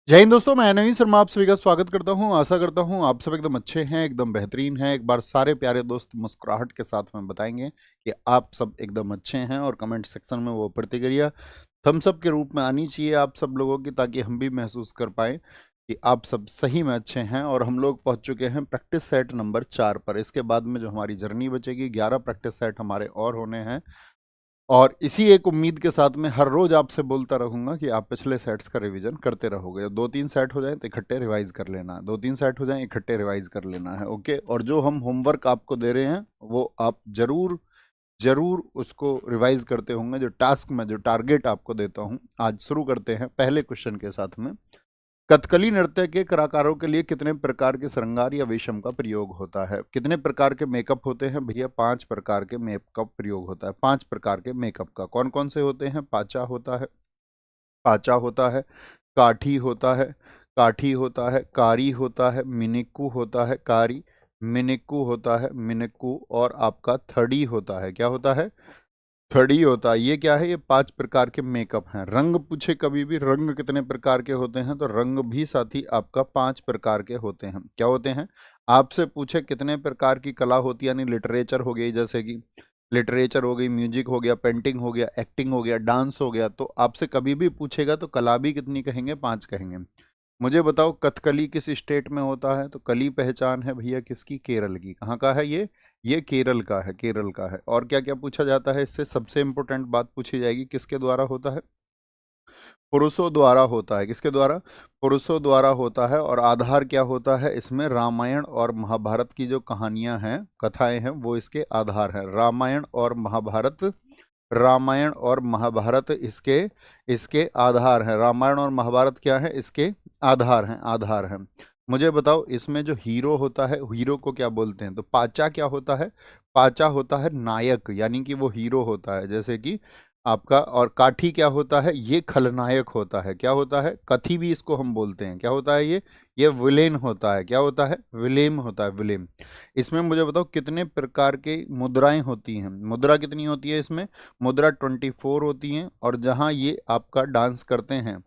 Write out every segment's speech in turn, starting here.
जय हिंद दोस्तों, मैं नवीन शर्मा आप सभी का स्वागत करता हूं। आशा करता हूं आप सब एकदम अच्छे हैं, एकदम बेहतरीन हैं। एक बार सारे प्यारे दोस्त मुस्कुराहट के साथ में बताएंगे कि आप सब एकदम अच्छे हैं, और कमेंट सेक्शन में वो प्रतिक्रिया थम्स अप के रूप में आनी चाहिए आप सब लोगों की, ताकि हम भी महसूस कर पाएं कि आप सब सही में अच्छे हैं। और हम लोग पहुंच चुके हैं प्रैक्टिस सेट नंबर 4 पर। इसके बाद में जो हमारी जर्नी बचेगी, 11 प्रैक्टिस सेट हमारे और होने हैं। और इसी एक उम्मीद के साथ में हर रोज आपसे बोलता रहूंगा कि आप पिछले सेट्स का रिवीजन करते रहोगे। 2-3 सेट हो जाए तो इकट्ठे रिवाइज कर लेना है, 2-3 सेट हो जाए इकट्ठे रिवाइज कर लेना है। ओके, और जो हम होमवर्क आपको दे रहे हैं वो आप जरूर जरूर उसको रिवाइज करते होंगे। जो टास्क में, जो टारगेट आपको देता हूं, आज शुरू करते हैं पहले क्वेश्चन के साथ में। कथकली नृत्य के कलाकारों के लिए कितने प्रकार के श्रृंगार या वेशम का प्रयोग होता है? कितने प्रकार के मेकअप होते हैं भैया? 5 प्रकार के मेकअप प्रयोग होता है। 5 प्रकार के मेकअप का कौन कौन से होते हैं? पाचा होता है, पाचा होता है, काठी होता है, काठी होता है, कारी होता है, मिनिक्कू होता है, कारी, मिनिक्कू होता है, मिनिक्कू, और आपका थड़ी होता है। क्या होता है? थड़ी होता है। ये क्या है? ये 5 प्रकार के मेकअप हैं। रंग पूछे कभी भी, रंग कितने प्रकार के होते हैं, तो रंग भी साथी आपका 5 प्रकार के होते हैं। क्या होते हैं? आपसे पूछे कितने प्रकार की कला होती है, यानी लिटरेचर हो गई, जैसे कि लिटरेचर हो गई, म्यूजिक हो गया, पेंटिंग हो गया, एक्टिंग हो गया, डांस हो गया, तो आपसे कभी भी पूछेगा तो कला भी कितनी कहेंगे? 5 कहेंगे। मुझे बताओ कथकली किस स्टेट में होता है? तो कली पहचान है भैया किसकी? केरल की। कहाँ का है ये केरल का है, केरल का है। और क्या क्या पूछा जाता है इससे? सबसे इंपॉर्टेंट बात पूछी जाएगी, किसके द्वारा होता है? पुरुषों द्वारा होता है। किसके द्वारा? पुरुषों द्वारा होता है। और आधार क्या होता है इसमें? रामायण और महाभारत की जो कहानियां हैं, कथाएं हैं, वो इसके आधार हैं। रामायण और महाभारत, रामायण और महाभारत इसके इसके आधार हैं। रामायण और महाभारत क्या है? इसके आधार हैं, आधार हैं। मुझे बताओ इसमें जो हीरो होता है, हीरो को क्या बोलते हैं? तो पाचा क्या होता है? पाचा होता है नायक, यानी कि वो हीरो होता है, जैसे कि आपका। और काठी क्या होता है? ये खलनायक होता है। क्या होता है? कथी भी इसको हम बोलते हैं। क्या होता है ये विलेन होता है। क्या होता है? विलेम होता है, विलेम। इसमें मुझे बताओ कितने प्रकार की मुद्राएं होती हैं? मुद्रा कितनी होती है इसमें? मुद्रा 24 होती हैं। और जहां ये आपका डांस करते हैं,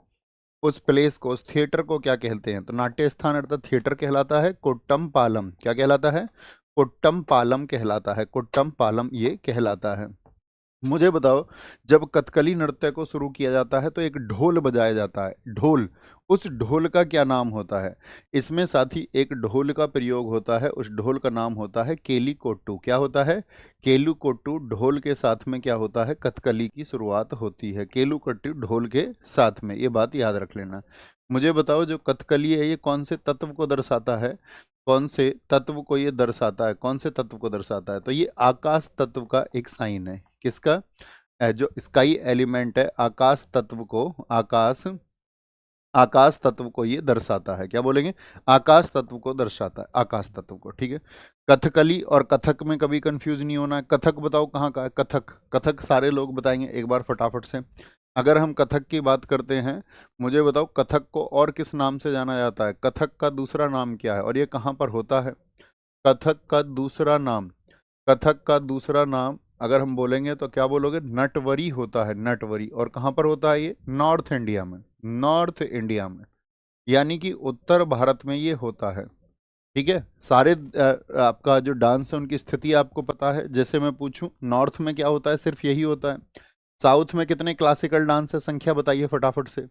उस प्लेस को, उस थिएटर को क्या कहते हैं? तो नाट्य स्थान अर्थात थिएटर कहलाता है कोट्टम पालम। क्या कहलाता है? कोट्टम पालम कहलाता है, कोट्टम पालम ये कहलाता है। मुझे बताओ जब कथकली नृत्य को शुरू किया जाता है तो एक ढोल बजाया जाता है, ढोल। उस ढोल का क्या नाम होता है? इसमें साथी एक ढोल का प्रयोग होता है, उस ढोल का नाम होता है केली कोट्टू। क्या होता है? केलू कोट्टू। ढोल के साथ में क्या होता है? कथकली की शुरुआत होती है केलू कोट्टू ढोल के साथ में। ये बात याद रख लेना। मुझे बताओ जो कथकली है ये कौन से तत्व को दर्शाता है? कौन से तत्व को ये दर्शाता है? कौन से तत्व को दर्शाता है? तो ये आकाश तत्व का एक साइन है। किसका? जो स्काई एलिमेंट है, आकाश तत्व को, आकाश, आकाश तत्व को ये दर्शाता है। क्या बोलेंगे? आकाश तत्व को दर्शाता है, आकाश तत्व को। ठीक है। कथकली और कथक में कभी कंफ्यूज नहीं होना है। कथक बताओ कहाँ का है? कथक, कथक सारे लोग बताएंगे एक बार फटाफट से। अगर हम कथक की बात करते हैं, मुझे बताओ कथक को और किस नाम से जाना जाता है? कथक का दूसरा नाम क्या है और ये कहाँ पर होता है? कथक का दूसरा नाम, कथक का दूसरा नाम अगर हम बोलेंगे तो क्या बोलोगे? नटवरी होता है, नटवरी। और कहाँ पर होता है ये? नॉर्थ इंडिया में, नॉर्थ इंडिया में, यानी कि उत्तर भारत में ये होता है। ठीक है। सारे आपका जो डांस है उनकी स्थिति आपको पता है। जैसे मैं पूछूं नॉर्थ में क्या होता है? सिर्फ यही होता है। साउथ में कितने क्लासिकल डांस है? संख्या बताइए फटाफट से।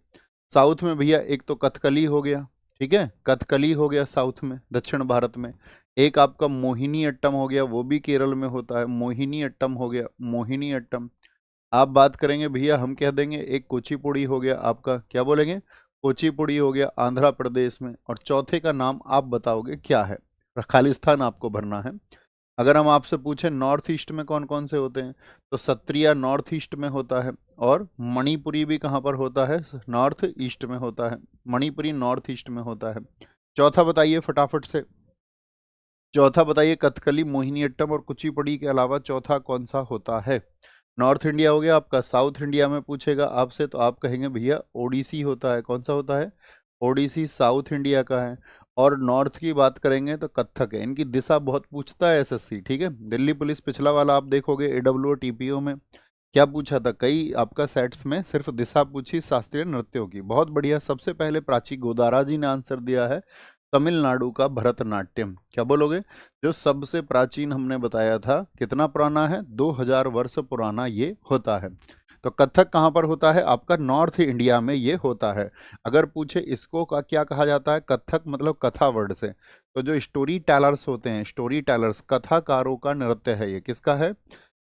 साउथ में भैया एक तो कथकली हो गया, ठीक है, कथकली हो गया साउथ में, दक्षिण भारत में। एक आपका मोहिनी अट्टम हो गया, वो भी केरल में होता है, मोहिनी अट्टम हो गया, मोहिनी अट्टम। आप बात करेंगे भैया, हम कह देंगे एक कुचिपुड़ी हो गया आपका। क्या बोलेंगे? कुचिपुड़ी हो गया आंध्र प्रदेश में। और चौथे का नाम आप बताओगे क्या है? खालिस्तान आपको भरना है। अगर हम आपसे पूछें नॉर्थ ईस्ट में कौन कौन से होते हैं, तो सत्रिया नॉर्थ ईस्ट में होता है। और मणिपुरी भी कहाँ पर होता है? नॉर्थ ईस्ट में होता है। मणिपुरी नॉर्थ ईस्ट में होता है। चौथा बताइए फटाफट से। चौथा बताइए, कथकली, मोहिनीअट्टम और कुचिपुड़ी के अलावा चौथा कौन सा होता है? नॉर्थ इंडिया हो गया आपका। साउथ इंडिया में पूछेगा आपसे तो आप कहेंगे भैया ओडिसी होता है। कौन सा होता है? ओडिसी साउथ इंडिया का है। और नॉर्थ की बात करेंगे तो कथक है। इनकी दिशा बहुत पूछता है एसएससी। ठीक है। दिल्ली पुलिस पिछला वाला आप देखोगे एडब्ल्यू टीपीओ में, क्या पूछा था, कई आपका सेट्स में सिर्फ दिशा पूछी शास्त्रीय नृत्यों की। बहुत बढ़िया। सबसे पहले प्राची गोदारा जी ने आंसर दिया है, तमिलनाडु का भरतनाट्यम। क्या बोलोगे? जो सबसे प्राचीन हमने बताया था, कितना पुराना है? 2000 वर्ष पुराना ये होता है। तो कथक कहाँ पर होता है? आपका नॉर्थ इंडिया में ये होता है। अगर पूछे इसको का क्या कहा जाता है, कथक मतलब कथा वर्ड से, तो जो स्टोरी टेलर्स होते हैं, स्टोरी टेलर्स, कथाकारों का नृत्य है ये। किसका है?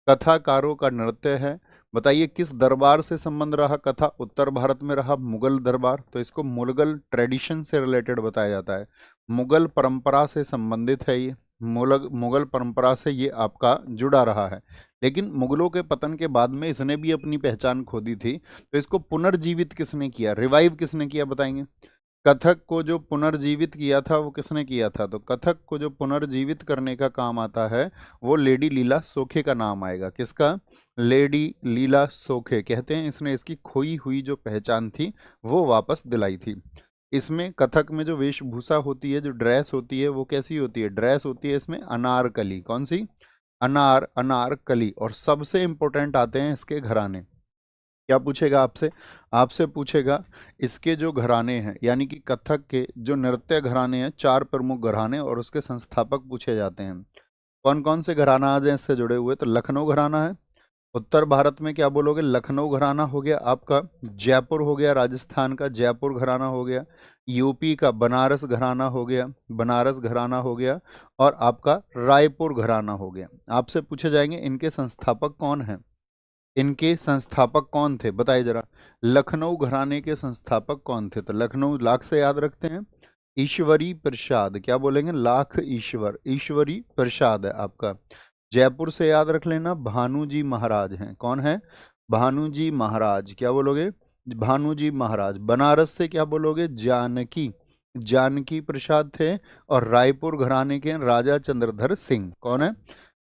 कथाकारों का नृत्य है। बताइए किस दरबार से संबंध रहा कथा? उत्तर भारत में रहा मुगल दरबार, तो इसको मुगल ट्रेडिशन से रिलेटेड बताया जाता है। मुगल परंपरा से संबंधित है ये, मुगल परंपरा से ये आपका जुड़ा रहा है। लेकिन मुगलों के पतन के बाद में इसने भी अपनी पहचान खो दी थी, तो इसको पुनर्जीवित किसने किया, रिवाइव किसने किया, बताएंगे? कथक को जो पुनर्जीवित किया था वो किसने किया था? तो कथक को जो पुनर्जीवित करने का काम आता है वो लेडी लीला सोखे का नाम आएगा। किसका? लेडी लीला सोखे कहते हैं, इसने इसकी खोई हुई जो पहचान थी वो वापस दिलाई थी। इसमें कथक में जो वेशभूषा होती है, जो ड्रेस होती है, वो कैसी होती है? ड्रेस होती है इसमें अनारकली। कौन सी? अनारकली। और सबसे इंपॉर्टेंट आते हैं इसके घराने। क्या पूछेगा आपसे? आपसे पूछेगा इसके जो घराने हैं, यानी कि कथक के जो नृत्य घराने हैं, 4 प्रमुख घराने, और उसके संस्थापक पूछे जाते हैं। कौन कौन से घराना आज हैं इससे जुड़े हुए? तो लखनऊ घराना है। उत्तर भारत में क्या बोलोगे? लखनऊ घराना हो गया आपका। जयपुर हो गया, राजस्थान का जयपुर घराना हो गया। यूपी का बनारस घराना हो गया, बनारस घराना हो गया। और आपका रायपुर घराना हो गया। आपसे पूछे जाएंगे इनके संस्थापक कौन हैं, इनके संस्थापक कौन थे, बताइए जरा। लखनऊ घराने के संस्थापक कौन थे? तो लखनऊ लाख से याद रखते हैं, ईश्वरी प्रसाद। क्या बोलेंगे? लाख ईश्वर, ईश्वरी प्रसाद है आपका। जयपुर से याद रख लेना, भानुजी महाराज हैं। कौन है? भानुजी महाराज। क्या बोलोगे? भानुजी महाराज। बनारस से क्या बोलोगे? जानकी, जानकी प्रसाद थे। और रायपुर घराने के राजा चंद्रधर सिंह। कौन है?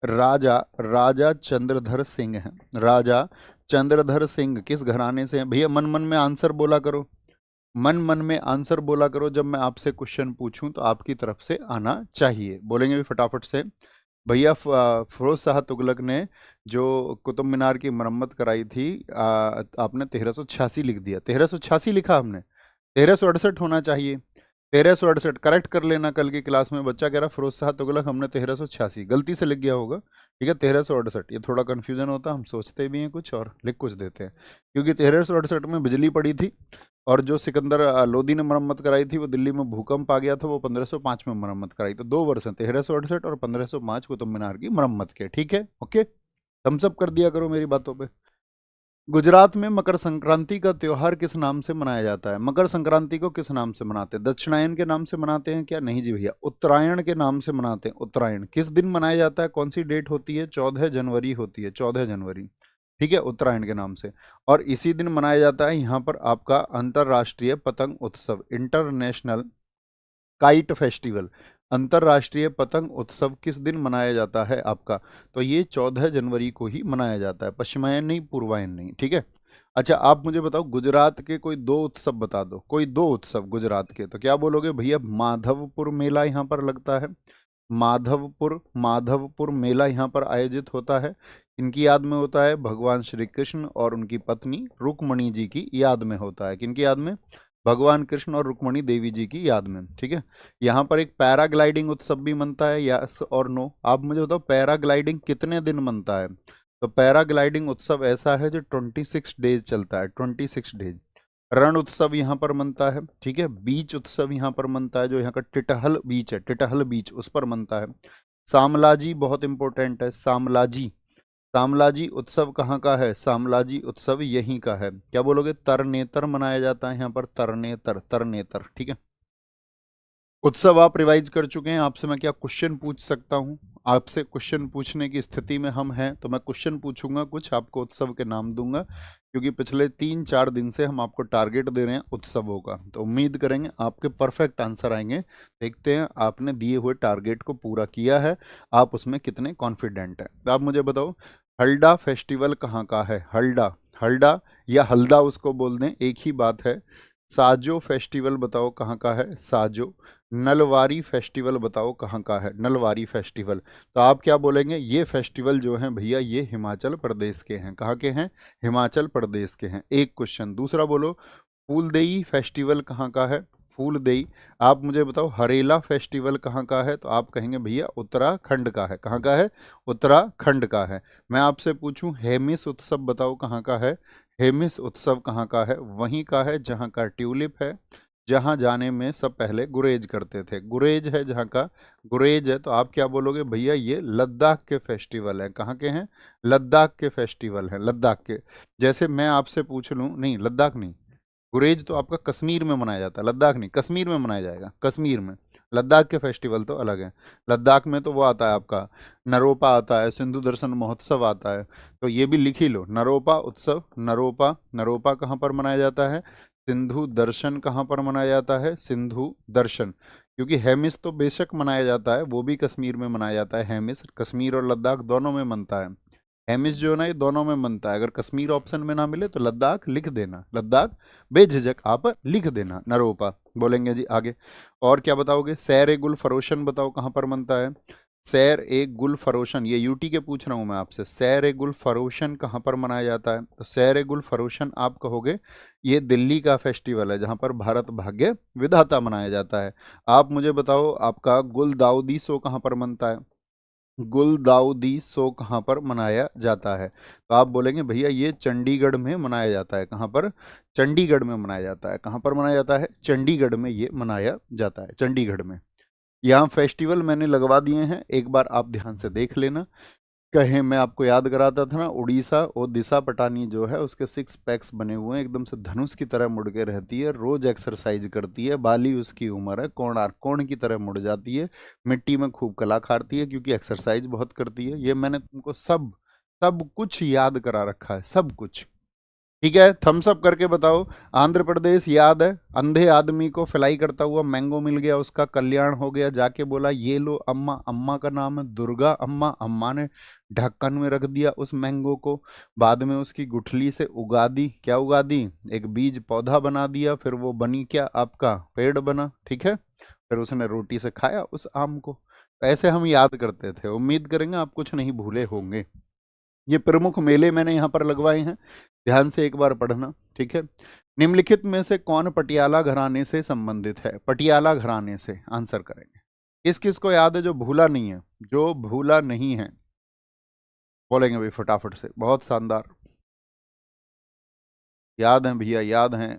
राजा राजा चंद्रधर सिंह हैं। राजा चंद्रधर सिंह किस घराने से हैं? भैया मन मन में आंसर बोला करो, मन मन में आंसर बोला करो। जब मैं आपसे क्वेश्चन पूछूं तो आपकी तरफ से आना चाहिए। बोलेंगे भी फटाफट से। भैया फिरोज शाह तुगलक ने जो कुतुब मीनार की मरम्मत कराई थी, आपने 1386 लिख दिया। 1386 लिखा हमने, 1368 होना चाहिए। 1368 करेक्ट कर लेना। कल की क्लास में बच्चा कह रहा फिरोज शाह तुगलक, हमने 1386 गलती से लिख गया होगा। ठीक है, 1368। ये थोड़ा कन्फ्यूजन होता, हम सोचते भी हैं कुछ और लिख कुछ देते हैं। क्योंकि 1368 में बिजली पड़ी थी, और जो सिकंदर लोदी ने मरम्मत कराई थी वो दिल्ली में भूकंप आ गया था, वो 1505 में मरम्मत कराई। तो 2 वर्ष हैं, 1368 और 1505 कुतुब मीनार की मरम्मत के। ठीक है, ओके। थम्स अप कर दिया करो मेरी बातों पे। गुजरात में मकर संक्रांति का त्योहार किस नाम से मनाया जाता है? मकर संक्रांति को किस नाम से मनाते हैं? दक्षिणायन के नाम से मनाते हैं क्या? नहीं जी भैया, उत्तरायण के नाम से मनाते हैं। उत्तरायण किस दिन मनाया जाता है? कौन सी डेट होती है? 14 जनवरी होती है, 14 जनवरी। ठीक है, उत्तरायण के नाम से। और इसी दिन मनाया जाता है यहाँ पर आपका अंतर्राष्ट्रीय पतंग उत्सव, इंटरनेशनल काइट फेस्टिवल। अंतर्राष्ट्रीय पतंग उत्सव किस दिन मनाया जाता है आपका? तो ये 14 जनवरी को ही मनाया जाता है, पश्चिमायन नहीं, पूर्वायन नहीं। ठीक है। अच्छा, आप मुझे बताओ गुजरात के कोई 2 उत्सव बता दो, कोई 2 उत्सव गुजरात के। तो क्या बोलोगे? भैया माधवपुर मेला यहाँ पर लगता है। माधवपुर, माधवपुर मेला यहाँ पर आयोजित होता है। इनकी याद में होता है, भगवान श्री कृष्ण और उनकी पत्नी रुक्मणी जी की याद में होता है। किनकी याद में? भगवान कृष्ण और रुक्मणी देवी जी की याद में। ठीक है। यहाँ पर एक पैराग्लाइडिंग उत्सव भी मनता है, यस और नो? आप मुझे बताओ पैराग्लाइडिंग कितने दिन मनता है? तो पैराग्लाइडिंग उत्सव ऐसा है जो 26 डेज चलता है, 26 डेज। रण उत्सव यहाँ पर मनता है। ठीक है। बीच उत्सव यहाँ पर मनता है, जो यहाँ का टिटहल बीच है, टिटहल बीच, उस पर मनता है। सामलाजी बहुत इंपॉर्टेंट है, सामलाजी। सामलाजी उत्सव कहाँ का है? सामलाजी उत्सव यहीं का है। क्या बोलोगे? तरनेतर मनाया जाता है यहाँ पर, तरनेतर, तरनेतर। ठीक है। उत्सव आप रिवाइज कर चुके हैं। आपसे मैं क्या क्वेश्चन पूछ सकता हूँ? आपसे क्वेश्चन पूछने की स्थिति में हम हैं, तो मैं क्वेश्चन पूछूंगा, कुछ आपको उत्सव के नाम दूंगा, क्योंकि पिछले 3-4 दिन से हम आपको टारगेट दे रहे हैं उत्सवों का। तो उम्मीद करेंगे आपके परफेक्ट आंसर आएंगे। देखते हैं आपने दिए हुए टारगेट को पूरा किया है, आप उसमें कितने कॉन्फिडेंट हैं। तो आप मुझे बताओ हल्डा फेस्टिवल कहाँ का है? हल्डा, हल्डा या हल्दा उसको बोल दें, एक ही बात है। साजो फेस्टिवल बताओ कहाँ का है? साजो। नलवारी फेस्टिवल बताओ कहाँ का है, नलवारी फेस्टिवल। तो आप क्या बोलेंगे, ये फेस्टिवल जो है भैया ये हिमाचल प्रदेश के हैं। कहाँ के हैं, हिमाचल प्रदेश के हैं। एक क्वेश्चन। दूसरा बोलो, फूलदेई फेस्टिवल कहाँ का है, फूलदेई। आप मुझे बताओ हरेला फेस्टिवल कहाँ का है, तो आप कहेंगे भैया उत्तराखंड का है। कहाँ का है, उत्तराखंड का है। मैं आपसे पूछूं हेमिस उत्सव बताओ कहाँ का है, हेमिस उत्सव कहाँ का है, वहीं का है जहाँ का ट्यूलिप है, जहाँ जाने में सब पहले गुरेज करते थे। गुरेज है जहाँ का, गुरेज है। तो आप क्या बोलोगे भैया ये लद्दाख के फेस्टिवल है। कहाँ के हैं, लद्दाख के फेस्टिवल है, लद्दाख के। जैसे मैं आपसे पूछ लूँ, नहीं लद्दाख नहीं, गुरेज तो आपका कश्मीर में मनाया जाता है, लद्दाख नहीं, कश्मीर में मनाया जाएगा, कश्मीर में। लद्दाख के फेस्टिवल तो अलग है। लद्दाख में तो वो आता है आपका नरोपा आता है, सिंधु दर्शन महोत्सव आता है। तो ये भी लिख ही लो, नरोपा उत्सव, नरोपा। नरोपा कहाँ पर मनाया जाता है, सिंधु दर्शन कहाँ पर मनाया जाता है, सिंधु दर्शन। क्योंकि हेमिस तो बेशक मनाया जाता है, वो भी कश्मीर में मनाया जाता है। हेमिस कश्मीर और लद्दाख दोनों में मनता है। हेमिस जो है ना ये दोनों में बनता है। अगर कश्मीर ऑप्शन में ना मिले तो लद्दाख लिख देना, लद्दाख बेझिझक आप लिख देना, नरोपा बोलेंगे जी। आगे और क्या बताओगे, सैर ए गुल फरोशन बताओ कहाँ पर बनता है, सैर ए गुल फरोशन। ये यूटी के पूछ रहा हूँ मैं आपसे, सैर ए गुल फरोशन कहाँ पर मनाया जाता है। तो सैर ए गुल फरोशन आप कहोगे ये दिल्ली का फेस्टिवल है, जहाँ पर भारत भाग्य विधाता मनाया जाता है। आप मुझे बताओ आपका गुलदाउदी शो कहाँ पर बनता है, गुलदाउदी शो कहाँ पर मनाया जाता है। तो आप बोलेंगे भैया ये चंडीगढ़ में मनाया जाता है। कहाँ पर, चंडीगढ़ में मनाया जाता है। कहाँ पर मनाया जाता है, चंडीगढ़ में ये मनाया जाता है, चंडीगढ़ में। यहाँ फेस्टिवल मैंने लगवा दिए हैं, एक बार आप ध्यान से देख लेना। कहें मैं आपको याद कराता था ना, उड़ीसा और दिशा पटानी जो है उसके 6 पैक्स बने हुए हैं, एकदम से धनुष की तरह मुड़ के रहती है, रोज एक्सरसाइज करती है, बाली उसकी उम्र है, कोणार्क कोण की तरह मुड़ जाती है, मिट्टी में खूब कला खारती है क्योंकि एक्सरसाइज बहुत करती है। ये मैंने तुमको सब सब कुछ याद करा रखा है, सब कुछ। ठीक है, थम्स अप करके बताओ। आंध्र प्रदेश याद है, अंधे आदमी को फ्लाई करता हुआ मैंगो मिल गया, उसका कल्याण हो गया, जाके बोला ये लो अम्मा, अम्मा का नाम है दुर्गा अम्मा, अम्मा ने ढक्कन में रख दिया उस मैंगो को, बाद में उसकी गुठली से उगा दी, क्या उगा दी, एक बीज पौधा बना दिया, फिर वो बनी क्या आपका पेड़ बना। ठीक है, फिर उसने रोटी से खाया उस आम को। तो ऐसे हम याद करते थे। उम्मीद करेंगे आप कुछ नहीं भूले होंगे। ये प्रमुख मेले मैंने यहाँ पर लगवाए हैं, ध्यान से एक बार पढ़ना। ठीक है, निम्नलिखित में से कौन पटियाला घराने से संबंधित है, पटियाला घराने से आंसर करेंगे। किस किस को याद है जो भूला नहीं है, जो भूला नहीं है बोलेंगे भाई फटाफट से, बहुत शानदार। याद है भैया, याद है,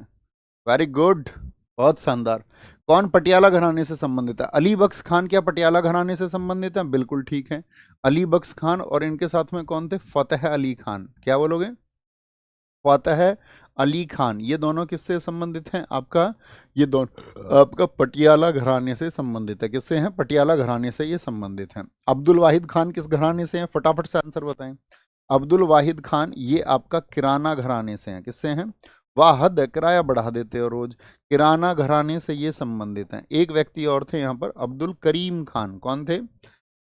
वेरी गुड, बहुत शानदार। कौन पटियाला घराने से संबंधित है, अली बख्श खान क्या पटियाला घराने से संबंधित है, बिल्कुल ठीक है। अली बख्श खान और इनके साथ में कौन थे, फतेह अली खान, क्या बोलोगे, फतेह अली खान, ये दोनों किससे संबंधित हैं आपका, ये दोनों आपका पटियाला घराने से संबंधित है। किससे हैं, पटियाला घराने से ये संबंधित हैं। अब्दुल वाहिद खान किस घराने से हैं, फटाफट से आंसर बताएं। अब्दुल वाहिद खान ये आपका किराना घराने से हैं। किससे हैं, वाह हद है, किराया बढ़ा देते हो रोज। किराना घराने से ये संबंधित हैं। एक व्यक्ति और थे यहाँ पर, अब्दुल करीम खान, कौन थे,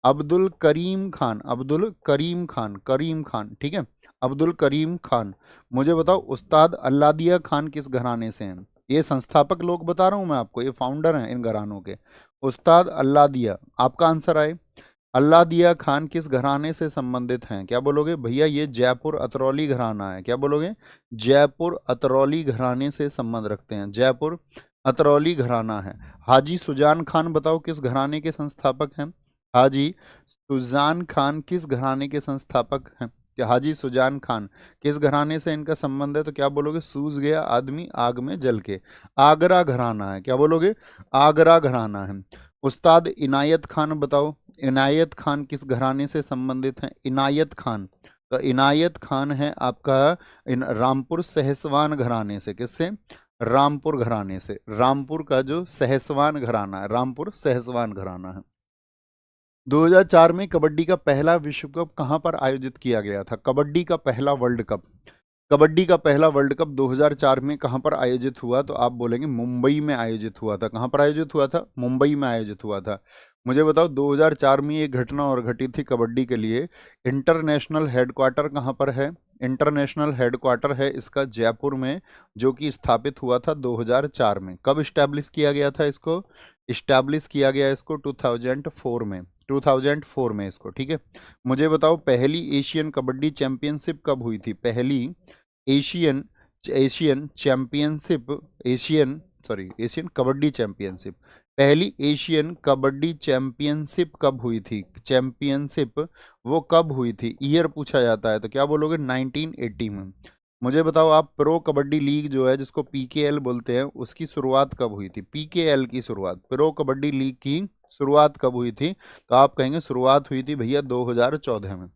अब्दुल करीम खान, अब्दुल करीम खान, करीम खान, ठीक है, अब्दुल करीम खान। मुझे बताओ उस्ताद अल्लादिया खान किस घराने से हैं, ये संस्थापक लोग बता रहा हूं मैं आपको, ये फाउंडर हैं इन घरानों के। उस्ताद अल्लादिया, आपका आंसर आए, अल्लादिया खान किस घराने से संबंधित हैं, क्या बोलोगे भैया ये जयपुर अतरौली घराना है, क्या बोलोगे, जयपुर अतरौली घराने से संबंध रखते हैं, जयपुर अतरौली घराना है। हाजी सुजान खान बताओ किस घराने के संस्थापक हैं, हाजी सुजान खान किस घराने के संस्थापक हैं, कि हाजी सुजान खान किस घराने से इनका संबंध है, तो क्या बोलोगे, सूझ गया आदमी आग में जल के, आगरा घराना है, क्या बोलोगे, आगरा घराना है। उस्ताद इनायत खान बताओ, इनायत खान किस घराने से संबंधित हैं, इनायत खान, तो इनायत खान है आपका इन रामपुर सहसवान घराने से, किससे, रामपुर घराने से, रामपुर का जो सहसवान घराना है, रामपुर सहसवान घराना है। 2004 में कबड्डी का पहला विश्व कप कहाँ पर आयोजित किया गया था, कबड्डी का पहला वर्ल्ड कप, कबड्डी का पहला वर्ल्ड कप 2004 में कहाँ पर आयोजित हुआ, तो आप बोलेंगे मुंबई में आयोजित हुआ था। कहाँ पर आयोजित हुआ था, मुंबई में आयोजित हुआ था। मुझे बताओ 2004 में ये घटना और घटी थी कबड्डी के लिए, इंटरनेशनल हेडक्वार्टर कहाँ पर है, इंटरनेशनल हेडक्वार्टर है इसका जयपुर में, जो कि स्थापित हुआ था 2004 में। कब इस्टेब्लिश किया गया था इसको? इस्टेब्लिश किया गया इसको 2004 में, 2004 में इसको, ठीक है। मुझे बताओ पहली एशियन कबड्डी चैंपियनशिप कब हुई थी? पहली Asian Asian championship, Asian kabaddi championship, पहली एशियन कबड्डी चैंपियनशिप कब हुई थी? चैंपियनशिप वो कब हुई थी? ईयर पूछा जाता है तो क्या बोलोगे? 1980 में। मुझे बताओ आप प्रो कबड्डी लीग जो है, जिसको पीकेएल बोलते हैं, उसकी शुरुआत कब हुई थी? पीकेएल की शुरुआत, प्रो कबड्डी लीग की शुरुआत कब हुई थी? तो आप कहेंगे शुरुआत हुई थी भैया 2014 में।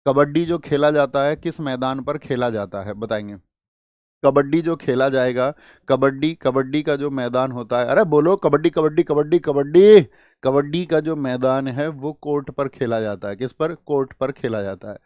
कबड्डी जो खेला जाता है किस मैदान पर खेला जाता है बताएंगे? कबड्डी जो खेला जाएगा, कबड्डी कबड्डी का जो मैदान होता है, अरे बोलो कबड्डी कबड्डी कबड्डी कबड्डी, कबड्डी का जो मैदान है वो कोर्ट पर खेला जाता है। किस पर? कोर्ट पर खेला जाता है।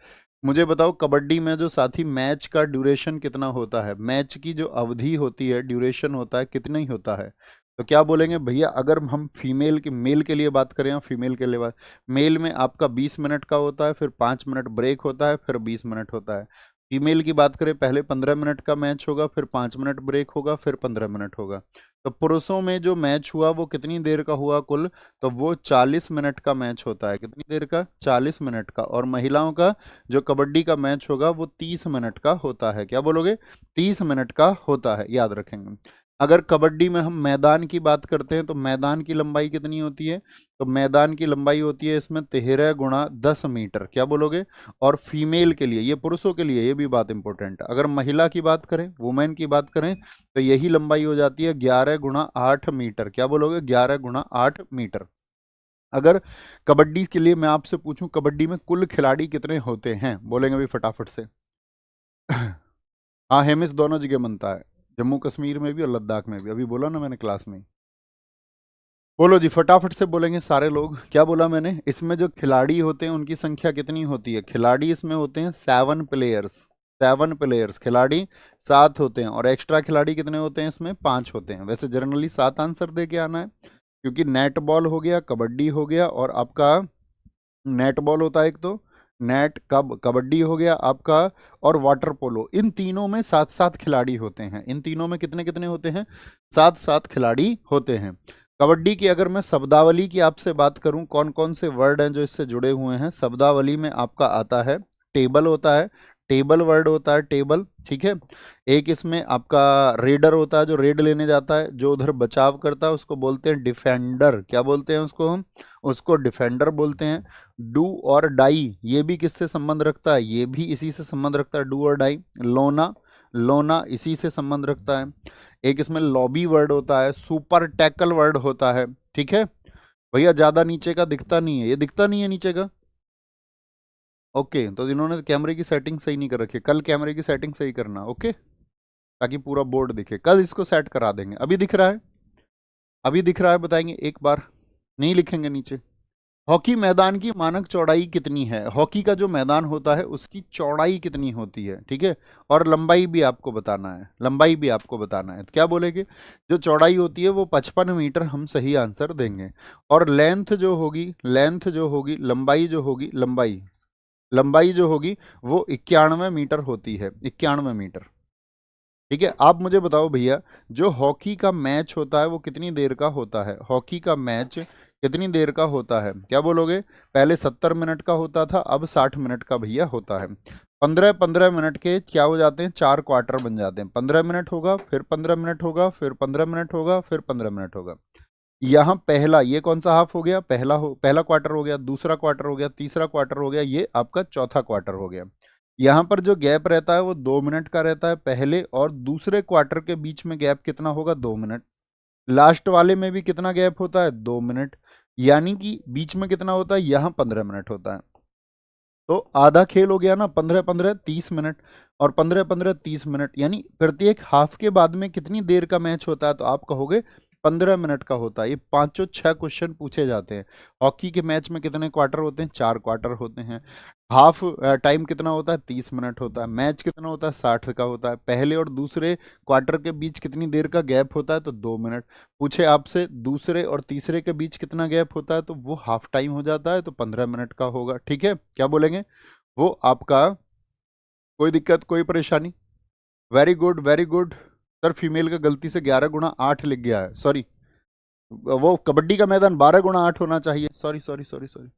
मुझे बताओ कबड्डी में जो साथी मैच का ड्यूरेशन कितना होता है? मैच की जो अवधि होती है, ड्यूरेशन होता है, कितना ही होता है? तो क्या बोलेंगे भैया? अगर हम फीमेल के मेल के लिए बात करें या फीमेल के लिए बात, मेल में आपका 20 मिनट का होता है, फिर 5 मिनट ब्रेक होता है, फिर 20 मिनट होता है। फीमेल की बात करें, पहले 15 मिनट का मैच होगा, फिर 5 मिनट ब्रेक होगा, फिर 15 मिनट होगा। तो पुरुषों में जो मैच हुआ वो कितनी देर का हुआ कुल? तो वो 40 मिनट का मैच होता है। कितनी देर का? 40 मिनट का। और महिलाओं का जो कबड्डी का मैच होगा वो 30 मिनट का होता है। क्या बोलोगे? 30 मिनट का होता है, याद रखेंगे। अगर कबड्डी में हम मैदान की बात करते हैं तो मैदान की लंबाई कितनी होती है? तो मैदान की लंबाई होती है इसमें 13 गुणा 10 मीटर। क्या बोलोगे? और फीमेल के लिए, ये पुरुषों के लिए, ये भी बात इंपॉर्टेंट है। अगर महिला की बात करें, वुमेन की बात करें, तो यही लंबाई हो जाती है 11 गुणा 8 मीटर। क्या बोलोगे? 11 गुणा 8 मीटर। अगर कबड्डी के लिए मैं आपसे पूछूं कबड्डी में कुल खिलाड़ी कितने होते हैं? बोलेंगे भाई फटाफट से। हाँ, हेमिस दोनों जगह बनता है, जम्मू कश्मीर में भी और लद्दाख में भी। अभी बोला ना मैंने क्लास में। बोलो जी, फटाफट से बोलेंगे सारे लोग। क्या बोला मैंने? इसमें जो खिलाड़ी होते हैं उनकी संख्या कितनी होती है? खिलाड़ी इसमें होते हैं 7 प्लेयर्स। 7 प्लेयर्स, खिलाड़ी 7 होते हैं। और एक्स्ट्रा खिलाड़ी कितने होते हैं? इसमें 5 होते हैं। वैसे जनरली 7 आंसर दे के आना है, क्योंकि नेट बॉल हो गया, कबड्डी हो गया, और आपका नेट बॉल होता है एक, तो नेट कबड्डी हो गया आपका, और वाटर पोलो, इन तीनों में 7-7 खिलाड़ी होते हैं। इन तीनों में कितने कितने होते हैं? 7-7 खिलाड़ी होते हैं। कबड्डी की अगर मैं शब्दावली की आपसे बात करूं, कौन कौन से वर्ड हैं जो इससे जुड़े हुए हैं? शब्दावली में आपका आता है टेबल होता है, टेबल वर्ड होता है, टेबल, ठीक है। एक इसमें आपका रेडर होता है, जो रेड लेने जाता है, जो उधर बचाव करता है, उसको बोलते हैं डिफेंडर। क्या बोलते हैं उसको? हम उसको डिफेंडर बोलते हैं। डू और डाई, ये भी किससे संबंध रखता है? ये भी इसी से संबंध रखता है, डू और डाई। लोना, लोना इसी से संबंध रखता है। एक इसमें लॉबी वर्ड होता है, सुपर टैकल वर्ड होता है, ठीक है। भैया ज्यादा नीचे का दिखता नहीं है, ये दिखता नहीं है नीचे का। ओके, तो इन्होंने कैमरे की सेटिंग सही नहीं कर रखी है, कल कैमरे की सेटिंग सही करना, ओके, ताकि पूरा बोर्ड दिखे। कल इसको सेट करा देंगे। अभी दिख रहा है? अभी दिख रहा है? बताएंगे एक बार। नहीं लिखेंगे नीचे? हॉकी मैदान की मानक चौड़ाई कितनी है? हॉकी का जो मैदान होता है उसकी चौड़ाई कितनी होती है, ठीक है। और लंबाई भी आपको बताना है, लंबाई भी आपको बताना है। तो क्या बोलेंगे? जो चौड़ाई होती है वो 55 मीटर, हम सही आंसर देंगे। और लेंथ जो होगी, लेंथ जो होगी, लंबाई जो होगी, लंबाई, लंबाई जो होगी वो 91 मीटर होती है, 91 मीटर, ठीक है। आप मुझे बताओ भैया, जो हॉकी का मैच होता है वो कितनी देर का होता है? हॉकी का मैच कितनी देर का होता है? क्या बोलोगे? पहले 70 मिनट का होता था, अब 60 मिनट का भैया होता है। 15-15 मिनट के क्या हो जाते हैं? 4 क्वार्टर बन जाते हैं। 15 मिनट होगा, फिर 15 मिनट होगा, फिर 15 मिनट होगा, फिर 15 मिनट होगा। यहाँ पहला, ये कौन सा हाफ हो गया? पहला क्वार्टर हो गया, दूसरा क्वार्टर हो गया, तीसरा क्वार्टर हो गया, ये आपका चौथा क्वार्टर हो गया। यहाँ पर जो गैप रहता है वो 2 मिनट का रहता है। पहले और दूसरे क्वार्टर के बीच में गैप कितना होगा? 2 मिनट। लास्ट वाले में भी कितना गैप होता है? 2 मिनट। यानी कि बीच में कितना होता है? यहाँ 15 मिनट होता है। तो आधा खेल हो गया ना, 15-15 30 मिनट, और 15-15 30 मिनट, यानी प्रत्येक हाफ के बाद में कितनी देर का मैच होता है? तो आप कहोगे 15 मिनट का होता है। ये पांचों 6 क्वेश्चन पूछे जाते हैं। हॉकी के मैच में कितने क्वार्टर होते हैं? 4 क्वार्टर होते हैं। हाफ टाइम कितना होता है? 30 मिनट होता है। मैच कितना होता है? 60 का होता है। पहले और दूसरे क्वार्टर के बीच कितनी देर का गैप होता है? तो 2 मिनट। पूछे आपसे दूसरे और तीसरे के बीच कितना गैप होता है? तो वो हाफ टाइम हो जाता है, तो 15 मिनट का होगा, ठीक है। क्या बोलेंगे? वो आपका कोई दिक्कत, कोई परेशानी? Very good, very good. Sir female का गलती से 11 गुणा 8 लिख गया है, सॉरी। वो कबड्डी का मैदान 12 गुणा 8 होना चाहिए, सॉरी सॉरी सॉरी सॉरी।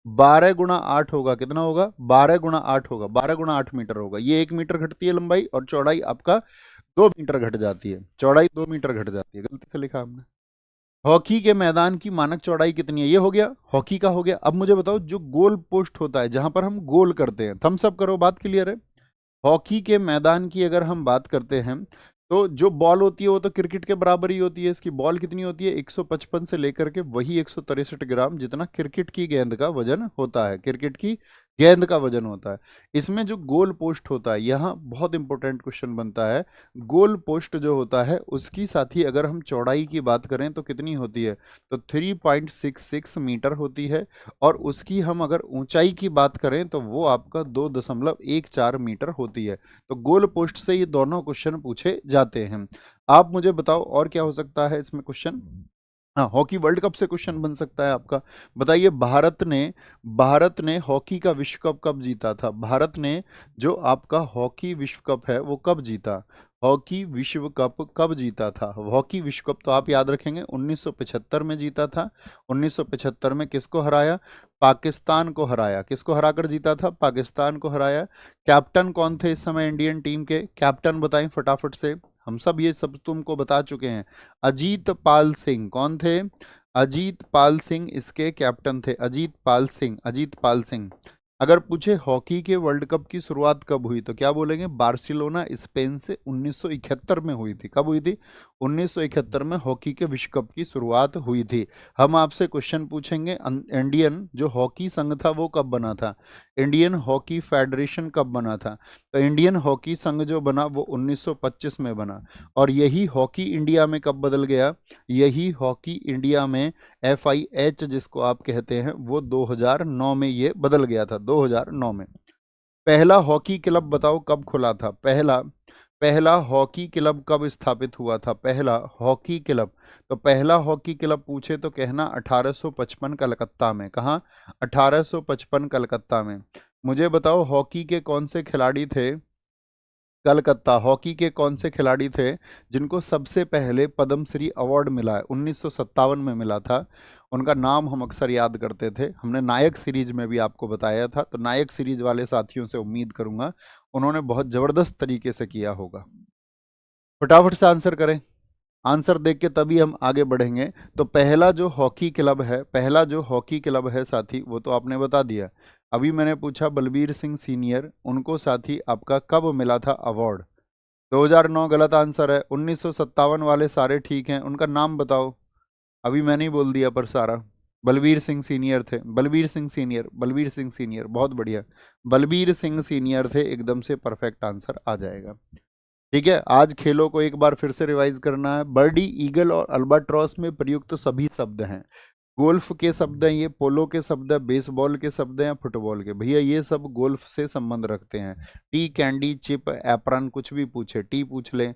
12 गुणा 8 होगा, कितना होगा? 12 गुणा 8 होगा, 12 गुणा 8 मीटर होगा। ये 1 मीटर घटती है लंबाई, और चौड़ाई आपका 2 मीटर घट जाती है, चौड़ाई 2 मीटर घट जाती है, गलती से लिखा हमने। हॉकी के मैदान की मानक चौड़ाई कितनी है? ये हो गया, हॉकी का हो गया। अब मुझे बताओ, जो गोल पोस्ट होता है जहां पर हम गोल करते हैं, थम्स अप करो, बात क्लियर है? हॉकी के मैदान की अगर हम बात करते हैं, तो जो बॉल होती है वो तो क्रिकेट के बराबर ही होती है। इसकी बॉल कितनी होती है? 155 से लेकर के वही 163 ग्राम, जितना क्रिकेट की गेंद का वजन होता है, क्रिकेट की गेंद का वजन होता है। इसमें जो गोल पोस्ट होता है, यहाँ बहुत इंपॉर्टेंट क्वेश्चन बनता है। गोल पोस्ट जो होता है उसकी साथ ही अगर हम चौड़ाई की बात करें तो कितनी होती है? तो 3.66 मीटर होती है। और उसकी हम अगर ऊंचाई की बात करें तो वो आपका 2.14 मीटर होती है। तो गोल पोस्ट से ये दोनों क्वेश्चन पूछे जाते हैं। आप मुझे बताओ और क्या हो सकता है इसमें क्वेश्चन? हाँ, हॉकी वर्ल्ड कप से क्वेश्चन बन सकता है आपका। बताइए, भारत ने हॉकी का विश्व कप कब जीता था? भारत ने जो आपका हॉकी विश्व कप है वो कब जीता? हॉकी विश्व कप कब जीता था? हॉकी विश्व कप तो आप याद रखेंगे 1975 में जीता था। 1975 में किसको हराया? पाकिस्तान को हराया। किसको हराकर जीता था? पाकिस्तान को हराया। कैप्टन कौन थे इस समय इंडियन टीम के? कैप्टन बताएं फटाफट से, हम सब ये सब तुमको बता चुके हैं। अजीत पाल सिंह कौन थे? अजीत पाल सिंह इसके कैप्टन थे, अजीत पाल सिंह, अजीत पाल सिंह। अगर पूछे हॉकी के वर्ल्ड कप की शुरुआत कब हुई तो क्या बोलेंगे? बार्सिलोना स्पेन से 1971 में हुई थी। कब हुई थी? 1971 में हॉकी के विश्व कप की शुरुआत हुई थी। हम आपसे क्वेश्चन पूछेंगे, इंडियन जो हॉकी संघ था वो कब बना था? इंडियन हॉकी फेडरेशन कब बना था? तो इंडियन हॉकी संघ जो बना वो 1925 में बना। और यही हॉकी इंडिया में कब बदल गया? यही हॉकी इंडिया में FIH जिसको आप कहते हैं वो 2009 में ये बदल गया था, 2009 में। पहला हॉकी क्लब बताओ कब खुला था? पहला पहला हॉकी क्लब कब स्थापित हुआ था? पहला हॉकी क्लब, तो पहला हॉकी क्लब पूछे तो कहना 1855 कलकत्ता में। कहाँ? 1855 कलकत्ता में। मुझे बताओ, हॉकी के कौन से खिलाड़ी थे? कलकत्ता हॉकी के कौन से खिलाड़ी थे जिनको सबसे पहले पद्मश्री अवार्ड मिला है? 1957 में मिला था। उनका नाम हम अक्सर याद करते थे, हमने नायक सीरीज में भी आपको बताया था। तो नायक सीरीज वाले साथियों से उम्मीद करूंगा उन्होंने बहुत जबरदस्त तरीके से किया होगा। फटाफट से आंसर करें, आंसर देख के तभी हम आगे बढ़ेंगे। तो पहला जो हॉकी क्लब है, पहला जो हॉकी क्लब है साथी, वो तो आपने बता दिया। अभी मैंने पूछा बलबीर सिंह सीनियर, उनको साथी आपका कब मिला था अवार्ड? 2009 गलत आंसर है। 1957 वाले सारे ठीक हैं, उनका नाम बताओ। अभी मैंने ही बोल दिया पर सारा। बलबीर सिंह सीनियर थे, बलबीर सिंह सीनियर, बलबीर सिंह सीनियर, बहुत बढ़िया। बलबीर सिंह सीनियर थे, एकदम से परफेक्ट आंसर आ जाएगा। ठीक है, आज खेलों को एक बार फिर से रिवाइज करना है। बर्डी, ईगल और अल्बाट्रॉस में प्रयुक्त सभी शब्द हैं। गोल्फ के शब्द हैं ये, पोलो के शब्द है, बेसबॉल के शब्द हैं, फुटबॉल के। भैया ये सब गोल्फ से संबंध रखते हैं। टी, कैंडी, चिप, एप्रन, कुछ भी पूछे, टी पूछ ले,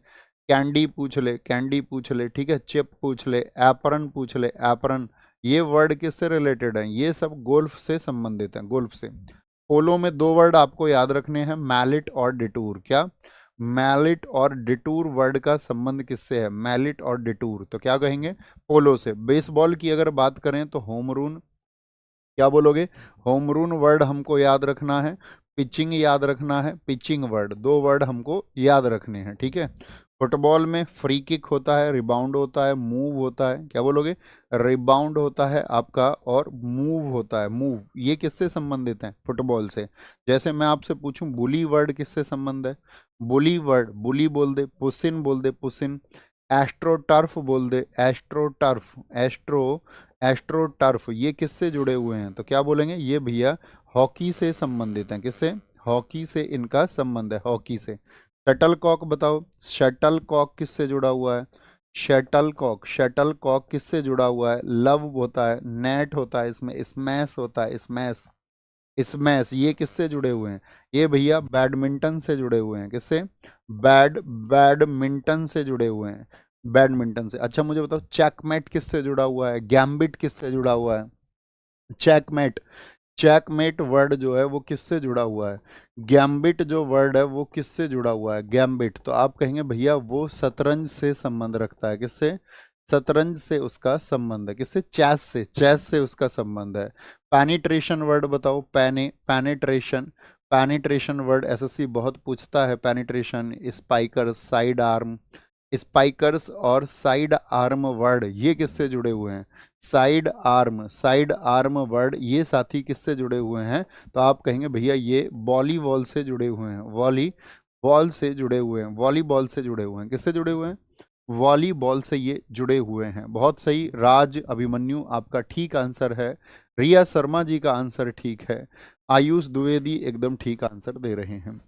कैंडी पूछ ले, कैंडी पूछ ले, ठीक है, चिप पूछ ले, एप्रन पूछ ले, एप्रन, ये वर्ड किससे रिलेटेड है? ये सब गोल्फ से संबंधित हैं, गोल्फ से। पोलो में 2 वर्ड आपको याद रखने हैं, मैलिट और डिटूर। क्या? मैलिट और डिटूर वर्ड का संबंध किससे है? मैलिट और डिटूर, तो क्या कहेंगे? पोलो से। बेसबॉल की अगर बात करें तो होम रून, क्या बोलोगे? होम रून वर्ड हमको याद रखना है। पिचिंग याद रखना है, पिचिंग वर्ड, 2 वर्ड हमको याद रखने हैं, ठीक है। फुटबॉल में फ्री किक होता है, रिबाउंड होता है, मूव होता है। क्या बोलोगे? रिबाउंड होता है आपका और मूव होता है, मूव। ये किससे संबंधित है? फुटबॉल से। जैसे मैं आपसे पूछूं बुली वर्ड किससे संबंध है? बुली वर्ड, बुली बोल दे, पुसिन बोल दे, पुसिन। एस्ट्रो टर्फ बोल दे, astro turf, astro, astro turf, ये किससे जुड़े हुए हैं? तो क्या बोलेंगे? ये भैया हॉकी से संबंधित हैं। किससे? हॉकी से इनका संबंध है, हॉकी से। शटल कॉक बताओ, शटल कॉक किससे जुड़ा हुआ है? शटल कॉक, शटल कॉक किससे जुड़ा हुआ है? लव होता है, नेट होता है, इसमें स्मैश होता है, स्मैश, स्मैश, ये किससे जुड़े हुए हैं? ये भैया बैडमिंटन से जुड़े हुए हैं। किससे? बैडमिंटन से जुड़े हुए हैं, बैडमिंटन से। अच्छा मुझे बताओ, चेकमेट किससे जुड़ा हुआ है? गैम्बिट किससे जुड़ा हुआ है? चेकमेट, चेकमेट वर्ड जो है वो किससे जुड़ा हुआ है? गैम्बिट जो वर्ड है वो किससे जुड़ा हुआ है? गैम्बिट, तो आप कहेंगे भैया वो शतरंज से संबंध रखता है। किससे? शतरंज से उसका संबंध है। किससे? चेस से। चेस से उसका संबंध है। पैनिट्रेशन वर्ड बताओ। पैनिट्रेशन। पैनिट्रेशन वर्ड एसएससी बहुत पूछता है। पैनिट्रेशन, स्पाइकर्स, साइड आर्म। स्पाइकर्स और साइड आर्म वर्ड ये किससे जुड़े हुए हैं? साइड आर्म वर्ड ये साथी किससे जुड़े हुए हैं? तो आप कहेंगे भैया ये वॉलीबॉल से जुड़े हुए हैं। वॉलीबॉल से जुड़े हुए हैं। वॉलीबॉल से जुड़े हुए हैं। किससे जुड़े हुए हैं? वॉलीबॉल से ये जुड़े हुए हैं। बहुत सही। राज अभिमन्यु आपका ठीक आंसर है। रिया शर्मा जी का आंसर ठीक है। आयुष द्विवेदी एकदम ठीक आंसर दे रहे हैं।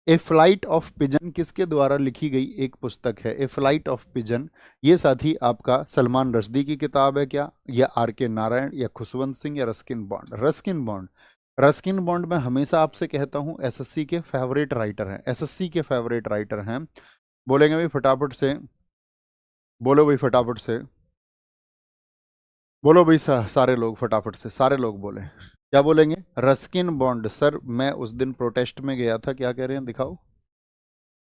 ए फ्लाइट ऑफ पिजन किसके द्वारा लिखी गई एक पुस्तक है? ए फ्लाइट ऑफ पिजन ये साथी आपका सलमान रश्दी की किताब है क्या, या आर के नारायण, या खुशवंत सिंह, या Ruskin bond? Ruskin bond. Ruskin bond मैं हमेशा आपसे कहता हूं एसएससी के फेवरेट राइटर हैं। एसएससी के फेवरेट राइटर हैं। बोलेंगे भाई फटाफट से, बोलो भाई फटाफट से, बोलो भाई सारे लोग फटाफट से, सारे लोग बोले। क्या बोलेंगे? Ruskin bond. सर मैं उस दिन प्रोटेस्ट में गया था। क्या कह रहे हैं? दिखाओ,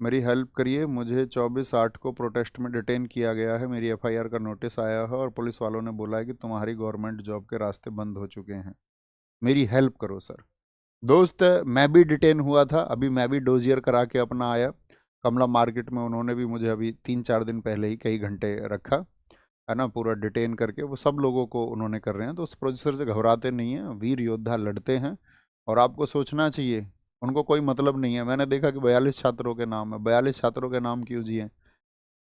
मेरी हेल्प करिए। मुझे 24/8 को प्रोटेस्ट में डिटेन किया गया है। मेरी एफआईआर का नोटिस आया है और पुलिस वालों ने बोला है कि तुम्हारी गवर्नमेंट जॉब के रास्ते बंद हो चुके हैं। मेरी हेल्प करो सर। दोस्त मैं भी डिटेन हुआ था। अभी मैं भी डोजियर करा के अपना आया। कमला मार्केट में उन्होंने भी मुझे अभी 3-4 दिन पहले ही कई घंटे रखा है ना, पूरा डिटेन करके। वो सब लोगों को उन्होंने कर रहे हैं, तो उस प्रोसेसर से घबराते नहीं हैं। वीर योद्धा लड़ते हैं और आपको सोचना चाहिए उनको कोई मतलब नहीं है। मैंने देखा कि 42 छात्रों के नाम है। 42 छात्रों के नाम क्यों जिए?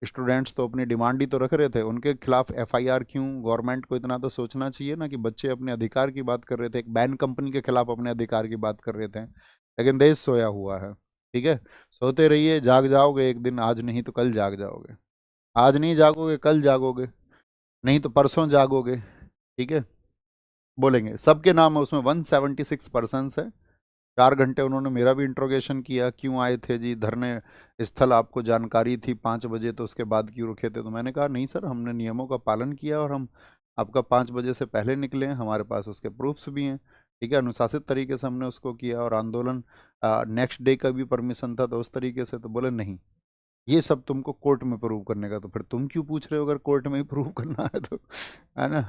स्टूडेंट्स तो अपनी डिमांड ही तो रख रहे थे। उनके खिलाफ एफआईआर क्यों? गवर्नमेंट को इतना तो सोचना चाहिए ना कि बच्चे अपने अधिकार की बात कर रहे थे, एक बैन कंपनी के खिलाफ अपने अधिकार की बात कर रहे थे, लेकिन देश सोया हुआ है। ठीक है, सोते रहिए, जाग जाओगे एक दिन, आज नहीं तो कल जाग जाओगे। आज नहीं जागोगे कल जागोगे, नहीं तो परसों जागोगे। ठीक है, बोलेंगे सबके नाम है उसमें। 176 पर्सन्स है। 4 घंटे उन्होंने मेरा भी इंट्रोगेशन किया। क्यों आए थे जी धरने स्थल? आपको जानकारी थी 5 बजे, तो उसके बाद क्यों रुके थे? तो मैंने कहा नहीं सर, हमने नियमों का पालन किया और हम आपका 5 बजे से पहले निकले हैं। हमारे पास उसके प्रूफ्स भी हैं। ठीक है, अनुशासित तरीके से हमने उसको किया और आंदोलन नेक्स्ट डे का भी परमिशन था, तो उस तरीके से। तो बोले नहीं, ये सब तुमको कोर्ट में प्रूव करने का। तो फिर तुम क्यों पूछ रहे हो अगर कोर्ट में ही प्रूव करना है तो? है ना,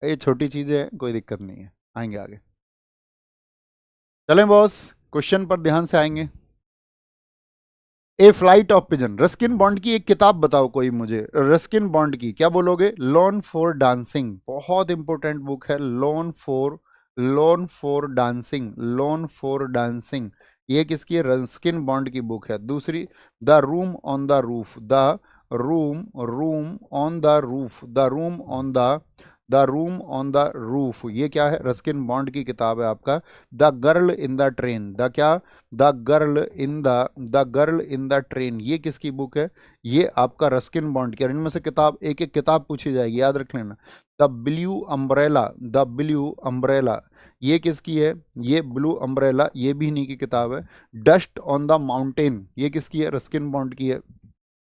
ये छोटी चीज़ें हैं, कोई दिक्कत नहीं है, आएंगे आगे। चलें बॉस, क्वेश्चन पर ध्यान से आएंगे। A flight of pigeon, Ruskin Bond की एक किताब बताओ कोई मुझे। रस्किन बॉन्ड की क्या बोलोगे? लोन फॉर डांसिंग, बहुत इंपॉर्टेंट बुक है। लोन फॉर डांसिंग, लोन फॉर डांसिंग ये किसकी है? रस्किन बॉन्ड की बुक है। दूसरी, the room on the roof, room on the roof, the room on the roof ये क्या है? रस्किन बॉन्ड की किताब है आपका। The girl in the train, the क्या? The girl in the train ये किसकी बुक है? ये आपका रस्किन बॉन्ड की। और इनमें से किताब, एक एक किताब पूछी जाएगी, याद रख लेना। द ब्लू अम्ब्रेला ये किसकी है? ये ब्लू अम्ब्रेला ये भी इन्हीं की किताब है। डस्ट ऑन द माउंटेन ये किसकी है? रस्किन बॉन्ड की है।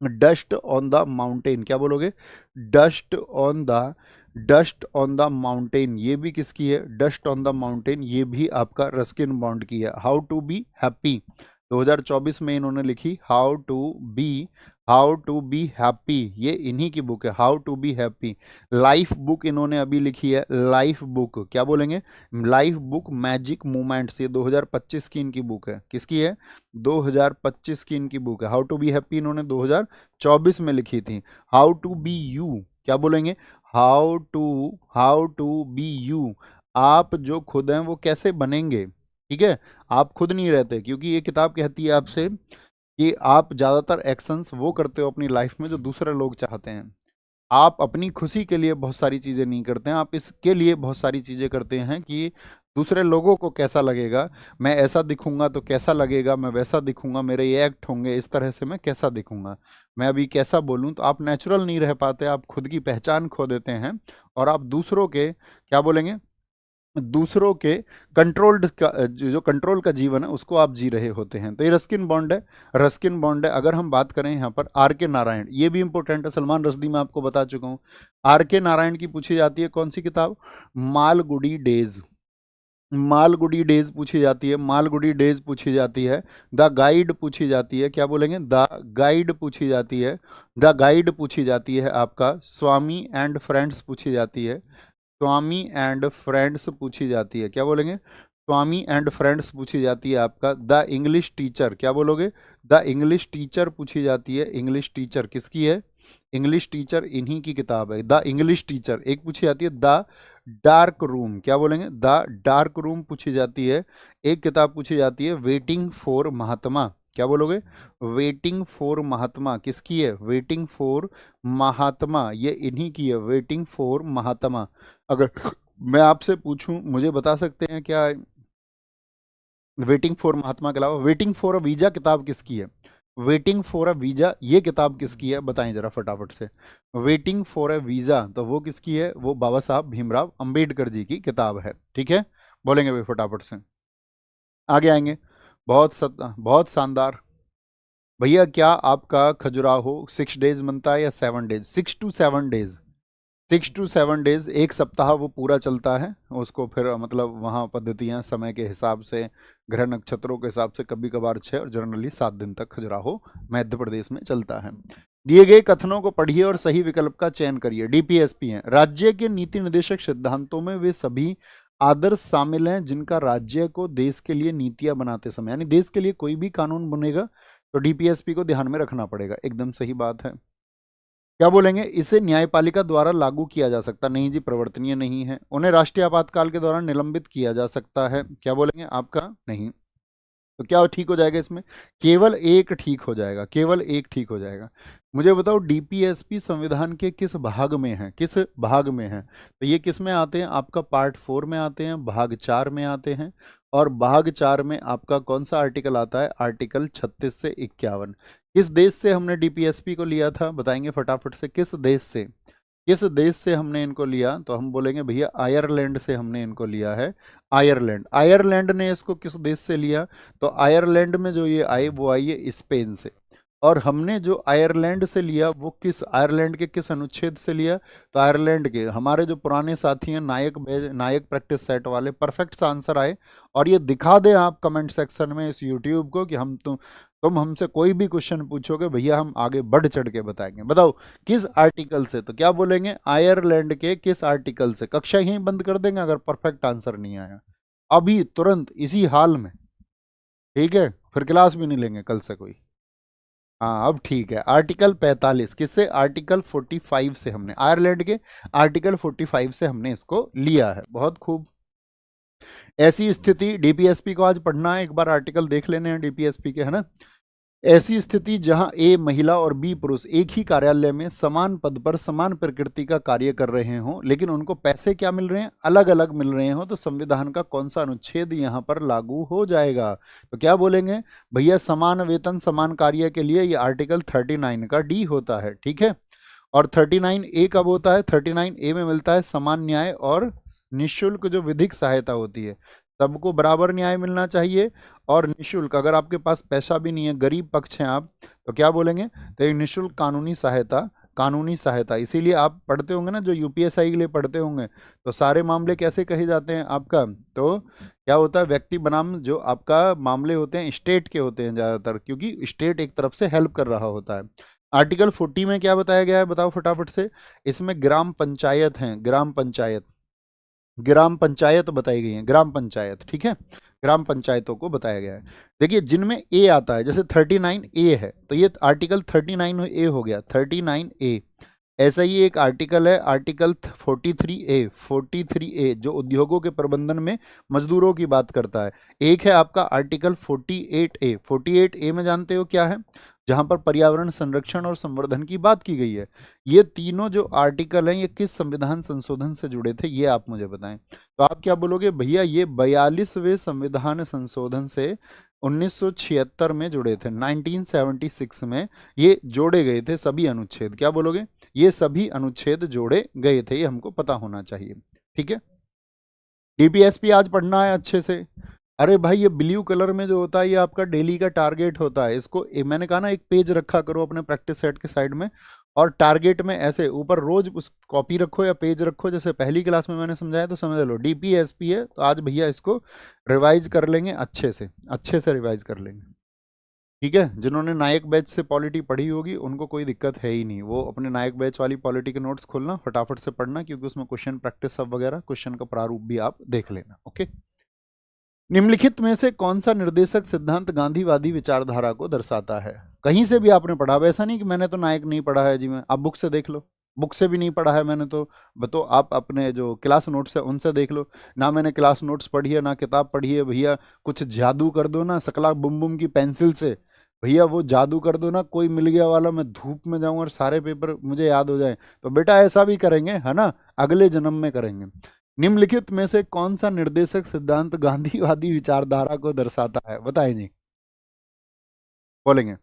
डस्ट ऑन द माउंटेन क्या बोलोगे? Dust on the dust on the mountain ये भी किसकी है? डस्ट ऑन द माउंटेन ये भी आपका रस्किन बॉन्ड की है। हाउ टू बी हैप्पी 2024 में इन्होंने लिखी। हाउ टू बी हैप्पी ये इन्हीं की बुक है। How to be happy. Life book इन्होंने अभी लिखी है। लाइफ बुक क्या बोलेंगे? लाइफ बुक मैजिक मोमेंट्स ये 2025 की इनकी बुक है। किसकी है? 2025 की इनकी बुक है। हाउ टू बी हैप्पी इन्होंने 2024 में लिखी थी। हाउ टू बी यू क्या बोलेंगे? हाउ टू बी यू आप जो खुद हैं वो कैसे बनेंगे? ठीक है, आप खुद नहीं रहते, क्योंकि ये किताब कहती है आपसे कि आप ज़्यादातर एक्शंस वो करते हो अपनी लाइफ में जो दूसरे लोग चाहते हैं। आप अपनी खुशी के लिए बहुत सारी चीज़ें नहीं करते हैं, आप इसके लिए बहुत सारी चीज़ें करते हैं कि दूसरे लोगों को कैसा लगेगा, मैं ऐसा दिखूंगा तो कैसा लगेगा, मैं वैसा दिखूंगा, मेरे ये एक्ट होंगे इस तरह से, मैं कैसा दिखूंगा, मैं अभी कैसा बोलूं। तो आप नेचुरल नहीं रह पाते, आप खुद की पहचान खो देते हैं और आप दूसरों के क्या बोलेंगे? दूसरों के कंट्रोल्ड का जो कंट्रोल का जीवन है उसको आप जी रहे होते हैं। तो ये रस्किन बॉन्ड है। रस्किन बॉन्ड है। अगर हम बात करें यहाँ पर आर के नारायण ये भी इंपॉर्टेंट है। सलमान रश्दी मैं आपको बता चुका हूँ। आर के नारायण की पूछी जाती है कौन सी किताब? मालगुडी डेज। मालगुडी डेज पूछी जाती है, मालगुडी डेज पूछी जाती है, द गाइड पूछी जाती है, क्या बोलेंगे, द गाइड पूछी जाती है, द गाइड पूछी जाती है आपका, स्वामी एंड फ्रेंड्स पूछी जाती है, स्वामी एंड फ्रेंड्स पूछी जाती है, क्या बोलेंगे, स्वामी एंड फ्रेंड्स पूछी जाती है आपका, द इंग्लिश टीचर, क्या बोलोगे, द इंग्लिश टीचर पूछी जाती है, इंग्लिश टीचर किसकी है, इंग्लिश टीचर इन्हीं की किताब है, द इंग्लिश टीचर। एक पूछी जाती है द डार्क रूम, क्या बोलेंगे, द डार्क रूम पूछी जाती है। एक किताब पूछी जाती है वेटिंग फॉर महात्मा, क्या बोलोगे, वेटिंग फॉर महात्मा किसकी है, वेटिंग फॉर महात्मा, ये इन्हीं की है, वेटिंग फॉर महात्मा। अगर मैं आपसे पूछूं, मुझे बता सकते हैं क्या वेटिंग फॉर महात्मा के अलावा वेटिंग फॉर अ वीजा किताब किसकी है, वेटिंग फॉर अ वीजा ये किताब किसकी है, बताएं जरा फटाफट से। वेटिंग फॉर अ वीजा तो वो किसकी है, वो बाबा साहब भीमराव अंबेडकर जी की किताब है, ठीक है, बोलेंगे भाई फटाफट से, आगे आएंगे। बहुत शानदार। भैया क्या आपका खजुराहो 6 डेज बनता है या 7 days, 6 to 7 days, 6 to 7 days, एक सप्ताह वो पूरा चलता है, उसको फिर मतलब वहाँ पद्धतियाँ समय के हिसाब से, ग्रह नक्षत्रों के हिसाब से, कभी कभार 6 और जनरली 7 दिन तक खजुराहो मध्य प्रदेश में चलता है। दिए गए कथनों को पढ़िए और सही विकल्प का चयन करिए। डीपीएसपी हैं, राज्य के नीति निर्देशक सिद्धांतों में वे सभी आदर्श शामिल हैं जिनका राज्य को देश के लिए नीतियां बनाते समय, यानी देश के लिए कोई भी कानून बनेगा तो डीपीएसपी को ध्यान में रखना पड़ेगा, एकदम सही बात है। क्या बोलेंगे, इसे न्यायपालिका द्वारा लागू किया जा सकता नहीं जी, प्रवर्तनीय नहीं है। उन्हें राष्ट्रीय आपातकाल के दौरान निलंबित किया जा सकता है, क्या बोलेंगे आपका नहीं। तो क्या ठीक हो जाएगा इसमें, केवल एक ठीक हो जाएगा, केवल एक ठीक हो जाएगा। मुझे बताओ डीपीएसपी संविधान के किस भाग में है, किस भाग में है, तो ये किस में आते हैं आपका, पार्ट 4 में आते हैं, भाग 4 में आते हैं, और भाग 4 में आपका कौन सा आर्टिकल आता है, आर्टिकल 36 से 51। किस देश से हमने डीपीएसपी को लिया था, बताएंगे फटाफट से, किस देश से, किस देश से हमने इनको लिया, तो हम बोलेंगे भैया आयरलैंड से हमने इनको लिया है, आयरलैंड। आयरलैंड ने इसको किस देश से लिया, तो आयरलैंड में जो ये आई वो आई है स्पेन से। और हमने जो आयरलैंड से लिया वो किस, आयरलैंड के किस अनुच्छेद से लिया, तो आयरलैंड के, हमारे जो पुराने साथी हैं नायक प्रैक्टिस सेट वाले, परफेक्ट सा आंसर आए। और ये दिखा दें आप कमेंट सेक्शन में इस यूट्यूब को कि हम तुम हमसे कोई भी क्वेश्चन पूछोगे भैया हम आगे बढ़ चढ़ के बताएंगे। बताओ किस आर्टिकल से, तो क्या बोलेंगे आयरलैंड के किस आर्टिकल से। कक्षा यहीं बंद कर देंगे अगर परफेक्ट आंसर नहीं आया, अभी तुरंत इसी हाल में, ठीक है, फिर क्लास भी नहीं लेंगे कल से कोई। हाँ अब ठीक है, आर्टिकल 45 किससे, आर्टिकल 45 से हमने, आयरलैंड के आर्टिकल 45 से हमने इसको लिया है, बहुत खूब। ऐसी स्थिति, डीपीएसपी को आज पढ़ना है, एक बार आर्टिकल देख लेने हैं डीपीएसपी के, है ना। ऐसी स्थिति जहां ए महिला और बी पुरुष एक ही कार्यालय में समान पद पर समान प्रकृति का कार्य कर रहे हों, लेकिन उनको पैसे क्या मिल रहे हैं, अलग अलग मिल रहे हों, तो संविधान का कौन सा अनुच्छेद यहां पर लागू हो जाएगा, तो क्या बोलेंगे भैया समान वेतन समान कार्य के लिए ये आर्टिकल 39 का डी होता है, ठीक है। और 39A कब होता है, 39A में मिलता है समान न्याय और निःशुल्क जो विधिक सहायता होती है, सबको बराबर न्याय मिलना चाहिए और निःशुल्क, अगर आपके पास पैसा भी नहीं है, गरीब पक्ष हैं आप, तो क्या बोलेंगे, तो एक निःशुल्क कानूनी सहायता, कानूनी सहायता। इसीलिए आप पढ़ते होंगे ना, जो यूपीएसआई के लिए पढ़ते होंगे, तो सारे मामले कैसे कहे जाते हैं आपका, तो क्या होता है व्यक्ति बनाम जो आपका मामले होते हैं स्टेट के होते हैं ज़्यादातर, क्योंकि स्टेट एक तरफ से हेल्प कर रहा होता है। आर्टिकल 40 में क्या बताया गया है, बताओ फटाफट से। इसमें ग्राम पंचायत हैं, ग्राम पंचायत, ग्राम पंचायत बताई गई है, ग्राम पंचायत, ठीक है, ग्राम पंचायतों को बताया गया है। देखिए जिनमें ए आता है, जैसे 39A है तो ये आर्टिकल 39A हो गया, 39A। ऐसा ही एक आर्टिकल है, आर्टिकल 43A, 43A जो उद्योगों के प्रबंधन में मजदूरों की बात करता है। एक है आपका आर्टिकल 48A, 48A में जानते हो क्या है, जहां पर पर्यावरण संरक्षण और संवर्धन की बात की गई है। ये तीनों जो आर्टिकल हैं ये किस संविधान संशोधन से जुड़े थे, ये आप मुझे बताएं। तो आप क्या बोलोगे भैया, ये 42वें संविधान संशोधन से 1976 में जुड़े थे, 1976 में ये जोड़े गए थे सभी अनुच्छेद, क्या बोलोगे, ये सभी अनुच्छेद जोड़े गए थे, ये हमको पता होना चाहिए, ठीक है। डीपीएसपी आज पढ़ना है अच्छे से। अरे भाई ये ब्लू कलर में जो होता है ये आपका डेली का टारगेट होता है, इसको मैंने कहा ना एक पेज रखा करो अपने प्रैक्टिस सेट के साइड में, और टारगेट में ऐसे ऊपर रोज उस कॉपी रखो या पेज रखो, जैसे पहली क्लास में मैंने समझाया तो समझ लो डीपीएसपी है, तो आज भैया इसको रिवाइज कर लेंगे, अच्छे से रिवाइज कर लेंगे। ठीक है, जिन्होंने नायक बैच से पॉलिटी पढ़ी होगी उनको कोई दिक्कत है ही नहीं, वो अपने नायक बैच वाली पॉलिटी के नोट्स खोलना, फटाफट से पढ़ना, क्योंकि उसमें क्वेश्चन प्रैक्टिस सब वगैरह, क्वेश्चन का प्रारूप भी आप देख लेना। ओके, निम्नलिखित में से कौन सा निर्देशक सिद्धांत गांधीवादी विचारधारा को दर्शाता है? कहीं से भी आपने पढ़ा, वैसा नहीं कि मैंने तो नायक नहीं पढ़ा है जी, मैं, आप बुक से देख लो, बुक से भी नहीं पढ़ा है मैंने तो आप अपने जो क्लास नोट्स है उनसे देख लो। ना मैंने क्लास नोट्स पढ़ी है ना किताब पढ़ी है, भैया कुछ जादू कर दो ना सकला बुम बुम की पेंसिल से, भैया वो जादू कर दो ना, कोई मिल गया वाला मैं धूप में जाऊं और सारे पेपर मुझे याद हो जाए, तो बेटा ऐसा भी करेंगे, है ना, अगले जन्म में करेंगे। निम्नलिखित में से कौन सा निर्देशक सिद्धांत गांधीवादी विचारधारा को दर्शाता है? बताएं जी, बोलेंगे,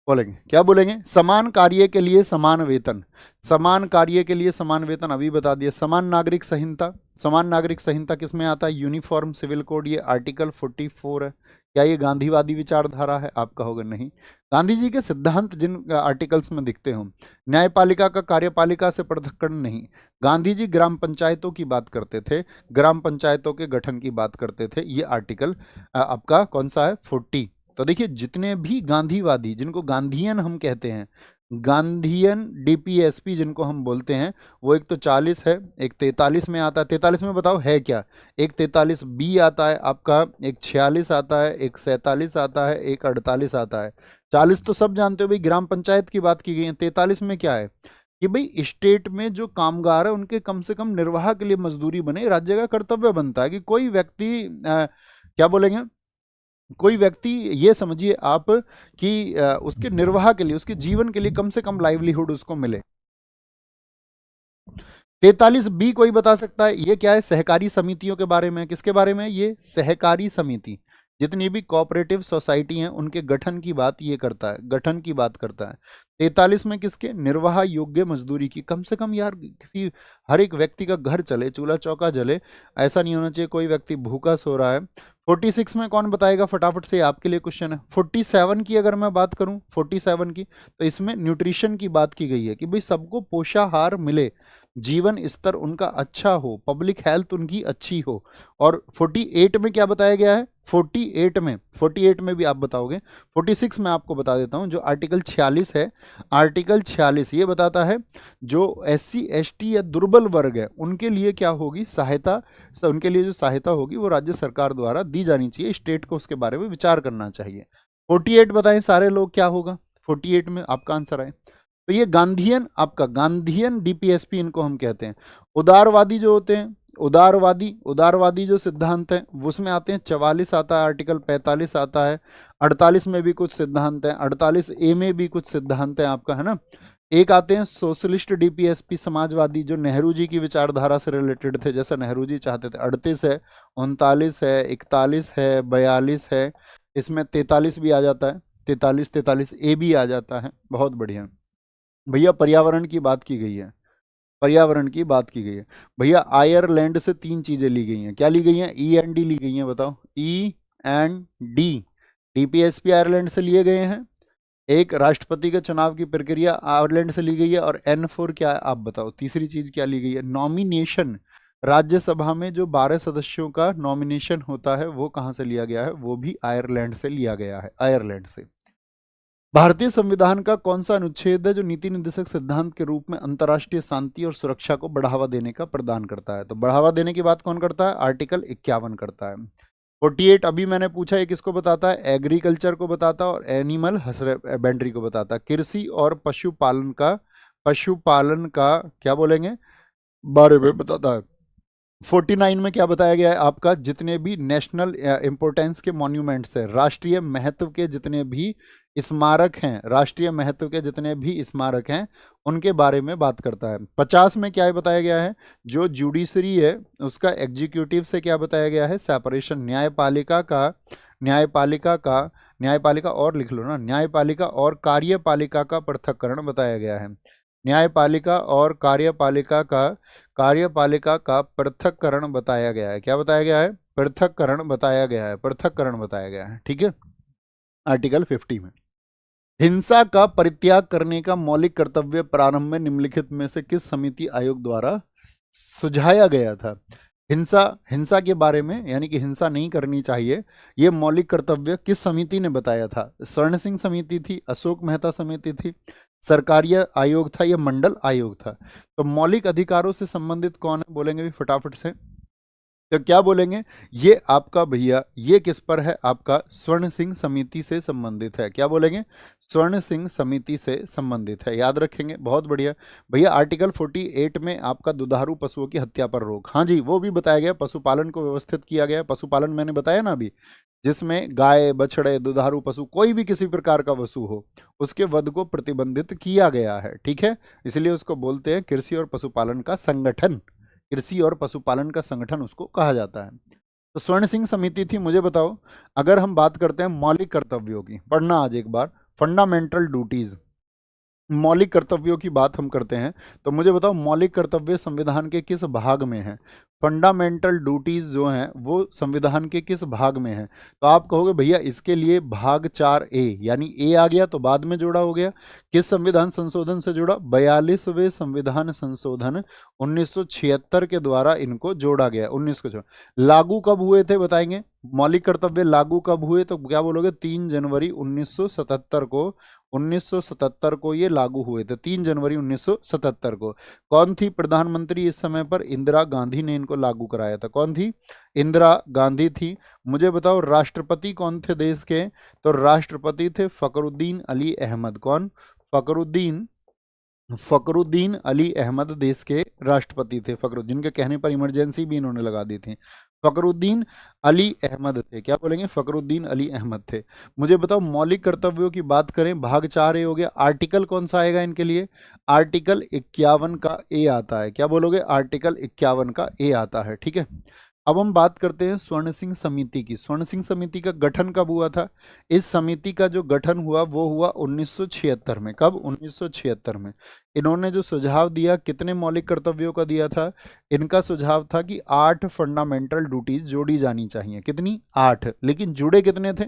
बोलेंगे क्या बोलेंगे? समान कार्य के लिए समान वेतन, समान कार्य के लिए समान वेतन अभी बता दिया। समान नागरिक संहिता, समान नागरिक संहिता किस में आता है? यूनिफॉर्म सिविल कोड, ये आर्टिकल 44 है। क्या ये गांधीवादी विचारधारा है? आप कहोगे नहीं। गांधी जी के सिद्धांत जिन आर्टिकल्स में दिखते हों, न्यायपालिका का कार्यपालिका से पृथक्करण नहीं, गांधी जी ग्राम पंचायतों की बात करते थे, ग्राम पंचायतों के गठन की बात करते थे, ये आर्टिकल आपका कौन सा है? 40। तो देखिए जितने भी गांधीवादी, जिनको गांधीयन हम कहते हैं, गांधीयन डीपीएसपी जिनको हम बोलते हैं, वो एक तो 40 है, एक 43 में आता है। 43 में बताओ है क्या? एक 43 बी आता है आपका, एक 46 आता है, एक 47 आता है, एक 48 आता है। 40 तो सब जानते हो भाई, ग्राम पंचायत की बात की गई है। 43 में क्या है कि भाई स्टेट में जो कामगार है उनके कम से कम निर्वाह के लिए मजदूरी बने, राज्य का कर्तव्य बनता है कि कोई व्यक्ति क्या बोलेंगे, कोई व्यक्ति, ये समझिए आप कि उसके निर्वाह के लिए, उसके जीवन के लिए कम से कम लाइवलीहुड उसको मिले। 43 बी कोई बता सकता है ये क्या है? सहकारी समितियों के बारे में। किसके बारे में? ये सहकारी समिति, जितनी भी कोऑपरेटिव सोसाइटी हैं उनके गठन की बात ये करता है, गठन की बात करता है। 43 में किसके? निर्वाह योग्य मजदूरी की, कम से कम यार किसी, हर एक व्यक्ति का घर चले, चूल्हा चौका जले, ऐसा नहीं होना चाहिए कोई व्यक्ति भूखा सो रहा है। 46 में कौन बताएगा फटाफट से? आपके लिए क्वेश्चन है। 47 की अगर मैं बात करूं, 47 की, तो इसमें न्यूट्रिशन की बात की गई है कि भाई सबको पोषाहार मिले, जीवन स्तर उनका अच्छा हो, पब्लिक हेल्थ उनकी अच्छी हो। और 48 में क्या बताया गया है? 48 में भी आप बताओगे। 46 में आपको बता देता हूं, जो आर्टिकल 46 है, आर्टिकल 46 ये बताता है जो SC ST या दुर्बल वर्ग है उनके लिए क्या होगी सहायता, उनके लिए जो सहायता होगी वो राज्य सरकार द्वारा दी जानी चाहिए, स्टेट को उसके बारे में विचार करना चाहिए। 48 बताएं सारे लोग क्या होगा 48 में? आपका आंसर आए तो ये गांधीयन, आपका गांधीयन डीपीएसपी इनको हम कहते हैं। उदारवादी जो होते हैं, उदारवादी जो सिद्धांत है उसमें आते हैं। 44 आता है, आर्टिकल 45 आता है, 48 में भी कुछ सिद्धांत है, 48A में भी कुछ सिद्धांत है आपका, है ना। एक आते हैं सोशलिस्ट डीपीएसपी, समाजवादी, जो नेहरू जी की विचारधारा से रिलेटेड थे, जैसा नेहरू जी चाहते थे। 38 है, 39 है, 41 है, 42 है, इसमें 43 भी आ जाता है, 43A भी आ जाता है। बहुत बढ़िया भैया। पर्यावरण की बात की गई है, पर्यावरण की बात की गई है भैया। आयरलैंड से 3 चीजें ली गई हैं। क्या ली गई हैं? E&D ली गई हैं, बताओ। E&D, डीपीएसपी आयरलैंड से लिए गए हैं। एक राष्ट्रपति के चुनाव की प्रक्रिया आयरलैंड से ली गई है। और N4 क्या है आप बताओ? तीसरी चीज क्या ली गई है? नॉमिनेशन, राज्यसभा में जो 12 सदस्यों का नॉमिनेशन होता है वो कहाँ से लिया गया है? वो भी आयरलैंड से लिया गया है, आयरलैंड से। भारतीय संविधान का कौन सा अनुच्छेद है जो नीति निर्देशक सिद्धांत के रूप में अंतर्राष्ट्रीय शांति और सुरक्षा को बढ़ावा देने का प्रदान करता है? तो बढ़ावा देने की बात कौन करता है? आर्टिकल 51 करता है। 48 अभी मैंने पूछा, ये किसको बताता है? एग्रीकल्चर को बताता है और एनिमल हस्बेंड्री को बताता है, कृषि और पशुपालन का क्या बोलेंगे बारे में बताता है। 49 में क्या बताया गया है आपका? जितने भी नेशनल इंपोर्टेंस के मॉन्यूमेंट्स है, राष्ट्रीय महत्व के जितने भी स्मारक हैं, राष्ट्रीय महत्व के जितने भी स्मारक हैं उनके बारे में बात करता है। 50 में क्या बताया गया है? जो जुडिशरी है उसका एग्जीक्यूटिव से क्या बताया गया है? सेपरेशन। न्यायपालिका और लिख लो ना, न्यायपालिका और कार्यपालिका का पृथक्करण बताया गया है। न्यायपालिका और कार्यपालिका का पृथक्करण बताया गया है। क्या बताया गया है? पृथक्करण बताया गया है, पृथक्करण बताया गया है। ठीक है, आर्टिकल 50 में। हिंसा का परित्याग करने का मौलिक कर्तव्य प्रारंभ में निम्नलिखित में से किस समिति आयोग द्वारा सुझाया गया था? हिंसा हिंसा के बारे में, यानी कि हिंसा नहीं करनी चाहिए, ये मौलिक कर्तव्य किस समिति ने बताया था? स्वर्ण सिंह समिति थी, अशोक मेहता समिति थी, सरकारी आयोग था, या मंडल आयोग था? तो मौलिक अधिकारों से संबंधित कौन है, बोलेंगे भी फटाफट से। तो क्या बोलेंगे? ये आपका भैया, ये किस पर है? आपका स्वर्ण सिंह समिति से संबंधित है। क्या बोलेंगे? स्वर्ण सिंह समिति से संबंधित है, याद रखेंगे, बहुत बढ़िया भैया। आर्टिकल 48 में आपका दुधारू पशुओं की हत्या पर रोक, हाँ जी, वो भी बताया गया। पशुपालन को व्यवस्थित किया गया। पशुपालन मैंने बताया ना अभी, जिसमें गाय, बछड़े, दुधारू पशु, कोई भी किसी प्रकार का पशु हो, उसके वध को प्रतिबंधित किया गया है, ठीक है। इसलिए उसको बोलते हैं कृषि और पशुपालन का संगठन। कृषि और पशुपालन का संगठन उसको कहा जाता है। तो स्वर्ण सिंह समिति थी। मुझे बताओ, अगर हम बात करते हैं मौलिक कर्तव्यों की, पढ़ना आज एक बार, फंडामेंटल ड्यूटीज, मौलिक कर्तव्यों की बात हम करते हैं, तो मुझे बताओ मौलिक कर्तव्य संविधान के किस भाग में है? फंडामेंटल ड्यूटीज जो हैं वो संविधान के किस भाग में है? तो आप कहोगे भैया इसके लिए भाग 4A, यानी ए आ गया तो बाद में जोड़ा हो गया। किस संविधान संशोधन से जुड़ा? 42वें संविधान संशोधन 1976 के द्वारा इनको जोड़ा गया। 19 को जोड़ा। लागू कब हुए थे बताएंगे? मौलिक कर्तव्य लागू कब हुए? तो क्या बोलोगे? 3 जनवरी 1977 को। 1977 को ये लागू हुए थे, 3 जनवरी 1977 को। कौन थी प्रधानमंत्री इस समय पर? इंदिरा गांधी ने इनको लागू कराया था। कौन थी? इंदिरा गांधी थी। मुझे बताओ राष्ट्रपति कौन थे देश के? तो राष्ट्रपति थे फखरुद्दीन अली अहमद। कौन? फखरुद्दीन अली अहमद देश के राष्ट्रपति थे। फखरुद्दीन के कहने पर इमरजेंसी भी इन्होंने लगा दी थी। फखरुद्दीन अली अहमद थे। क्या बोलेंगे? फखरुद्दीन अली अहमद थे। मुझे बताओ मौलिक कर्तव्यों की बात करें, भाग 4A हो गया। आर्टिकल कौन सा आएगा इनके लिए? आर्टिकल 51 का ए आता है। क्या बोलोगे? आर्टिकल 51 का ए आता है, ठीक है। अब हम बात करते हैं स्वर्ण सिंह समिति की। स्वर्ण सिंह समिति का गठन कब हुआ था? इस समिति का जो गठन हुआ वो हुआ 1976 में। कब? 1976 में। इन्होंने जो सुझाव दिया, कितने मौलिक कर्तव्यों का दिया था? इनका सुझाव था कि 8 फंडामेंटल ड्यूटीज जोड़ी जानी चाहिए। कितनी? 8। लेकिन जुड़े कितने थे?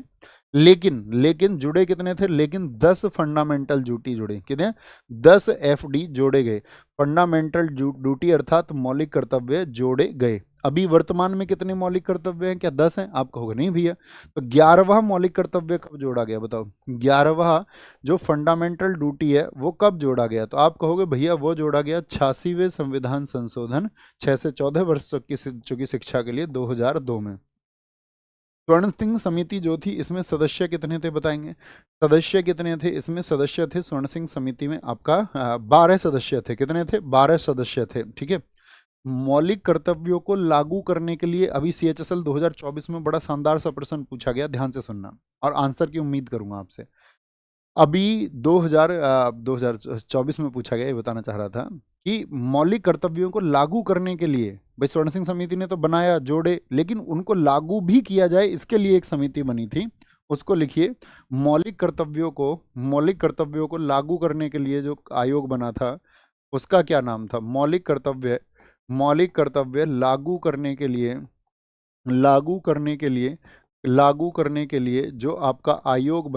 लेकिन जुड़े कितने थे? लेकिन 10 फंडामेंटल ड्यूटी जुड़े। कितने? 10 FD जोड़े गए। फंडामेंटल ड्यूटी अर्थात मौलिक कर्तव्य जोड़े गए। अभी वर्तमान में कितने मौलिक कर्तव्य हैं? क्या 10 हैं? आप कहोगे नहीं भैया। तो 11वां मौलिक कर्तव्य कब जोड़ा गया बताओ? 11वां जो फंडामेंटल ड्यूटी है वो कब जोड़ा गया? तो आप कहोगे भैया वो जोड़ा गया 86वें संविधान संशोधन 6 से 14 वर्ष तक की शिक्षा के लिए 2002 में। स्वर्ण सिंह समिति जो थी, इसमें सदस्य कितने थे बताएंगे? सदस्य कितने थे इसमें? सदस्य थे स्वर्ण सिंह समिति में आपका 12 सदस्य थे। कितने थे? 12 सदस्य थे, ठीक है। मौलिक कर्तव्यों को लागू करने के लिए अभी CHSL 2024 में बड़ा शानदार सा प्रश्न पूछा गया, ध्यान से सुनना और आंसर की उम्मीद करूंगा आपसे। अभी 2024 में पूछा गया, ये बताना चाह रहा था कि मौलिक कर्तव्यों को लागू करने के लिए, भाई स्वर्ण सिंह समिति ने तो बनाया, जोड़े, लेकिन उनको लागू भी किया जाए इसके लिए एक समिति बनी थी। उसको लिखिए। मौलिक कर्तव्यों को लागू करने के लिए जो आयोग बना था उसका क्या नाम था? मौलिक कर्तव्य लागू करने के लिए जो आपका आयोग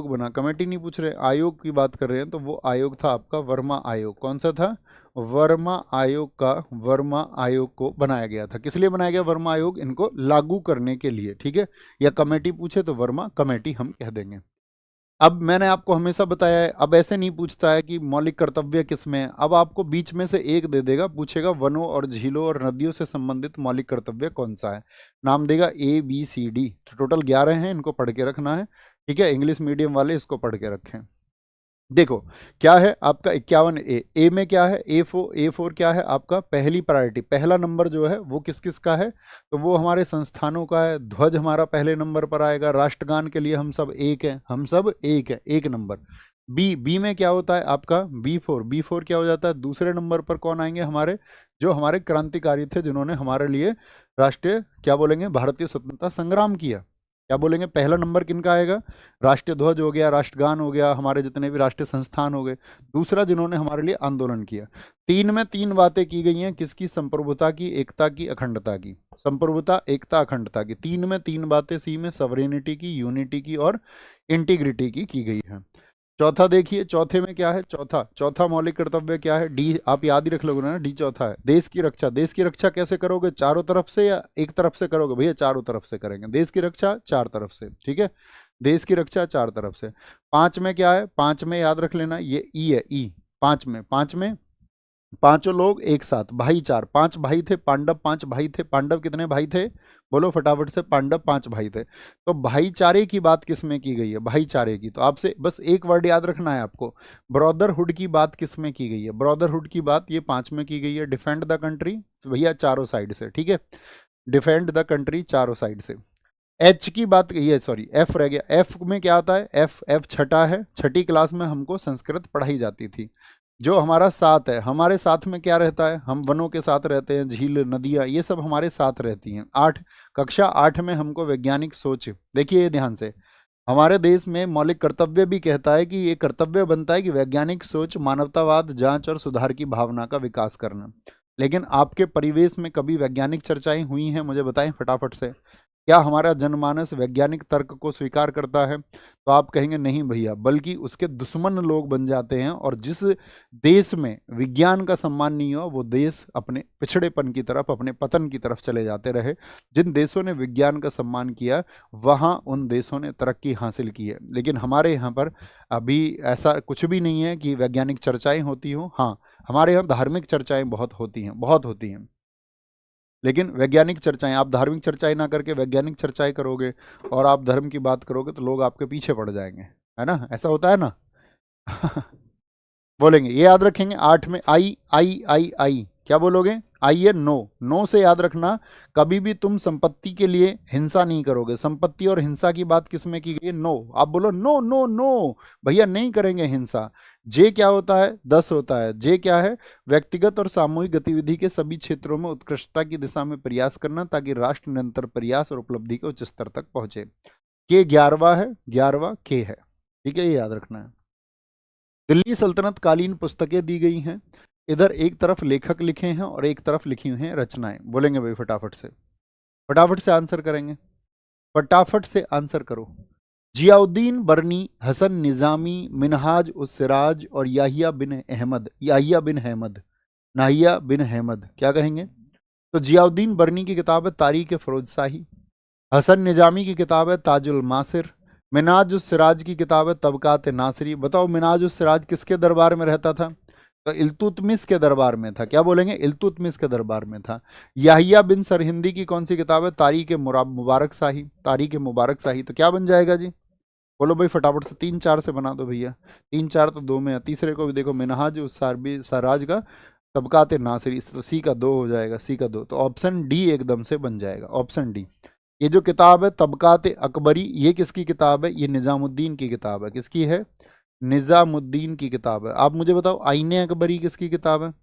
बना, कमेटी नहीं पूछ रहे, आयोग की बात कर रहे हैं, तो वो आयोग था आपका वर्मा आयोग। कौन सा था? वर्मा आयोग को बनाया गया था। किस लिए बनाया गया वर्मा आयोग? इनको लागू करने के लिए, ठीक है। या कमेटी पूछे तो वर्मा कमेटी हम कह देंगे। अब मैंने आपको हमेशा बताया है, अब ऐसे नहीं पूछता है कि मौलिक कर्तव्य किसमें है, अब आपको बीच में से एक दे देगा, पूछेगा वनों और झीलों और नदियों से संबंधित मौलिक कर्तव्य कौन सा है। नाम देगा ABCD, तो टोटल 11 हैं, इनको पढ़ के रखना है, ठीक है। इंग्लिश मीडियम वाले इसको पढ़ के रखें। देखो क्या है आपका 51A। ए में क्या है? A4 क्या है आपका? पहली प्रायोरिटी, पहला नंबर जो है वो किस किस का है? तो वो हमारे संस्थानों का है। ध्वज हमारा पहले नंबर पर आएगा। राष्ट्रगान के लिए हम सब एक हैं, एक नंबर। बी में क्या होता है आपका? B4 क्या हो जाता है? दूसरे नंबर पर कौन आएंगे? हमारे जो हमारे क्रांतिकारी थे, जिन्होंने हमारे लिए राष्ट्रीय क्या बोलेंगे, भारतीय स्वतंत्रता संग्राम किया। क्या बोलेंगे? पहला नंबर किनका आएगा? राष्ट्रीय ध्वज हो गया, राष्ट्रगान हो गया, हमारे जितने भी राष्ट्रीय संस्थान हो गए। दूसरा, जिन्होंने हमारे लिए आंदोलन किया। तीन में तीन बातें की गई हैं, किसकी? संप्रभुता की, एकता की, अखंडता की। संप्रभुता, एकता, अखंडता की, तीन में तीन बातें। सी में सवरेनिटी की, यूनिटी की और इंटीग्रिटी की गई है। चौथा देखिए, चौथे में क्या है? चौथा चौथा मौलिक कर्तव्य क्या है? डी, आप याद ही रख लोगे ना, डी चौथा है। देश की रक्षा। देश की रक्षा कैसे करोगे? चारों तरफ से या एक तरफ से करोगे? भैया चारों तरफ से करेंगे देश की रक्षा, चार तरफ से, ठीक है। देश की रक्षा चार तरफ से। पांच में क्या है? पांच में याद रख लेना, ये ई है, ई। पांच में पांचों लोग एक साथ, भाईचार। पांच भाई थे पांडव, पांच भाई थे पांडव। कितने भाई थे? बोलो फटाफट से। पांडव पांच भाई थे। तो भाईचारे की बात किसमें की गई है? भाईचारे की। तो आपसे बस एक वर्ड याद रखना है आपको, ब्रदरहुड की बात किसमें की गई है? ब्रदरहुड की बात ये पांच में की गई है। डिफेंड द कंट्री, भैया चारों साइड से, ठीक है। डिफेंड द कंट्री चारों साइड से। एच की बात, ये सॉरी एफ रह गया। एफ में क्या आता है? एफ, एफ छठा है। छठी क्लास में हमको संस्कृत पढ़ाई जाती थी। जो हमारा साथ है, हमारे साथ में क्या रहता है? हम वनों के साथ रहते हैं, झील, नदियाँ, ये सब हमारे साथ रहती हैं। आठ, कक्षा आठ में हमको वैज्ञानिक सोच, देखिए ये ध्यान से, हमारे देश में मौलिक कर्तव्य भी कहता है कि ये कर्तव्य बनता है कि वैज्ञानिक सोच, मानवतावाद, जांच और सुधार की भावना का विकास करना। लेकिन आपके परिवेश में कभी वैज्ञानिक चर्चाएं हुई हैं? मुझे बताएं फटाफट से। क्या हमारा जनमानस वैज्ञानिक तर्क को स्वीकार करता है? तो आप कहेंगे नहीं भैया, बल्कि उसके दुश्मन लोग बन जाते हैं। और जिस देश में विज्ञान का सम्मान नहीं हुआ, वो देश अपने पिछड़ेपन की तरफ, अपने पतन की तरफ चले जाते रहे। जिन देशों ने विज्ञान का सम्मान किया, वहाँ उन देशों ने तरक्की हासिल की है। लेकिन हमारे यहाँ पर अभी ऐसा कुछ भी नहीं है कि वैज्ञानिक चर्चाएं होती हों। हाँ, हमारे यहाँ धार्मिक चर्चाएं बहुत होती हैं, बहुत होती हैं। लेकिन वैज्ञानिक चर्चाएं, आप धार्मिक चर्चाएं ना करके वैज्ञानिक चर्चाएं करोगे और आप धर्म की बात करोगे तो लोग आपके पीछे पड़ जाएंगे, है ना? ऐसा होता है ना। बोलेंगे, ये याद रखेंगे। आठ में आई, आई, आई, आई, क्या बोलोगे? आई है नो। नो से याद रखना, कभी भी तुम संपत्ति के लिए हिंसा नहीं करोगे। संपत्ति और हिंसा की बात किस में की गई है? नो। आप बोलो नो नो नो, भैया नहीं करेंगे हिंसा। जे क्या होता है? 10 होता है। जे क्या है? व्यक्तिगत और सामूहिक गतिविधि के सभी क्षेत्रों में उत्कृष्टता की दिशा में प्रयास करना, ताकि राष्ट्र निरंतर प्रयास और उपलब्धि के उच्च स्तर तक पहुंचे। के 11वां है, 11वां के है, ठीक है, ये याद रखना है। दिल्ली सल्तनत कालीन पुस्तकें दी गई हैं। इधर एक तरफ लेखक लिखे हैं और एक तरफ लिखी हुई हैं रचनाएं। बोलेंगे भाई फटाफट से, फटाफट से आंसर करेंगे, फटाफट से आंसर करो। जियाउद्दीन बरनी, हसन निजामी, मिनहाज उस सिराज और याहिया बिन अहमद, याहिया बिन अहमद, नाहिया बिन अहमद, क्या कहेंगे? तो जियाउद्दीन बरनी की किताब है तारीख फिरोज शाही। हसन निजामी की किताब है ताजुल मासिर। मिनाज उस सिराज की किताब है तबकात नासरी। बताओ मिनाज उस सिराज किसके दरबार में रहता था? तो इल्तुतमिश के दरबार में था। क्या बोलेंगे? इल्तुतमिश के दरबार में था। याहिया बिन सरहिंदी की कौन सी किताब है? तारीख मुबारक शाही, तारीख मुबारक शाही। तो क्या बन जाएगा जी? बोलो भाई फटाफट से, तीन चार से बना दो भैया। तीन चार तो दो में है, तीसरे को भी देखो, मिनहाज उस सराज का तबकात नासरी। तो सी का दो हो जाएगा, सी का दो। तो ऑप्शन डी एकदम से बन जाएगा, ऑप्शन डी। ये जो किताब है तबकात अकबरी, ये किसकी किताब है? ये निज़ामुद्दीन की किताब है। किसकी है? निज़ामुद्दीन की किताब है। आप मुझे बताओ आईने अकबरी किसकी किताब है?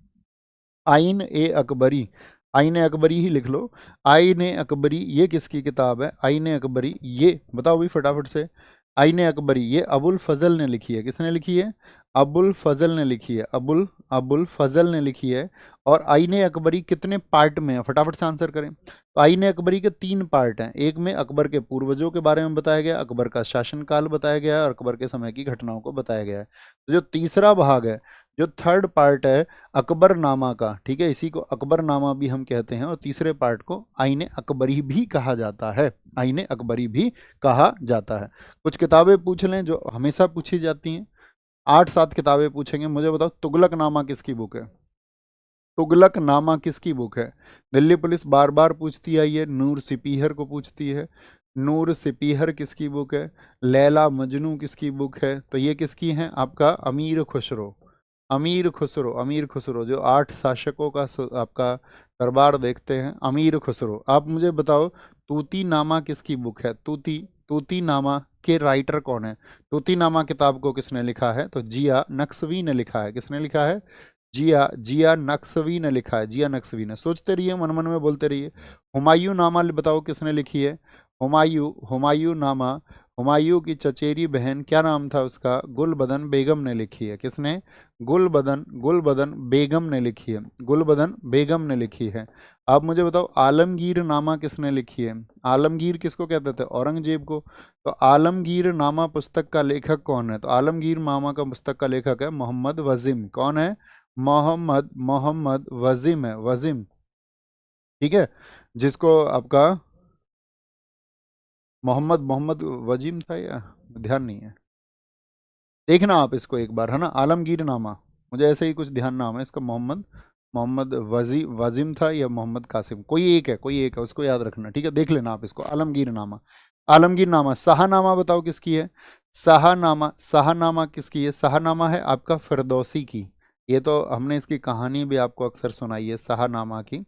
आइन ए अकबरी, आइन अकबरी ही लिख लो। आइन अकबरी ये किसकी किताब है? आइन अकबरी, ये बताओ भाई फटाफट से। आइन अकबरी ये अबुल फजल ने लिखी है। किसने लिखी है? अबुल फजल ने लिखी है। अबुल फजल ने लिखी है। और आइन अकबरी कितने पार्ट में है? फटाफट से आंसर करें। तो आइन अकबरी के तीन पार्ट हैं। एक में अकबर के पूर्वजों के बारे में बताया गया, अकबर का शासनकाल बताया गया है और अकबर के समय की घटनाओं को बताया गया है। तो जो तीसरा भाग है, जो थर्ड पार्ट है अकबरनामा का, ठीक है, इसी को अकबरनामा भी हम कहते हैं। और तीसरे पार्ट को आईने अकबरी भी कहा जाता है, आईने अकबरी भी कहा जाता है। कुछ किताबें पूछ लें जो हमेशा पूछी जाती हैं, 8-7 किताबें पूछेंगे। मुझे बताओ तुगलकनामा किसकी बुक है? तुगलकनामा किसकी बुक है? दिल्ली पुलिस बार बार पूछती आई है, नूर सिपीहर को पूछती है। नूर सिपीहर किसकी बुक है? लैला मजनू किसकी बुक है? तो ये किसकी है? आपका अमीर खुसरो, अमीर खुसरो, अमीर खुसरो, जो 8 शासकों का आपका दरबार देखते हैं, अमीर खुसरो। आप मुझे बताओ तूती नामा किसकी बुक है? तूती, तूती नामा के राइटर कौन है? तूती नामा किताब को किसने लिखा है? तो जिया नक्सवी ने लिखा है। किसने लिखा है? जिया, जिया नक्सवी ने लिखा है, जिया नक्सवी ने। सोचते रहिए, मन मन में बोलते रहिए। हुमायूं नामा बताओ किसने लिखी है? हुमायूं, हुमायूं नामा, हुमायूं की चचेरी बहन क्या नाम था उसका? गुलबदन बेगम ने लिखी है। किसने? गुलबदन, गुलबदन बेगम ने लिखी है। गुलबदन बेगम ने लिखी है। आप मुझे बताओ आलमगीर नामा किसने लिखी है? आलमगीर किसको कहते थे? औरंगजेब को। तो आलमगीर नामा पुस्तक का लेखक कौन है? तो आलमगीर नामा का पुस्तक का लेखक है मोहम्मद वजीम। कौन है? मोहम्मद, मोहम्मद वजीम है, वजीम। ठीक है, जिसको आपका मोहम्मद, मोहम्मद वजीम था या ध्यान नहीं है, देखना आप इसको एक बार, है ना। आलमगीर नामा, मुझे ऐसे ही कुछ ध्यान नाम है इसका। मोहम्मद, मोहम्मद वजीम था या मोहम्मद कासिम, कोई एक है, कोई एक है, उसको याद रखना। ठीक है, देख लेना आप इसको। आलमगीर नामा, आलमगीर नामा। शाहनामा बताओ किसकी है? शाहनामा, शाहनामा किसकी है? शाहनामा है आपका फिरदौसी की। ये तो हमने इसकी कहानी भी आपको अक्सर सुनाई है शाहनामा की।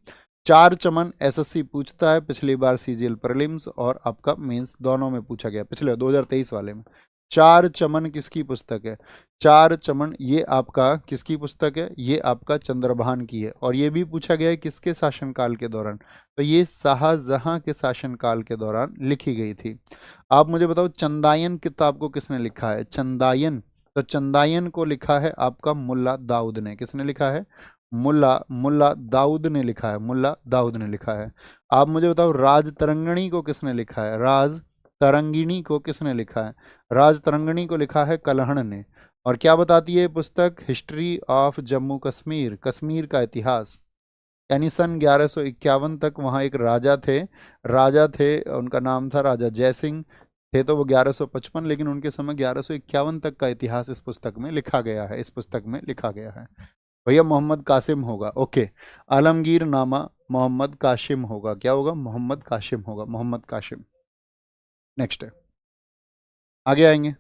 चार चमन एसएससी पूछता है, पिछली बार सीजीएल प्रीलिम्स और आपका मेंस दोनों में पूछा गया, पिछले 2023 वाले में। चार चमन किसकी पुस्तक है? चार चमन ये आपका किसकी पुस्तक है? ये आपका चंद्रभान की है। और ये भी पूछा गया है किसके शासनकाल के दौरान? तो ये शाहजहां के शासनकाल के दौरान लिखी गई थी। आप मुझे बताओ चंदायन किताब को किसने लिखा है? चंदायन, तो चंदायन को लिखा है आपका मुल्ला दाऊद ने। किसने लिखा है? मुल्ला, मुल्ला दाऊद ने लिखा है, मुल्ला दाऊद ने लिखा है। आप मुझे बताओ राज तरंगिणी को किसने लिखा है? राज तरंगिणी को किसने लिखा है? राज तरंगिणी को लिखा है कलहण ने। और क्या बताती है ये पुस्तक? हिस्ट्री ऑफ जम्मू कश्मीर, कश्मीर का इतिहास। यानी सन 1151 तक वहाँ एक राजा थे, राजा थे, उनका नाम था राजा जयसिंह। थे तो वो 1155, लेकिन उनके समय 1151 तक का इतिहास इस पुस्तक में लिखा गया है, इस पुस्तक में लिखा गया है। भैया मोहम्मद कासिम होगा, ओके। आलमगीर नामा मोहम्मद कासिम होगा। क्या होगा? मोहम्मद कासिम होगा, मोहम्मद कासिम। नेक्स्ट है, आगे आएंगे।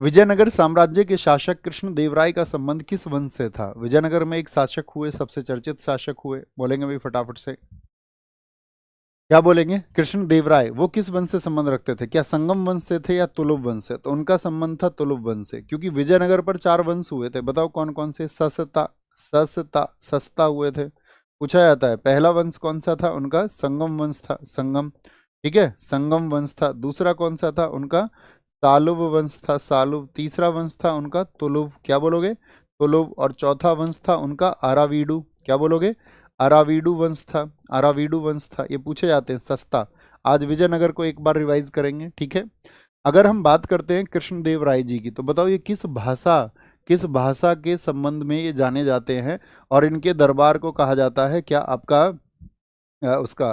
विजयनगर साम्राज्य के शासक कृष्णदेवराय का संबंध किस वंश से था? विजयनगर में एक शासक हुए, सबसे चर्चित शासक हुए, बोलेंगे भाई फटाफट से, क्या बोलेंगे? कृष्णदेवराय, वो किस वंश से संबंध रखते थे? क्या संगम वंश से थे या तुलुप वंश से? तो उनका संबंध था तुलुप वंश से, क्योंकि विजयनगर पर चार वंश हुए थे। बताओ कौन कौन से? सस्ता, सस्ता, सस्ता हुए थे। पूछा जाता है पहला वंश कौन सा था उनका? संगम वंश था, संगम। ठीक है, संगम वंश था। दूसरा कौन सा था उनका? सालुव वंश था, सालुव। तीसरा वंश था उनका तुलुव, क्या बोलोगे? तुलुव। और चौथा वंश था उनका अरावीडू, क्या बोलोगे? अरावीडू वंश था, अरावीडू वंश था। ये पूछे जाते हैं सस्ता। आज विजयनगर को एक बार रिवाइज करेंगे, ठीक है। अगर हम बात करते हैं कृष्णदेव राय जी की, तो बताओ ये किस भाषा, किस भाषा के संबंध में ये जाने जाते हैं और इनके दरबार को कहा जाता है? क्या आपका उसका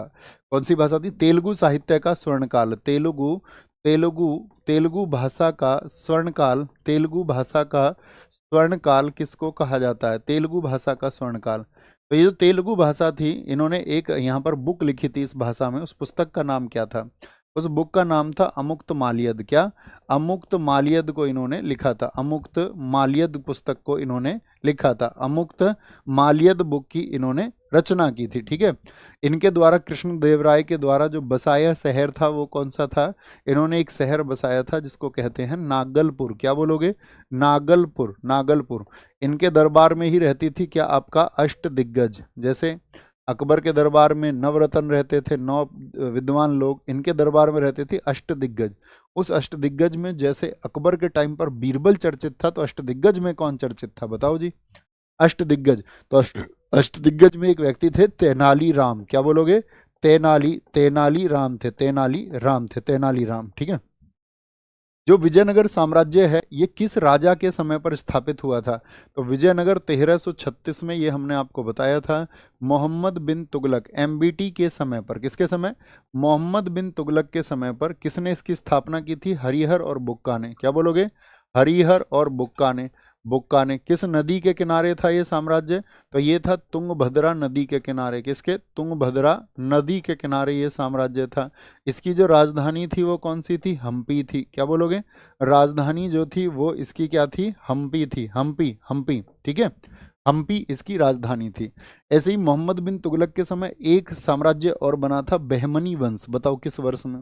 कौन सी भाषा थी? तेलुगु साहित्य का स्वर्णकाल, तेलुगु, तेलुगु, तेलुगु भाषा का स्वर्णकाल, तेलुगु भाषा का स्वर्णकाल किसको कहा जाता है? तेलुगु भाषा का स्वर्णकाल। तो ये जो तेलुगु भाषा थी, इन्होंने एक यहाँ पर बुक लिखी थी इस भाषा में, उस पुस्तक का नाम क्या था? उस बुक का नाम था अमुक्त माल्यद। क्या? अमुक्त माल्यद को इन्होंने लिखा था, अमुक्त माल्यद पुस्तक को इन्होंने लिखा था, अमुक्त माल्यद बुक की इन्होंने रचना की थी। ठीक है, इनके द्वारा, कृष्णदेवराय के द्वारा जो बसाया शहर था वो कौन सा था? इन्होंने एक शहर बसाया था जिसको कहते हैं नागलपुर। क्या बोलोगे? नागलपुर, नागलपुर। इनके दरबार में ही रहती थी क्या आपका अष्ट दिग्गज? जैसे अकबर के दरबार में नवरत्न रहते थे, नौ विद्वान लोग, इनके दरबार में रहते थे अष्ट दिग्गज। उस अष्ट दिग्गज में जैसे अकबर के टाइम पर बीरबल चर्चित था, तो अष्ट दिग्गज में कौन चर्चित था? बताओ जी। अष्ट दिग्गज, तो अष्ट दिग्गज में एक व्यक्ति थे तेनाली राम। क्या बोलोगे? तेनाली, तेनाली राम थे, तेनाली राम थे, तेनाली राम। ठीक है, जो विजयनगर साम्राज्य है ये किस राजा के समय पर स्थापित हुआ था? तो विजयनगर 1336 में, ये हमने आपको बताया था, मोहम्मद बिन तुगलक, एमबीटी के समय पर। किसके समय? मोहम्मद बिन तुगलक के समय पर। किसने इसकी स्थापना की थी? हरिहर और बुक्का ने। क्या बोलोगे? हरिहर और बुक्का ने, बुक्का ने। किस नदी के किनारे था ये साम्राज्य? तो ये था तुंगभद्रा नदी के किनारे। किसके? तुंगभद्रा नदी के किनारे ये साम्राज्य था। इसकी जो राजधानी थी वो कौन सी थी? हम्पी थी। क्या बोलोगे? राजधानी जो थी वो इसकी क्या थी? हम्पी थी, हम्पी, हम्पी। ठीक है, हम्पी इसकी राजधानी थी। ऐसे ही मोहम्मद बिन तुगलक के समय एक साम्राज्य और बना था, बहमनी वंश। बताओ किस वर्ष में?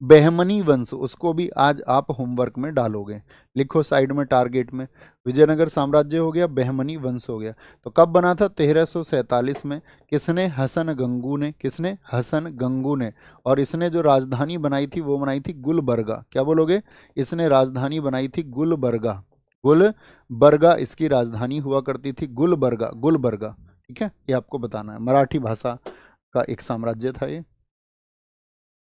बहमनी वंश, उसको भी आज आप होमवर्क में डालोगे, लिखो साइड में टारगेट में। विजयनगर साम्राज्य हो गया, बहमनी वंश हो गया। तो कब बना था? 1347 में। किसने? हसन गंगू ने। किसने? हसन गंगू ने। और इसने जो राजधानी बनाई थी वो बनाई थी गुलबर्गा। क्या बोलोगे? इसने राजधानी बनाई थी गुलबर्गा। गुलबर्गा इसकी राजधानी हुआ करती थी, गुलबर्गा, गुलबर्गा। ठीक है, ये आपको बताना है। मराठी भाषा का एक साम्राज्य था ये।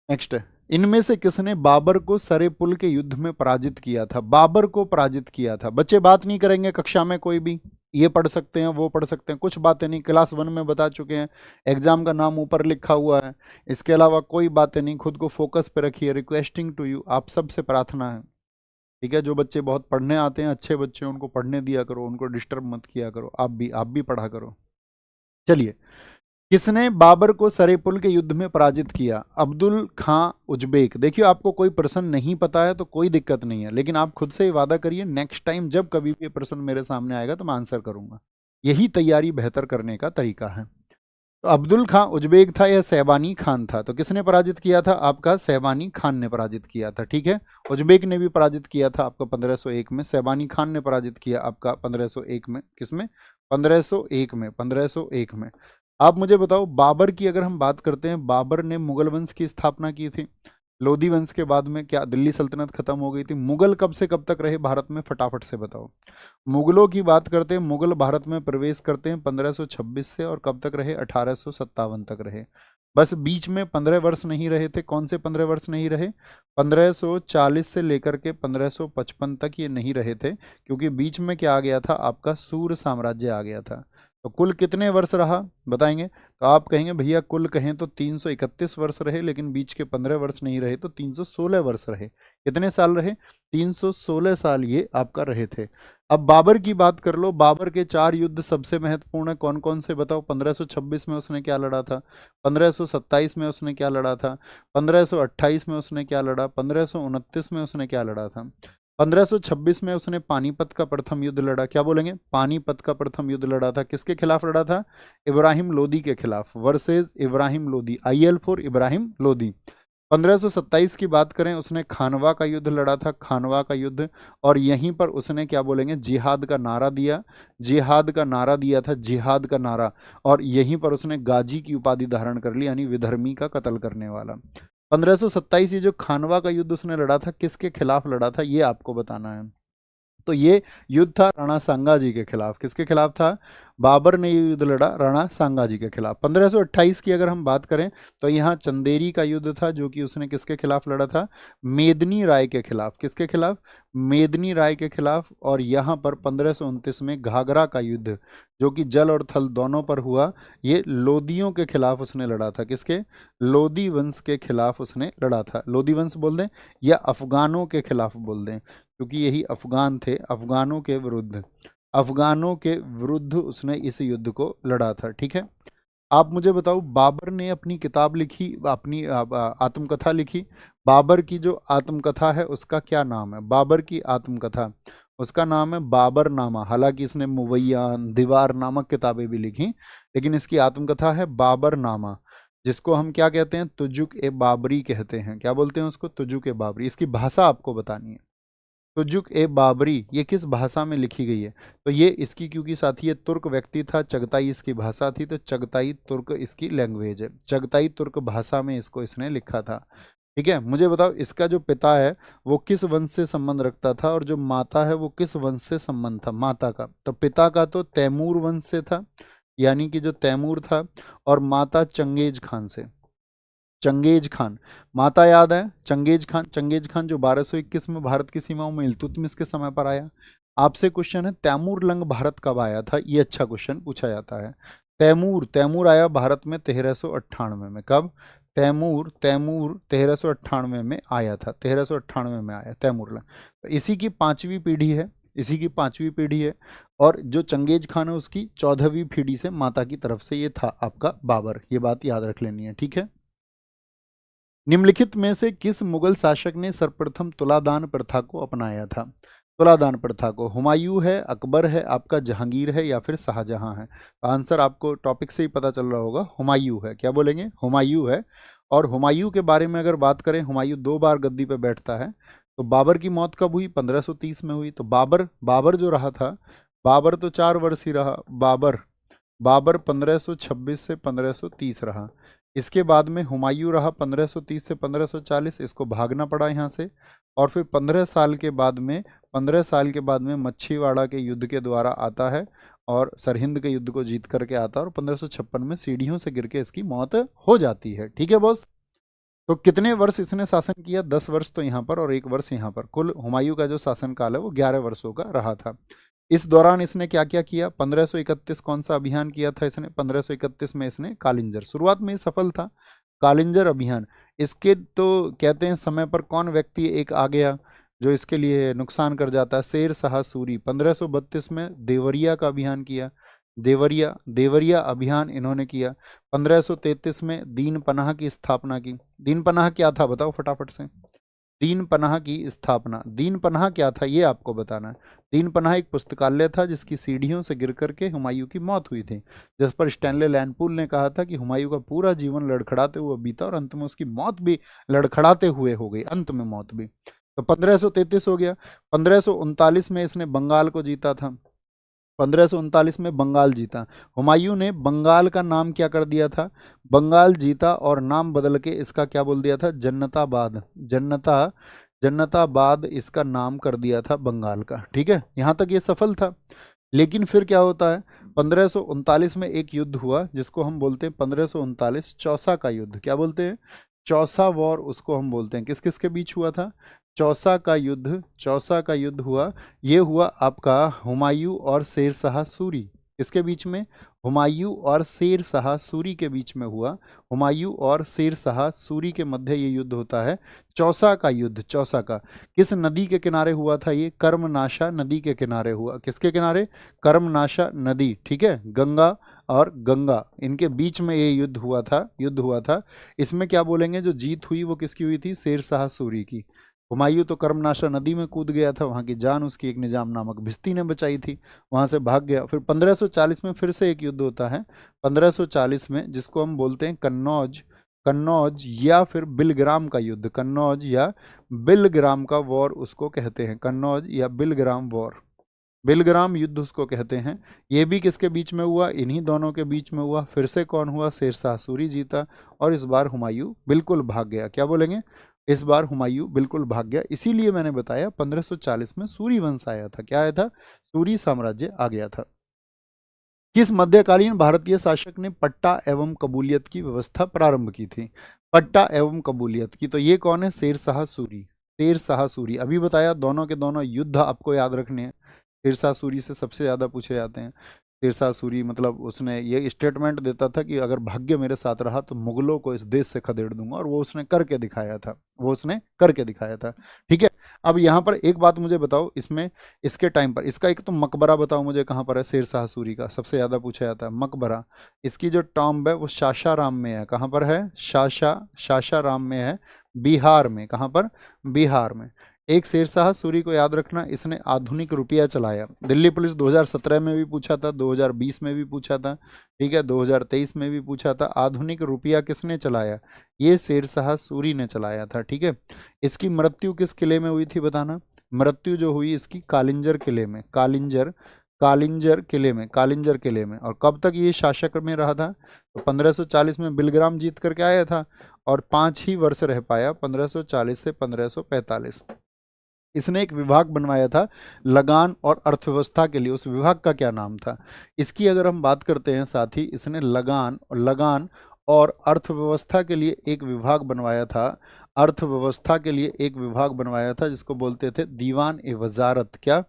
नेक्स्ट, इनमें से किसने बाबर को सरे पुल के युद्ध में पराजित किया था? बाबर को पराजित किया था। बच्चे बात नहीं करेंगे कक्षा में कोई भी, ये पढ़ सकते हैं वो पढ़ सकते हैं, कुछ बातें नहीं, क्लास 1 में बता चुके हैं, एग्जाम का नाम ऊपर लिखा हुआ है। इसके अलावा कोई बातें नहीं, खुद को फोकस पे रखिए। रिक्वेस्टिंग टू यू, आप सबसे प्रार्थना है, ठीक है, जो बच्चे बहुत पढ़ने आते हैं, अच्छे बच्चे, उनको पढ़ने दिया करो, उनको डिस्टर्ब मत किया करो। आप भी पढ़ा करो। चलिए, किसने बाबर को सरे पुल के युद्ध में पराजित किया? अब्दुल खां उज्बेक। देखिए, आपको कोई प्रश्न नहीं पता है तो कोई दिक्कत नहीं है, लेकिन आप खुद से ही वादा करिए, नेक्स्ट टाइम जब कभी भी प्रश्न मेरे सामने आएगा तो मैं आंसर करूंगा। यही तैयारी बेहतर करने का तरीका है। तो अब्दुल खां उज्बेक था या सहबानी खान था? तो किसने पराजित किया था? आपका सहबानी खान ने पराजित किया था। ठीक है, उज्बेक ने भी पराजित किया था आपका 1501 में, सहबानी खान ने पराजित किया आपका 1501 में। किसमें? 1501 में, 1501 में। आप मुझे बताओ, बाबर की अगर हम बात करते हैं, बाबर ने मुगल वंश की स्थापना की थी। लोधी वंश के बाद में क्या दिल्ली सल्तनत खत्म हो गई थी? मुगल कब से कब तक रहे भारत में? फटाफट से बताओ। मुगलों की बात करते हैं, मुगल भारत में प्रवेश करते हैं 1526 से, और कब तक रहे? 1857 तक रहे। बस बीच में 15 वर्ष नहीं रहे थे। कौन से 15 वर्ष नहीं रहे? 1540 से लेकर के 1555 तक ये नहीं रहे थे, क्योंकि बीच में क्या आ गया था? आपका सूर साम्राज्य आ गया था। तो कुल कितने वर्ष रहा बताएंगे? तो आप कहेंगे भैया कुल कहें तो 331 वर्ष रहे, लेकिन बीच के 15 वर्ष नहीं रहे, तो 316 वर्ष रहे। कितने साल रहे? 316 साल ये आपका रहे थे। अब बाबर की बात कर लो। बाबर के 4 युद्ध सबसे महत्वपूर्ण है, कौन कौन से बताओ? 1526 में उसने क्या लड़ा था? 1527 में उसने क्या लड़ा था? 1528 में उसने क्या लड़ा? 1529 में उसने क्या लड़ा था? 1526 में उसने पानीपत का प्रथम युद्ध लड़ा। क्या बोलेंगे? पानीपत का प्रथम युद्ध लड़ा था। किसके खिलाफ लड़ा था? इब्राहिम लोदी के खिलाफ, versus Ibrahim Lodi, IL for Ibrahim Lodi. 1527 की बात करें, उसने खानवा का युद्ध लड़ा था, खानवा का युद्ध। और यहीं पर उसने क्या बोलेंगे? जिहाद का नारा दिया, जिहाद का नारा दिया था, जिहाद का नारा। और यहीं पर उसने गाजी की उपाधि धारण कर ली, यानी विधर्मी का कत्ल करने वाला। 1527 ये जो खानवा का युद्ध उसने लड़ा था, किसके खिलाफ लड़ा था, ये आपको बताना है। तो ये युद्ध था राणा सांगा जी के खिलाफ। किसके खिलाफ था? बाबर ने ये युद्ध लड़ा राणा सांगा जी के खिलाफ। 1528 की अगर हम बात करें, तो यहाँ चंदेरी का युद्ध था, जो कि उसने किसके खिलाफ लड़ा था? मेदनी राय के खिलाफ। किसके खिलाफ? मेदनी राय के खिलाफ। और यहाँ पर 1529 में घाघरा का युद्ध, जो कि जल और थल दोनों पर हुआ, ये लोदियों के खिलाफ उसने लड़ा था। किसके? लोदी वंश के खिलाफ उसने लड़ा था। लोदी वंश बोल दें या अफगानों के खिलाफ बोल दें, क्योंकि यही अफगान थे, अफगानों के विरुद्ध, अफगानों के विरुद्ध उसने इस युद्ध को लड़ा था। ठीक है, आप मुझे बताओ, बाबर ने अपनी किताब लिखी, अपनी आत्मकथा लिखी। बाबर की जो आत्मकथा है उसका क्या नाम है? बाबर की आत्मकथा, उसका नाम है बाबरनामा। हालांकि इसने मुवैयान, दीवार नामक किताबें भी लिखी, लेकिन इसकी आत्मकथा है बाबरनामा, जिसको हम क्या कहते हैं? तुजुक ए बाबरी कहते हैं। क्या बोलते हैं उसको? तुजुक ए बाबरी। इसकी भाषा आपको बतानी है। तुजुक ए बाबरी ये किस भाषा में लिखी गई है? तो ये इसकी, क्योंकि साथी ये तुर्क व्यक्ति था, चगताई इसकी भाषा थी, तो चगताई तुर्क इसकी लैंग्वेज है। चगताई तुर्क भाषा में इसको इसने लिखा था। ठीक है, मुझे बताओ, इसका जो पिता है वो किस वंश से संबंध रखता था, और जो माता है वो किस वंश से संबंध था माता का? तो पिता का तो तैमूर वंश से था, यानी कि जो तैमूर था, और माता चंगेज खान से, चंगेज खान। माता याद है? Genghis Khan. चंगेज खान जो 1221 में भारत की सीमाओं में इल्तुतमिश के समय पर आया। आपसे क्वेश्चन है, तैमूर लंग भारत कब आया था? ये अच्छा क्वेश्चन पूछा जाता है। तैमूर, तैमूर आया भारत में 1398 में। कब? तैमूर, तैमूर 1398 में आया था, 1398 में आया तैमूर लंग। तो इसी की 5वीं पीढ़ी है, इसी की 5वीं पीढ़ी है। और जो चंगेज खान है उसकी 14वीं पीढ़ी से, माता की तरफ से ये था आपका बाबर। ये बात याद रख लेनी है। ठीक है, निम्नलिखित में से किस मुगल शासक ने सर्वप्रथम तुलादान प्रथा को अपनाया था? तुलादान प्रथा को हुमायूं है, अकबर है, आपका जहांगीर है, या फिर शाहजहां है? तो आंसर आपको टॉपिक से ही पता चल रहा होगा, हुमायूं है। क्या बोलेंगे? हुमायूं है। और हुमायूं के बारे में अगर बात करें, हुमायूं 2 बार गद्दी पे बैठता है। तो बाबर की मौत कब हुई? 1530 में हुई। तो बाबर बाबर जो रहा था, बाबर तो 4 वर्ष ही रहा। बाबर बाबर 1526 से 1530 रहा। इसके बाद में हुमायूं रहा 1530 से 1540, इसको भागना पड़ा यहाँ से। और फिर 15 साल के बाद में मच्छीवाड़ा के युद्ध के द्वारा आता है और सरहिंद के युद्ध को जीत करके आता है, और 1556 में सीढ़ियों से गिर के इसकी मौत हो जाती है। ठीक है बॉस। तो कितने वर्ष इसने शासन किया? 10 वर्ष तो यहाँ पर और 1 वर्ष यहाँ पर। कुल हुमायूं का जो शासन काल है वो 11 वर्षों का रहा था। इस दौरान इसने क्या क्या किया? 1531 कौन सा अभियान किया था इसने? 1531 में इसने कालिंजर, शुरुआत में सफल था कालिंजर अभियान। इसके तो कहते हैं समय पर कौन व्यक्ति एक आ गया जो इसके लिए नुकसान कर जाता है? शेर शाह सूरी। 1532 में देवरिया का अभियान किया। देवरिया देवरिया अभियान इन्होंने किया। 1533 में दीन पनाह की स्थापना की। दीन पनाह क्या था बताओ फटाफट से। दीन पनाह की स्थापना, दीन पनाह क्या था ये आपको बताना है। दीन पनाह एक पुस्तकालय था जिसकी सीढ़ियों से गिर करके हुमायूं की मौत हुई थी, जिस पर स्टैनले लैंडपूल ने कहा था कि हुमायूं का पूरा जीवन लड़खड़ाते हुए बीता और अंत में उसकी मौत भी लड़खड़ाते हुए हो गई, अंत में मौत भी। तो 1533 हो गया। 1539 में इसने बंगाल को जीता था। 1539 में बंगाल जीता। हुमायूं ने बंगाल का नाम क्या कर दिया था? बंगाल जीता और नाम बदल के इसका क्या बोल दिया था? जन्नताबाद। जन्नताबाद इसका नाम कर दिया था बंगाल का। ठीक है, यहां तक ये सफल था। लेकिन फिर क्या होता है? 1539 में एक युद्ध हुआ जिसको हम बोलते हैं 1539 चौसा का युद्ध। क्या बोलते हैं? चौसा वॉर उसको हम बोलते हैं। किस किस के बीच हुआ था? चौसा का युद्ध। चौसा का युद्ध हुआ, ये हुआ आपका हुमायूं और शेर शाह सूरी। किसके बीच में? हुमायूं और शेर शाह सूरी के बीच में हुआ। हुमायूं और शेर शाह सूरी के मध्य ये युद्ध होता है, चौसा का युद्ध। चौसा का किस नदी के किनारे हुआ था? ये कर्मनाशा नदी के किनारे हुआ। किसके किनारे? कर्मनाशा नदी। ठीक है, गंगा और गंगा इनके बीच में ये युद्ध हुआ था। इसमें क्या बोलेंगे, जो जीत हुई वो किसकी हुई थी? शेर शाह सूरी की। हुमायूं तो कर्मनाशा नदी में कूद गया था, वहां की जान उसकी एक निजाम नामक भिस्ती ने बचाई थी, वहां से भाग गया। फिर 1540 में फिर से एक युद्ध होता है, 1540 में, जिसको हम बोलते हैं कन्नौज। कन्नौज या फिर बिलग्राम का युद्ध। कन्नौज या बिलग्राम का वॉर उसको कहते हैं। कन्नौज या बिलग्राम वॉर, बिलग्राम युद्ध उसको कहते हैं। ये भी किसके बीच में हुआ? इन्हीं दोनों के बीच में हुआ। फिर से कौन हुआ? शेर शाह सूरी जीता और इस बार हुमायूं बिल्कुल भाग गया। क्या बोलेंगे? इस बार हुमायूं बिल्कुल भाग गया। इसीलिए मैंने बताया 1540 में सूरी वंश आया था। क्या आया था? सूरी साम्राज्य आ गया था। किस मध्यकालीन भारतीय शासक ने पट्टा एवं कबूलियत की व्यवस्था प्रारंभ की थी? पट्टा एवं कबूलियत की, तो ये कौन है? शेर शाह सूरी। शेर शाह सूरी, अभी बताया दोनों के दोनों युद्ध आपको याद रखने हैं। शेर शाह सूरी से सबसे ज़्यादा पूछे जाते हैं। शेर शाह सूरी मतलब उसने ये स्टेटमेंट देता था कि अगर भाग्य मेरे साथ रहा तो मुगलों को इस देश से खदेड़ दूंगा, और वो उसने करके दिखाया था। ठीक है। अब यहाँ पर एक बात मुझे बताओ, इसमें इसके टाइम पर इसका एक तो मकबरा बताओ मुझे कहाँ पर है? शेर शाह सूरी का सबसे ज़्यादा पूछा जाता है मकबरा। इसकी जो टॉम्ब है वो सासाराम में है। कहाँ पर है? सासाराम में है, बिहार में। कहाँ पर? बिहार में। एक शेर शाह सूरी को याद रखना, इसने आधुनिक रुपया चलाया। दिल्ली पुलिस 2017 में भी पूछा था, 2020 में भी पूछा था, ठीक है, 2023 में भी पूछा था। आधुनिक रुपया किसने चलाया? ये शेर शाह सूरी ने चलाया था। ठीक है। इसकी मृत्यु किस किले में हुई थी बताना? मृत्यु जो हुई इसकी कालिंजर किले में। कालिंजर किले में। और कब तक ये शासक में रहा था? तो 1540 में बिलग्राम जीत करके आया था और 5 ही वर्ष रह पाया, 1540 से 1545। इसने एक विभाग बनवाया था लगान और अर्थव्यवस्था के लिए। उस विभाग का क्या नाम था? इसकी अगर हम बात करते हैं साथी, इसने लगान और अर्थव्यवस्था के लिए एक विभाग बनवाया था। अर्थव्यवस्था के लिए एक विभाग बनवाया था जिसको बोलते थे दीवान ए वजारत। क्या?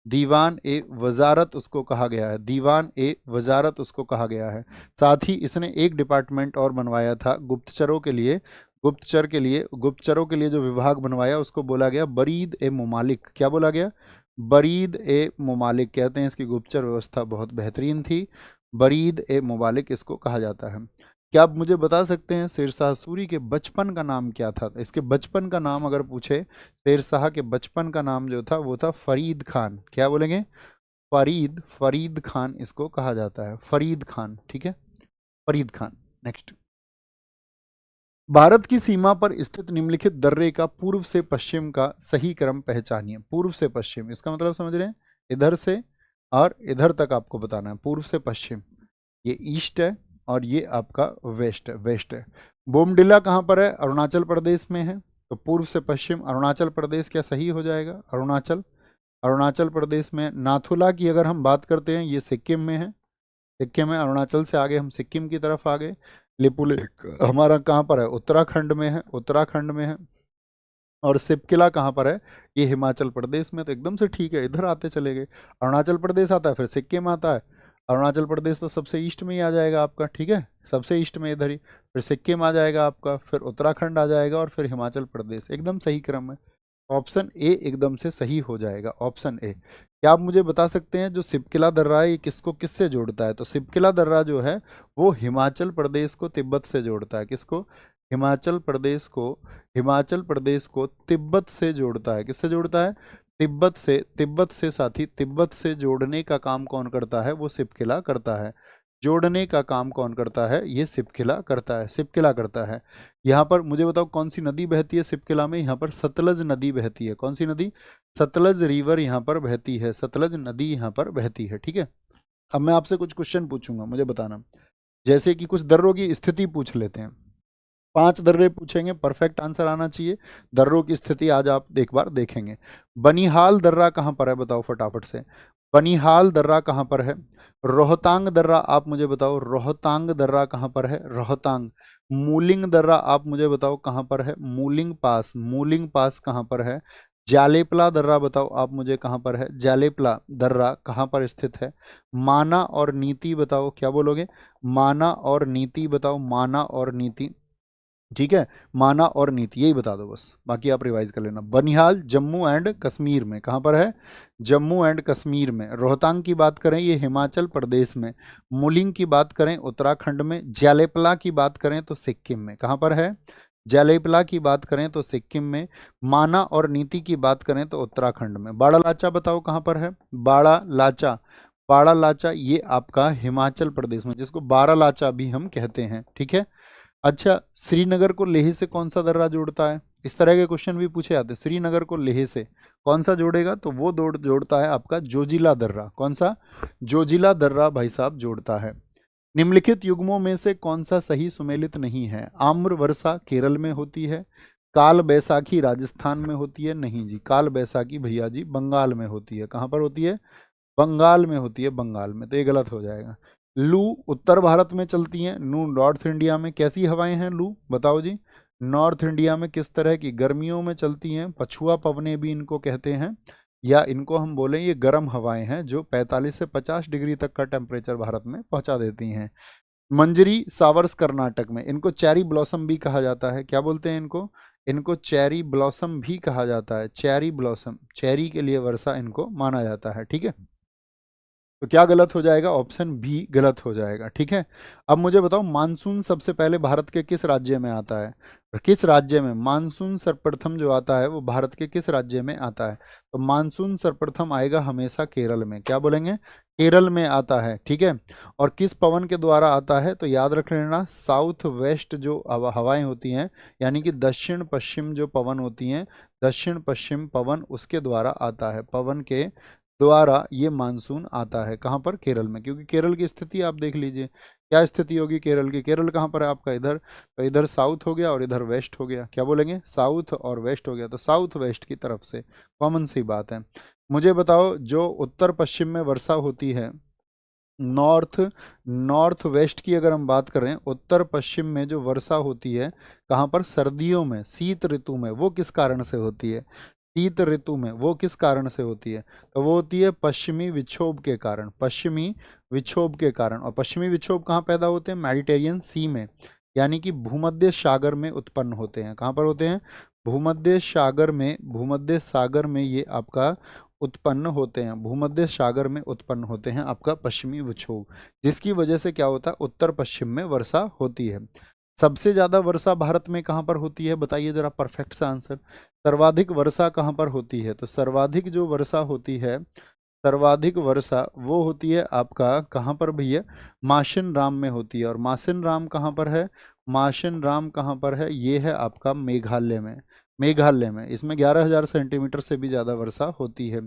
दीवान ए वजारत उसको कहा गया है। दीवान ए वजारत उसको कहा गया है। साथ ही इसने एक डिपार्टमेंट और बनवाया था गुप्तचरों के लिए। गुप्तचरों के लिए जो विभाग बनवाया उसको बोला गया बरीद ए मुमालिक। क्या बोला गया? बरीद ए मुमालिक। कहते हैं इसकी गुप्तचर व्यवस्था बहुत बेहतरीन थी। बरीद ए मुमालिक इसको कहा जाता है। क्या आप मुझे बता सकते हैं शेर शाह सूरी के बचपन का नाम क्या था? इसके बचपन का नाम अगर पूछे, शेर शाह के बचपन का नाम जो था वो था फरीद खान। क्या बोलेंगे? फरीद खान इसको कहा जाता है। फरीद खान। ठीक है, फरीद खान। नेक्स्ट। भारत की सीमा पर स्थित निम्नलिखित दर्रे का पूर्व से पश्चिम का सही क्रम पहचानिए। पूर्व से पश्चिम, इसका मतलब समझ रहे हैं, इधर से और इधर तक आपको बताना है, पूर्व से पश्चिम। ये ईस्ट है और ये आपका वेस्ट है, वेस्ट है। बोमडिला कहाँ पर है? अरुणाचल प्रदेश में है। तो पूर्व से पश्चिम अरुणाचल प्रदेश क्या सही हो जाएगा? अरुणाचल, अरुणाचल प्रदेश में। नाथुला की अगर हम बात करते हैं, ये सिक्किम में है, सिक्किम में। अरुणाचल से आगे हम सिक्किम की तरफ आ गए। लिपुलेख हमारा कहाँ पर है? उत्तराखंड में है, उत्तराखंड में है। और सिपकिला कहाँ पर है? ये हिमाचल प्रदेश में। तो एकदम से ठीक है, इधर आते चले गए। अरुणाचल प्रदेश आता है, फिर सिक्किम आता है। अरुणाचल प्रदेश तो सबसे ईस्ट में ही आ जाएगा आपका, ठीक है, सबसे ईस्ट में इधर ही। फिर सिक्किम आ जाएगा आपका, फिर उत्तराखंड आ जाएगा और फिर हिमाचल प्रदेश। एकदम सही क्रम है। ऑप्शन ए एकदम से सही हो जाएगा, ऑप्शन ए। क्या आप मुझे बता सकते हैं जो सिपकिला दर्रा है ये किसको किससे जोड़ता है? तो सिपकिला दर्रा जो है वो हिमाचल प्रदेश को तिब्बत से जोड़ता है। किसको? हिमाचल प्रदेश को, हिमाचल प्रदेश को तिब्बत से जोड़ता है। किससे जोड़ता है? तिब्बत से। तिब्बत से साथी, तिब्बत से जोड़ने का काम कौन करता है? वो सिपकिला करता है। जोड़ने का काम कौन करता है? ये सिपकिला करता है, सिपकिला करता है। यहाँ पर मुझे बताओ कौन सी नदी बहती है सिपकिला में? यहाँ पर सतलज नदी बहती है। कौन सी नदी? सतलज रिवर यहाँ पर बहती है, सतलज नदी यहाँ पर बहती है, ठीक है। अब मैं आपसे कुछ क्वेश्चन पूछूंगा, मुझे बताना। जैसे कि कुछ दर्रों की स्थिति पूछ लेते हैं। 5 दर्रे पूछेंगे, परफेक्ट आंसर आना चाहिए। दर्रों की स्थिति आज आप एक बार देखेंगे। बनिहाल दर्रा कहाँ पर है? बताओ फटाफट से। बनिहाल दर्रा कहाँ पर है? रोहतांग दर्रा आप मुझे बताओ, रोहतांग दर्रा कहाँ पर है? रोहतांग। मूलिंग दर्रा आप मुझे बताओ कहाँ पर है? मूलिंग पास, मूलिंग पास कहाँ पर है? जालेपला दर्रा बताओ आप मुझे कहाँ पर है? जालेपला दर्रा कहाँ पर स्थित है? माना और नीति बताओ, क्या बोलोगे? माना और नीति बताओ, माना और नीति, ठीक है। माना और नीति यही बता दो बस, बाकी आप रिवाइज कर लेना। बनिहाल जम्मू एंड कश्मीर में, कहाँ पर है? जम्मू एंड कश्मीर में। रोहतांग की बात करें ये हिमाचल प्रदेश में। मुलिंग की बात करें उत्तराखंड में। जालेपला की बात करें तो सिक्किम में। कहाँ पर है? जालेपला की बात करें तो सिक्किम में। माना और नीति की बात करें तो उत्तराखंड में। बाड़ा लाचा बताओ कहाँ पर है? बाड़ा लाचा, बाड़ा लाचा ये आपका हिमाचल प्रदेश में, जिसको बाड़ा लाचा भी हम कहते हैं, ठीक है। अच्छा, श्रीनगर को लेह से कौन सा दर्रा जोड़ता है? इस तरह के क्वेश्चन भी पूछे जाते हैं। श्रीनगर को लेह से कौन सा जोड़ेगा? तो वो जोड़ता है आपका जोजिला दर्रा। कौन सा? जोजिला दर्रा भाई साहब जोड़ता है। निम्नलिखित युग्मों में से कौन सा सही सुमेलित नहीं है? आम्र वर्षा केरल में होती है, काल बैसाखी राजस्थान में होती है। नहीं जी, काल बैसाखी भैया जी बंगाल में होती है। कहाँ पर होती है? बंगाल में होती है, बंगाल में। तो ये गलत हो जाएगा। लू उत्तर भारत में चलती हैं, लू नॉर्थ इंडिया में। कैसी हवाएं हैं लू? बताओ जी। नॉर्थ इंडिया में किस तरह की? गर्मियों में चलती हैं। पछुआ पवने भी इनको कहते हैं, या इनको हम बोलें ये गर्म हवाएं हैं जो 45 से 50 डिग्री तक का टेम्परेचर भारत में पहुंचा देती हैं। मंजरी सावर्स कर्नाटक में, इनको चेरी ब्लॉसम भी कहा जाता है। क्या बोलते हैं इनको? इनको चेरी ब्लॉसम भी कहा जाता है, चेरी ब्लॉसम। चेरी के लिए वर्षा इनको माना जाता है, ठीक है। तो क्या गलत हो जाएगा? ऑप्शन बी गलत हो जाएगा, ठीक है। अब मुझे बताओ मानसून सबसे पहले भारत के किस राज्य में आता है? और किस राज्य में मानसून सर्वप्रथम जो आता है वो भारत के किस राज्य में आता है? तो मानसून सर्वप्रथम आएगा हमेशा केरल में। क्या बोलेंगे? केरल में आता है, ठीक है। और किस पवन के द्वारा आता है? तो याद रख लेना, साउथ वेस्ट जो हवाएं होती हैं, यानी कि दक्षिण पश्चिम जो पवन होती हैं, दक्षिण पश्चिम पवन उसके द्वारा आता है। पवन के द्वारा ये मानसून आता है। कहाँ पर? केरल में। क्योंकि केरल की स्थिति आप देख लीजिए, क्या स्थिति होगी केरल की? केरल कहाँ पर है आपका? इधर। तो इधर साउथ हो गया और इधर वेस्ट हो गया। क्या बोलेंगे? साउथ और वेस्ट हो गया। तो साउथ वेस्ट की तरफ से, कॉमन सी बात है। मुझे बताओ जो उत्तर पश्चिम में वर्षा होती है, नॉर्थ नॉर्थ वेस्ट की अगर हम बात करें, उत्तर पश्चिम में जो वर्षा होती है, कहाँ पर? सर्दियों में, शीत ऋतु में, वो किस कारण से होती है? शीत ऋतु में वो किस कारण से होती है? तो वो होती है पश्चिमी विक्षोभ के कारण, पश्चिमी विक्षोभ के कारण। और पश्चिमी विक्षोभ कहाँ पैदा होते हैं? मेडिटेरियन सी में, यानी कि भूमध्य सागर में उत्पन्न होते हैं। कहाँ पर होते हैं? भूमध्य सागर में, भूमध्य सागर में ये आपका उत्पन्न होते हैं, भूमध्य सागर में उत्पन्न होते हैं आपका पश्चिमी विक्षोभ, जिसकी वजह से क्या होता है? उत्तर पश्चिम में वर्षा होती है। सबसे ज्यादा वर्षा भारत में कहाँ पर होती है? बताइए जरा परफेक्ट सा आंसर। सर्वाधिक वर्षा कहाँ पर होती है? तो सर्वाधिक जो वर्षा होती है, सर्वाधिक वर्षा वो होती है आपका कहाँ पर भैया? माशिन राम में होती है। और माशिन राम कहाँ पर है? माशिन राम कहाँ पर है? ये है आपका मेघालय में। मेघालय में इसमें 11,000 सेंटीमीटर से भी ज़्यादा वर्षा होती है।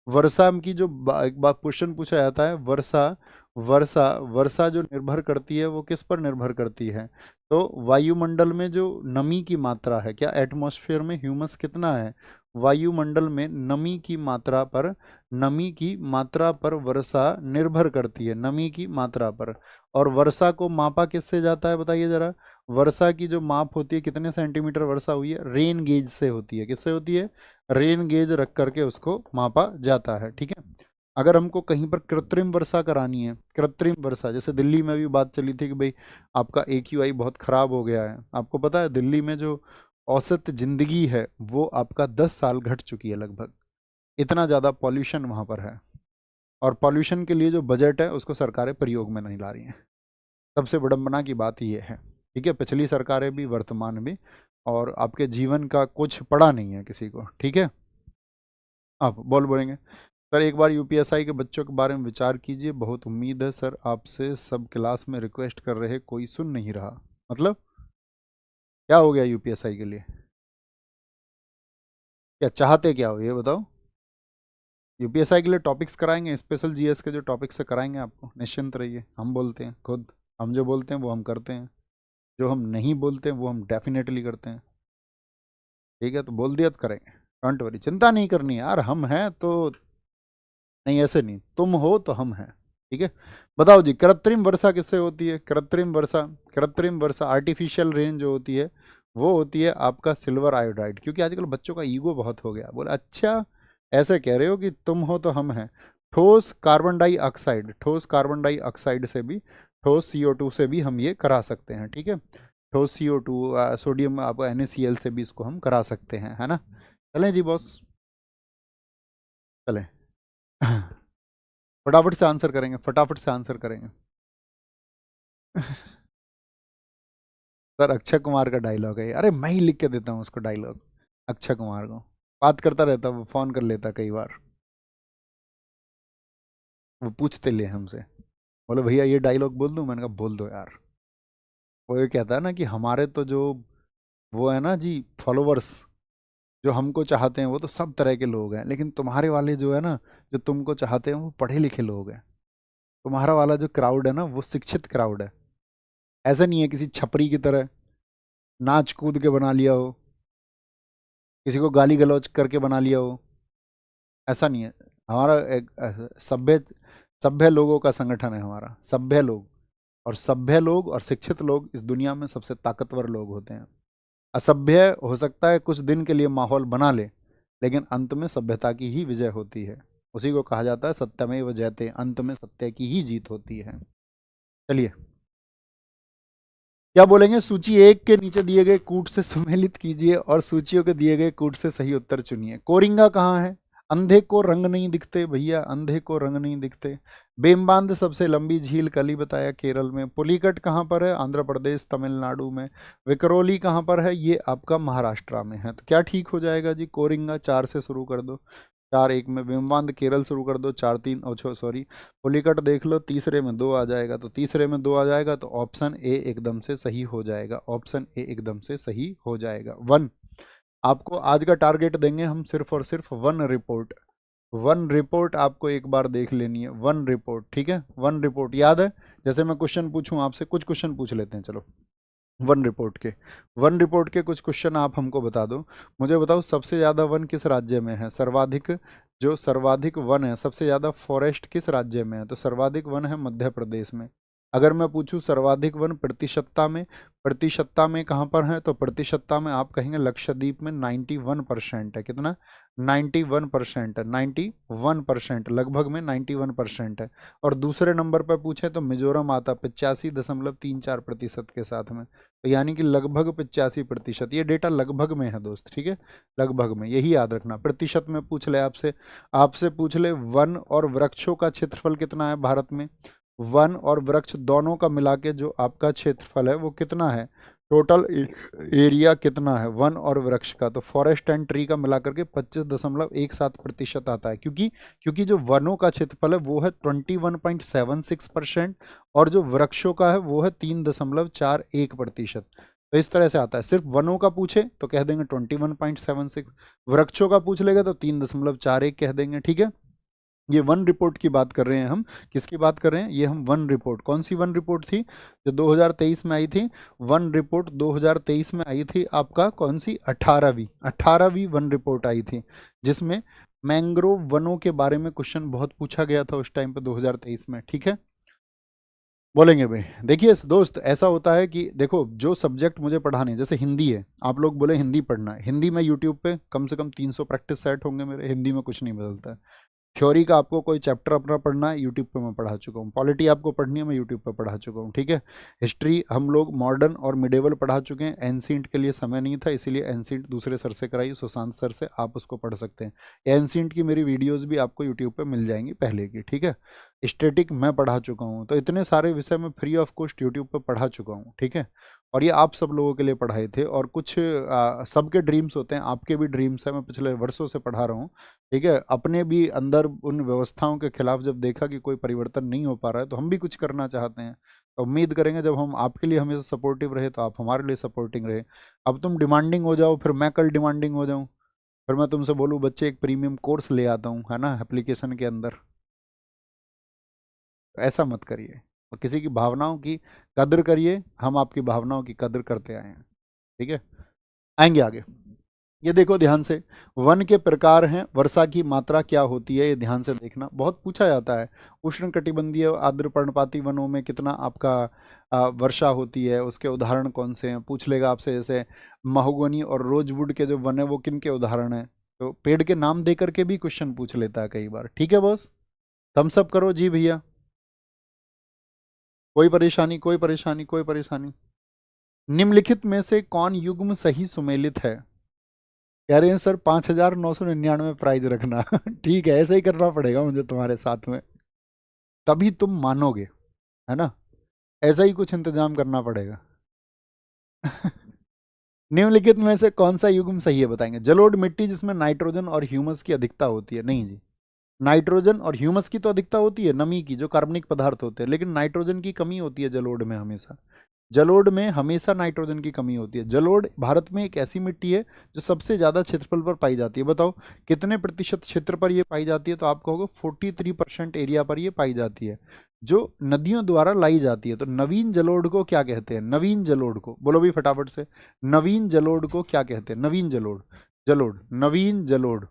वर्षा की जो एक बार क्वेश्चन पूछा जाता है, वर्षा वर्षा वर्षा जो निर्भर करती है वो किस पर निर्भर करती है? तो वायुमंडल में जो नमी की मात्रा है, क्या एटमॉस्फेयर में ह्यूमस कितना है? वायुमंडल में नमी की मात्रा पर वर्षा निर्भर करती है, नमी की मात्रा पर। और वर्षा को मापा किससे जाता है बताइए जरा? वर्षा की जो माप होती है, कितने सेंटीमीटर वर्षा हुई है, रेन गेज से होती है। किससे होती है? रेन गेज रख करके उसको मापा जाता है, ठीक है। अगर हमको कहीं पर कृत्रिम वर्षा करानी है, कृत्रिम वर्षा, जैसे दिल्ली में भी बात चली थी कि भाई आपका AQI बहुत खराब हो गया है। आपको पता है दिल्ली में जो औसत जिंदगी है वो आपका 10 साल घट चुकी है लगभग। इतना ज़्यादा पॉल्यूशन वहाँ पर है। और पॉल्यूशन के लिए जो बजट है उसको सरकारें प्रयोग में नहीं ला रही हैं। सबसे विडंबना की बात ये है, ठीक है। पिछली सरकारें भी, वर्तमान भी। और आपके जीवन का कुछ पड़ा नहीं है किसी को, ठीक है। आप बोलेंगे सर एक बार UPSI के बच्चों के बारे में विचार कीजिए, बहुत उम्मीद है सर आपसे, सब क्लास में रिक्वेस्ट कर रहे, कोई सुन नहीं रहा। मतलब क्या हो गया UPSI के लिए? क्या चाहते क्या हो ये बताओ? UPSI के लिए टॉपिक्स कराएंगे, स्पेशल GS के जो टॉपिक्स है कराएंगे आपको, निश्चिंत रहिए। हम बोलते हैं खुद, हम जो बोलते हैं वो हम करते हैं, जो हम नहीं बोलते हैं वो हम डेफिनेटली करते हैं, ठीक है। तो बोल दिया तो करेंगे, डोंट वरी, चिंता नहीं करनी है यार, हम हैं तो। नहीं ऐसे नहीं, तुम हो तो हम हैं, ठीक है। बताओ जी, कृत्रिम वर्षा किससे होती है? कृत्रिम वर्षा आर्टिफिशियल रेन जो होती है वो होती है आपका सिल्वर आयोडाइड। क्योंकि आजकल बच्चों का ईगो बहुत हो गया, बोले अच्छा ऐसे कह रहे हो कि तुम हो तो हम हैं। ठोस कार्बन डाइऑक्साइड से भी, ठोस CO2 से भी हम ये करा सकते हैं, ठीक है। ठोस CO2, सोडियम आपको NaCl से भी इसको हम करा सकते हैं, है ना। चलें जी बॉस, चलें। फटाफट से आंसर करेंगे, फटाफट से आंसर करेंगे। सर अक्षय कुमार का डायलॉग है ये। अरे मैं ही लिख के देता हूँ उसको डायलॉग, अक्षय कुमार को। बात करता रहता, वो फोन कर लेता कई बार। वो पूछते ले हमसे, बोले भैया ये डायलॉग बोल दूं? मैंने कहा बोल दो यार। वो ये कहता है ना कि हमारे तो जो वो है ना जी फॉलोवर्स, जो हमको चाहते हैं वो तो सब तरह के लोग हैं, लेकिन तुम्हारे वाले जो है ना, जो तुमको चाहते हैं वो पढ़े लिखे लोग हैं। तुम्हारा वाला जो क्राउड है ना वो शिक्षित क्राउड है। ऐसा नहीं है किसी छपरी की तरह नाच कूद के बना लिया हो, किसी को गाली गलौज करके बना लिया हो। ऐसा नहीं है। हमारा एक सभ्य सभ्य लोगों का संगठन है हमारा, सभ्य लोग। और सभ्य लोग और शिक्षित लोग इस दुनिया में सबसे ताकतवर लोग होते हैं। असभ्य हो सकता है कुछ दिन के लिए माहौल बना ले, लेकिन अंत में सभ्यता की ही विजय होती है। उसी को कहा जाता है सत्यमेव जयते, अंत में सत्य की ही जीत होती है। चलिए, क्या बोलेंगे? सूची 1 के नीचे दिए गए कूट से सुमेलित कीजिए और सूचियों के दिए गए कूट से सही उत्तर चुनिए। कोरिंगा कहाँ है? अंधे को रंग नहीं दिखते भैया, अंधे को रंग नहीं दिखते। बेमबांध सबसे लंबी झील कल ही बताया केरल में। पुलिकट कहाँ पर है? आंध्र प्रदेश तमिलनाडु में। विकरोली कहाँ पर है? ये आपका महाराष्ट्र में है। तो क्या ठीक हो जाएगा जी? कोरिंगा 4 से शुरू कर दो, 4-1 में। बेमबांध केरल शुरू कर दो, 4-3, ओ सॉरी, पुलिकट देख लो, तीसरे में 2 आ जाएगा, तो तीसरे में 2 आ जाएगा तो ऑप्शन ए एकदम से सही हो जाएगा, ऑप्शन ए एकदम से सही हो जाएगा। 1 आपको आज का टारगेट देंगे हम, सिर्फ और सिर्फ 1 रिपोर्ट। 1 रिपोर्ट आपको एक बार देख लेनी है, 1 रिपोर्ट, ठीक है। 1 रिपोर्ट याद है? जैसे मैं क्वेश्चन पूछूं आपसे, कुछ क्वेश्चन पूछ लेते हैं चलो। 1 रिपोर्ट के कुछ क्वेश्चन आप हमको बता दो। मुझे बताओ सबसे ज़्यादा वन किस राज्य में है? सर्वाधिक, जो सर्वाधिक वन है, सबसे ज़्यादा फॉरेस्ट किस राज्य में है? तो सर्वाधिक वन है मध्य प्रदेश में। अगर मैं पूछूं सर्वाधिक वन प्रतिशतता में, प्रतिशतता में कहाँ पर है? तो प्रतिशतता में आप कहेंगे लक्षद्वीप में 91% है। कितना? 91% है, 91%, लगभग में 91% है। और दूसरे नंबर पर पूछे तो मिजोरम आता 85.34% के साथ में। तो यानी कि लगभग 85%। ये डेटा लगभग में है दोस्त, ठीक है, लगभग में, यही याद रखना। प्रतिशत में पूछ ले आपसे, आपसे पूछ ले वन और वृक्षों का क्षेत्रफल कितना है भारत में। वन और वृक्ष दोनों का मिला के जो आपका क्षेत्रफल है वो कितना है? टोटल एरिया कितना है वन और वृक्ष का, तो फॉरेस्ट एंड ट्री का मिलाकर के 25.17% आता है, क्योंकि जो वनों का क्षेत्रफल है वो है 21.76% और जो वृक्षों का है वो है 3.41%। तो इस तरह से आता है। सिर्फ वनों का पूछे तो कह देंगे 21.76, वृक्षों का पूछ लेगा तो 3.41 कह देंगे। ठीक है, ये वन रिपोर्ट की बात कर रहे हैं हम। किसकी बात कर रहे हैं? ये हम वन रिपोर्ट, कौन सी वन रिपोर्ट थी जो 2023 में आई थी? वन रिपोर्ट 2023 में आई थी आपका, कौन सी? 18वीं वन रिपोर्ट आई थी, जिसमें मैंग्रोव वनों के बारे में क्वेश्चन बहुत पूछा गया था उस टाइम पे 2023 में। ठीक है, बोलेंगे भाई। देखिए दोस्त, ऐसा होता है कि देखो, जो सब्जेक्ट मुझे पढ़ाने, जैसे हिंदी है, आप लोग बोले हिंदी पढ़ना है, हिंदी में यूट्यूब पे कम से कम 300 प्रैक्टिस सेट होंगे मेरे, हिंदी में कुछ नहीं बदलता है। थ्योरी का आपको कोई चैप्टर अपना पढ़ना है, यूट्यूब पे मैं पढ़ा चुका हूँ। पॉलिटी आपको पढ़नी है, मैं यूट्यूब पे पढ़ा चुका हूँ। ठीक है, हिस्ट्री हम लोग मॉडर्न और मिडेवल पढ़ा चुके हैं। एंशिएंट के लिए समय नहीं था, इसीलिए एंशिएंट दूसरे सर से कराई, सुशांत सर से, आप उसको पढ़ सकते हैं। एंशिएंट की मेरी वीडियोज़ भी आपको यूट्यूब पर मिल जाएंगी पहले की। ठीक है, स्टैटिक मैं पढ़ा चुका हूँ, तो इतने सारे विषय मैं फ्री ऑफ कॉस्ट यूट्यूब पर पढ़ा चुका हूँ। ठीक है, और ये आप सब लोगों के लिए पढ़ाए थे, और कुछ सबके ड्रीम्स होते हैं, आपके भी ड्रीम्स हैं, मैं पिछले वर्षों से पढ़ा रहा हूँ। ठीक है, अपने भी अंदर उन व्यवस्थाओं के खिलाफ जब देखा कि कोई परिवर्तन नहीं हो पा रहा है, तो हम भी कुछ करना चाहते हैं। तो उम्मीद करेंगे जब हम आपके लिए हमेशा सपोर्टिव रहे तो आप हमारे लिए सपोर्टिंग रहे। अब तुम डिमांडिंग हो जाओ, फिर मैं कल डिमांडिंग हो जाऊँ, फिर मैं तुमसे बोलूँ बच्चे एक प्रीमियम कोर्स ले आता हूँ, है ना, एप्लीकेशन के अंदर। तो ऐसा मत करिए, और किसी की भावनाओं की कदर करिए। हम आपकी भावनाओं की कदर करते आए हैं। ठीक है, आएंगे आगे। ये देखो ध्यान से, वन के प्रकार हैं, वर्षा की मात्रा क्या होती है, ये ध्यान से देखना, बहुत पूछा जाता है। उष्णकटिबंधीय आर्द्र पर्णपाती वनों में कितना आपका वर्षा होती है, उसके उदाहरण कौन से हैं, पूछ लेगा आपसे। जैसे महोगनी और रोजवुड के जो वन है वो किन के उदाहरण हैं, तो पेड़ के नाम दे करके भी क्वेश्चन पूछ लेता है कई बार। ठीक है बॉस, थम्स अप करो जी भैया। कोई परेशानी, कोई परेशानी, कोई परेशानी? निम्नलिखित में से कौन युग्म सही सुमेलित है? कह रहे हैं सर 5,999 प्राइज रखना। ठीक है, ऐसा ही करना पड़ेगा मुझे तुम्हारे साथ में, तभी तुम मानोगे, है ना। ऐसा ही कुछ इंतजाम करना पड़ेगा। निम्नलिखित में से कौन सा युग्म सही है बताएंगे? जलोढ़ मिट्टी जिसमें नाइट्रोजन और ह्यूमस की अधिकता होती है। नहीं जी, नाइट्रोजन और ह्यूमस की तो अधिकता होती है, नमी की, जो कार्बनिक पदार्थ होते हैं, लेकिन नाइट्रोजन की कमी होती है जलोढ़ में हमेशा। जलोढ़ में हमेशा नाइट्रोजन की कमी होती है। जलोढ़ भारत में एक ऐसी मिट्टी है जो सबसे ज़्यादा क्षेत्रफल पर पाई जाती है। बताओ कितने प्रतिशत क्षेत्र पर ये पाई जाती है? तो आप कहोगे 43% एरिया पर ये पाई जाती है, जो नदियों द्वारा लाई जाती है। तो नवीन जलोढ़ को क्या कहते हैं? नवीन जलोढ़ को बोलो भी फटाफट से, नवीन जलोढ़ को क्या कहते हैं? नवीन जलोढ़, जलोढ़, नवीन जलोढ़,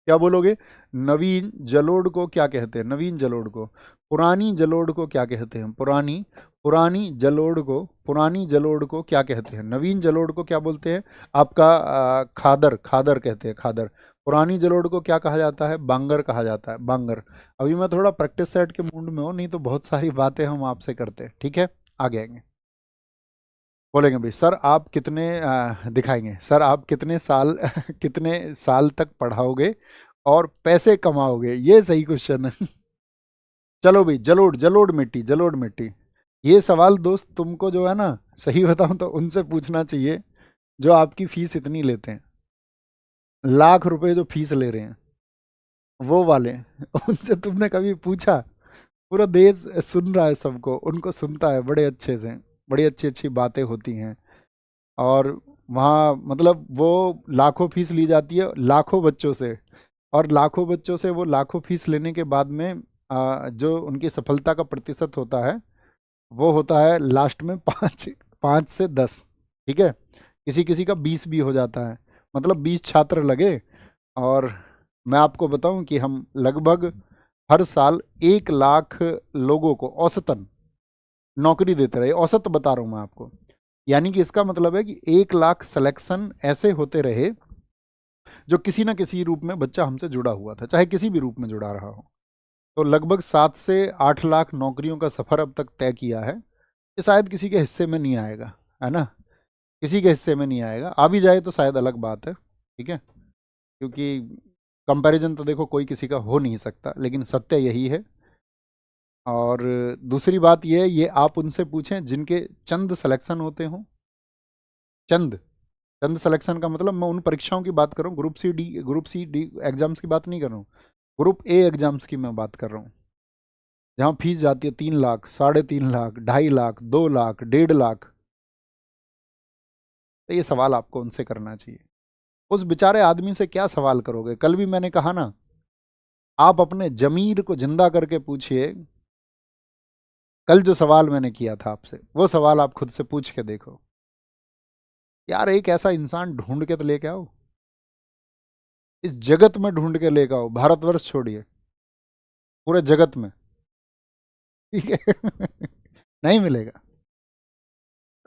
क्या बोलोगे? नवीन जलोढ़ को क्या कहते हैं? नवीन जलोढ़ को। पुरानी जलोढ़ को क्या कहते हैं? पुरानी, पुरानी जलोढ़ को, पुरानी जलोढ़ को क्या कहते हैं? नवीन जलोढ़ को क्या बोलते हैं? आपका खादर, खादर कहते हैं, खादर। पुरानी जलोढ़ को क्या कहा जाता है? बांगर कहा जाता है, बांगर। अभी मैं थोड़ा प्रैक्टिस सेट के मूड में हूँ, नहीं तो बहुत सारी बातें हम आपसे करते हैं। ठीक है, आगे आएंगे। बोलेंगे भाई सर आप कितने दिखाएंगे, सर आप कितने साल कितने साल तक पढ़ाओगे और पैसे कमाओगे? ये सही क्वेश्चन है। चलो भाई, जलोढ़, जलोढ़ मिट्टी, जलोढ़ मिट्टी। ये सवाल दोस्त तुमको जो है ना, सही बताऊं तो उनसे पूछना चाहिए जो आपकी फीस इतनी लेते हैं, लाख रुपए जो फीस ले रहे हैं, वो वाले। उनसे तुमने कभी पूछा? पूरा देश सुन रहा है, सबको, उनको सुनता है बड़े अच्छे से, बड़ी अच्छी अच्छी बातें होती हैं। और वहाँ मतलब वो लाखों फीस ली जाती है लाखों बच्चों से, और लाखों बच्चों से वो लाखों फीस लेने के बाद में जो उनकी सफलता का प्रतिशत होता है वो होता है लास्ट में 5 से 10। ठीक है, किसी किसी का 20 भी हो जाता है, मतलब 20 छात्र लगे। और मैं आपको बताऊं कि हम लगभग हर साल 1 लाख लोगों को औसतन नौकरी देते रहे। औसत बता रहा हूं मैं आपको, यानी कि इसका मतलब है कि 1 लाख सिलेक्शन ऐसे होते रहे जो किसी ना किसी रूप में बच्चा हमसे जुड़ा हुआ था, चाहे किसी भी रूप में जुड़ा रहा हो। तो लगभग 7 से 8 लाख नौकरियों का सफर अब तक तय किया है। ये शायद किसी के हिस्से में नहीं आएगा, है ना, किसी के हिस्से में नहीं आएगा। आ भी जाए तो शायद अलग बात है। ठीक है, क्योंकि कंपैरिजन तो देखो कोई किसी का हो नहीं सकता, लेकिन सत्य यही है। और दूसरी बात ये है, ये आप उनसे पूछें जिनके चंद सिलेक्शन होते हों, चंद। चंद सिलेक्शन का मतलब मैं उन परीक्षाओं की बात कर रहा हूँ, ग्रुप सी डी एग्जाम्स की बात नहीं कर रहा हूँ, ग्रुप ए एग्जाम्स की मैं बात कर रहा हूँ, जहाँ फीस जाती है 3 लाख, 3.5 लाख, 2.5 लाख, 2 लाख, 1.5 लाख। तो ये सवाल आपको उनसे करना चाहिए। उस बेचारे आदमी से क्या सवाल करोगे? कल भी मैंने कहा ना, आप अपने जमीर को जिंदा करके पूछिए। कल जो सवाल मैंने किया था आपसे, वो सवाल आप खुद से पूछ के देखो। यार एक ऐसा इंसान ढूंढ के तो लेके आओ, इस जगत में ढूंढ के लेके आओ, भारतवर्ष छोड़िए, पूरे जगत में। ठीक है। नहीं मिलेगा।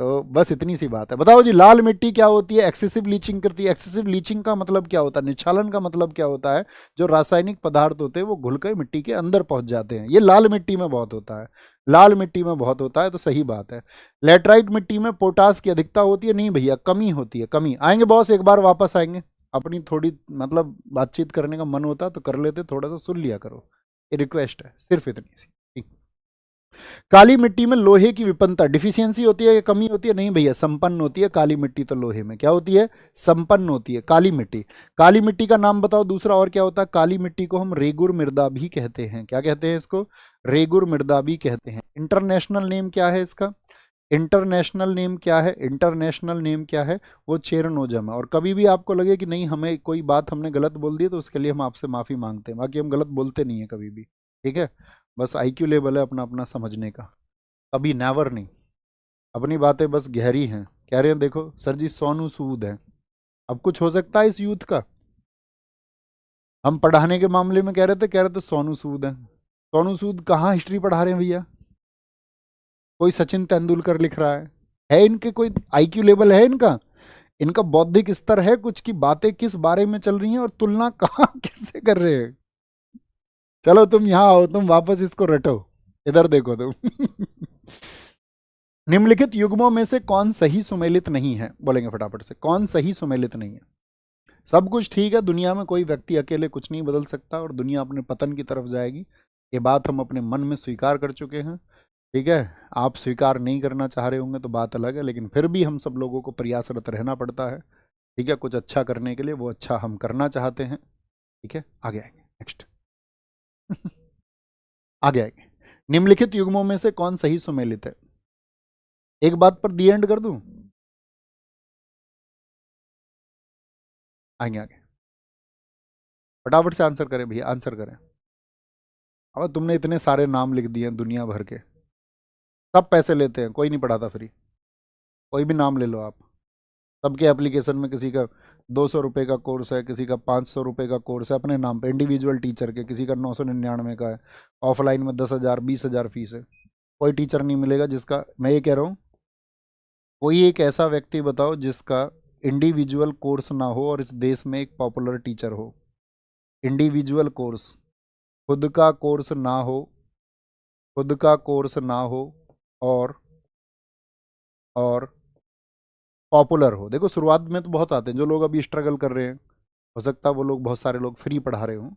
तो बस इतनी सी बात है। बताओ जी, लाल मिट्टी क्या होती है? एक्सेसिव लीचिंग करती है। एक्सेसिव लीचिंग का मतलब क्या होता है? निच्छालन का मतलब क्या होता है? जो रासायनिक पदार्थ होते हैं वो घुल कर मिट्टी के अंदर पहुंच जाते हैं। ये लाल मिट्टी में बहुत होता है, लाल मिट्टी में बहुत होता है। तो सही बात है। लेटराइट मिट्टी में पोटास की अधिकता होती है? नहीं भैया, कमी होती है, कमी। आएंगे बॉस, एक बार वापस आएंगे। अपनी थोड़ी मतलब बातचीत करने का मन होता तो कर लेते, थोड़ा सा सुन लिया करो, ये रिक्वेस्ट है, सिर्फ इतनी सी। काली मिट्टी में लोहे की विपन्नता, डिफिशियंसी होती है या कमी होती है? नहीं भैया, संपन्न होती है। काली मिट्टी तो लोहे में क्या होती है? संपन्न होती है काली मिट्टी। काली मिट्टी का नाम बताओ दूसरा और क्या होता है? काली मिट्टी को हम रेगुर मृदा भी कहते हैं। क्या कहते हैं इसको? रेगुर मृदा भी कहते हैं। इंटरनेशनल नेम क्या है इसका? इंटरनेशनल नेम क्या है? इंटरनेशनल नेम क्या है? वो चेरनोजम है। और कभी भी आपको लगे कि नहीं हमें कोई बात हमने गलत बोल दी, तो उसके लिए हम आपसे माफी मांगते हैं। बाकी हम गलत बोलते नहीं है कभी भी। ठीक है, बस आईक्यू लेवल है अपना अपना समझने का, कभी नेवर नहीं। अपनी बातें बस गहरी हैं। कह रहे हैं देखो सर जी सोनू सूद है। अब कुछ हो सकता है इस यूथ का? हम पढ़ाने के मामले में कह रहे थे सोनू सूद है। सोनू सूद कहाँ हिस्ट्री पढ़ा रहे हैं भैया? कोई सचिन तेंदुलकर लिख रहा है इनके कोई आईक्यू लेवल है इनका? इनका बौद्धिक स्तर है कुछ की? बातें किस बारे में चल रही हैं और तुलना कहाँ किससे कर रहे हैं? चलो तुम यहाँ आओ, तुम वापस इसको रटो, इधर देखो तुम। निम्नलिखित युग्मों में से कौन सही सुमेलित नहीं है? बोलेंगे फटाफट से, कौन सही सुमेलित नहीं है? सब कुछ ठीक है दुनिया में, कोई व्यक्ति अकेले कुछ नहीं बदल सकता और दुनिया अपने पतन की तरफ जाएगी। ये बात हम अपने मन में स्वीकार कर चुके हैं। ठीक है, आप स्वीकार नहीं करना चाह रहे होंगे तो बात अलग है, लेकिन फिर भी हम सब लोगों को प्रयासरत रहना पड़ता है। ठीक है, कुछ अच्छा करने के लिए, वो अच्छा हम करना चाहते हैं। ठीक है, आगे आएंगे, नेक्स्ट। आगे आएंगे। निम्नलिखित युग्मों में से कौन सही सुमेलित है? एक बात पर दी एंड कर दूं, आएंगे आगे। फटाफट से आंसर करें भैया, आंसर करें। अब तुमने इतने सारे नाम लिख दिए हैं दुनिया भर के, सब पैसे लेते हैं, कोई नहीं पढ़ाता फ्री। कोई भी नाम ले लो आप, सबके एप्लीकेशन में किसी का 200 रुपये का कोर्स है, किसी का 500 रुपये का कोर्स है अपने नाम पे इंडिविजुअल टीचर के, किसी का 999 का है। ऑफलाइन में 10,000 20,000 फीस है। कोई टीचर नहीं मिलेगा जिसका, मैं ये कह रहा हूँ, कोई एक ऐसा व्यक्ति बताओ जिसका इंडिविजुअल कोर्स ना हो और इस देश में एक पॉपुलर टीचर हो। इंडिविजुअल कोर्स, खुद का कोर्स ना हो, खुद का कोर्स ना हो, और और पॉपुलर हो। देखो शुरुआत में तो बहुत आते हैं, जो लोग अभी स्ट्रगल कर रहे हैं, हो सकता है वो लोग, बहुत सारे लोग फ्री पढ़ा रहे हों,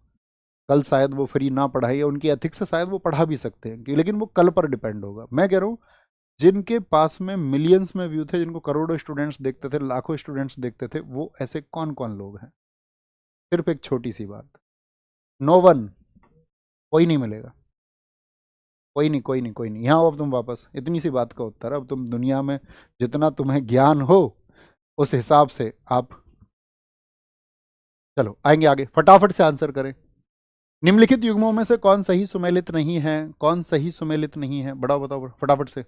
कल शायद वो फ्री ना पढ़ाए, या उनकी एथिक्स से शायद वो पढ़ा भी सकते हैं लेकिन वो कल पर डिपेंड होगा। मैं कह रहा हूँ जिनके पास में मिलियंस में व्यू थे, जिनको करोड़ों स्टूडेंट्स देखते थे, लाखों स्टूडेंट्स देखते थे, वो ऐसे कौन कौन लोग हैं? सिर्फ एक छोटी सी बात, नो वन, कोई नहीं मिलेगा। कोई नहीं, कोई नहीं, कोई नहीं। यहाँ अब तुम वापस, इतनी सी बात का उत्तर, अब तुम दुनिया में जितना तुम्हें ज्ञान हो उस हिसाब से आप, चलो आएंगे आगे, फटाफट से आंसर करें। निम्नलिखित युग्मों में से कौन सही सुमेलित नहीं है? कौन सही सुमेलित नहीं है? बड़ा बताओ फटाफट से।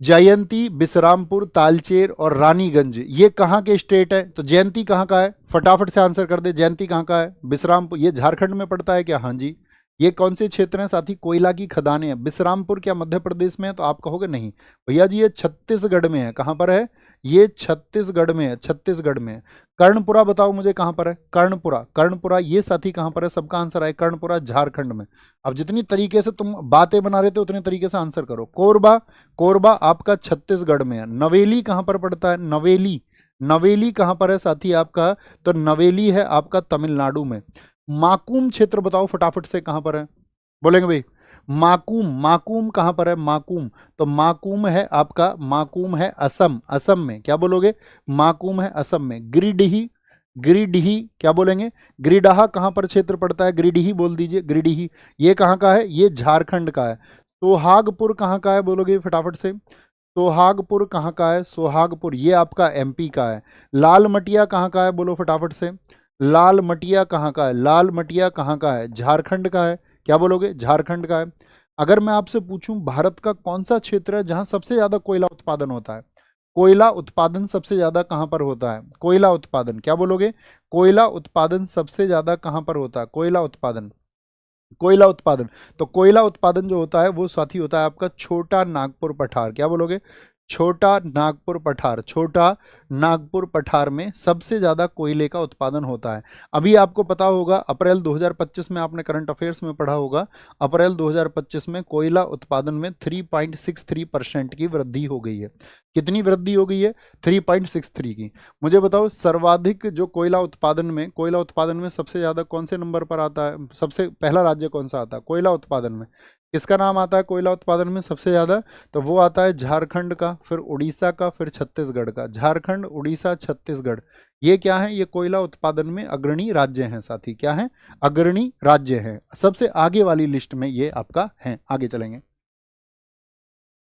जयंती, बिसरामपुर, तालचेर और रानीगंज, ये कहाँ के स्टेट है? तो जयंती कहाँ का है? फटाफट से आंसर कर दे, जयंती कहाँ का है? बिसरामपुर, ये झारखंड में पड़ता है क्या? हाँ जी। ये कौन से क्षेत्र हैं साथी? कोयला की खदानें हैं। बिसरामपुर क्या मध्य प्रदेश में है? तो आप कहोगे नहीं भैया जी, ये छत्तीसगढ़ में है। कहाँ पर है? ये छत्तीसगढ़ में है, छत्तीसगढ़ में है। कर्णपुरा बताओ मुझे कहाँ पर है? कर्णपुरा, कर्णपुरा ये साथी कहाँ पर है? सबका आंसर है कर्णपुरा, झारखंड में। अब जितनी तरीके से तुम बातें बना रहे थे उतने तरीके से आंसर करो। कोरबा, कोरबा आपका छत्तीसगढ़ में है। नवेली कहाँ पर पड़ता है? नवेली, नवेली कहाँ पर है साथी आपका? तो नवेली है आपका तमिलनाडु में। माकुम क्षेत्र बताओ फटाफट से कहाँ पर है? बोलेंगे भाई माकूम, माकूम कहाँ पर है? माकूम, तो माकूम है आपका, माकूम है असम, असम में। क्या बोलोगे? माकूम है असम में। गिरिडीह, गिरिडीह क्या बोलेंगे? गिरिडीह कहाँ पर क्षेत्र पड़ता है? गिरिडीह बोल दीजिए, गिरिडीह। ये कहाँ का है? ये झारखंड का है। सोहागपुर कहाँ का है? बोलोगे फटाफट से। सोहागपुर कहाँ का है? सोहागपुर ये आपका एमपी का है। लाल मटिया कहाँ का है? बोलो फटाफट से। लाल मटिया कहाँ का है? लाल मटिया कहाँ का है? झारखंड का है। क्या बोलोगे? झारखंड का है। अगर मैं आपसे पूछूं भारत का कौन सा क्षेत्र है जहां सबसे ज्यादा कोयला उत्पादन होता है? कोयला उत्पादन सबसे ज्यादा कहां पर होता है? कोयला उत्पादन, क्या बोलोगे? कोयला उत्पादन सबसे ज्यादा कहां पर होता है? कोयला उत्पादन, कोयला उत्पादन। तो कोयला उत्पादन जो होता है वो साथी होता है आपका छोटा नागपुर पठार। क्या बोलोगे? छोटा नागपुर पठार, छोटा नागपुर पठार में सबसे ज्यादा कोयले का उत्पादन होता है। अभी आपको पता होगा अप्रैल 2025 में, आपने करंट अफेयर्स में पढ़ा होगा, अप्रैल 2025 में कोयला उत्पादन में 3.63% की वृद्धि हो गई है। कितनी वृद्धि हो गई है? 3.63 की। मुझे बताओ सर्वाधिक जो कोयला उत्पादन में, कोयला उत्पादन में सबसे ज्यादा कौन से नंबर पर आता है? सबसे पहला राज्य कौन सा आता है कोयला उत्पादन में? किसका नाम आता है कोयला उत्पादन में सबसे ज्यादा? तो वो आता है झारखंड का, फिर उड़ीसा का, फिर छत्तीसगढ़ का। झारखंड, उड़ीसा, छत्तीसगढ़, ये क्या है? ये कोयला उत्पादन में अग्रणी राज्य हैं साथी। क्या है? अग्रणी राज्य हैं। सबसे आगे वाली लिस्ट में ये आपका है। आगे चलेंगे।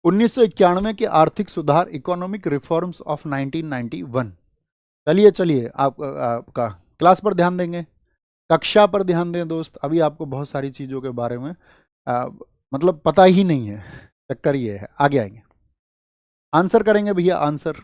1991 के आर्थिक सुधार, इकोनॉमिक रिफॉर्म्स ऑफ 1991। चलिए चलिए, आपका क्लास पर ध्यान देंगे, कक्षा पर ध्यान दें दोस्त। अभी आपको बहुत सारी चीज़ों के बारे में मतलब पता ही नहीं है, चक्कर ये है। आगे आएंगे, आंसर करेंगे भैया, आंसर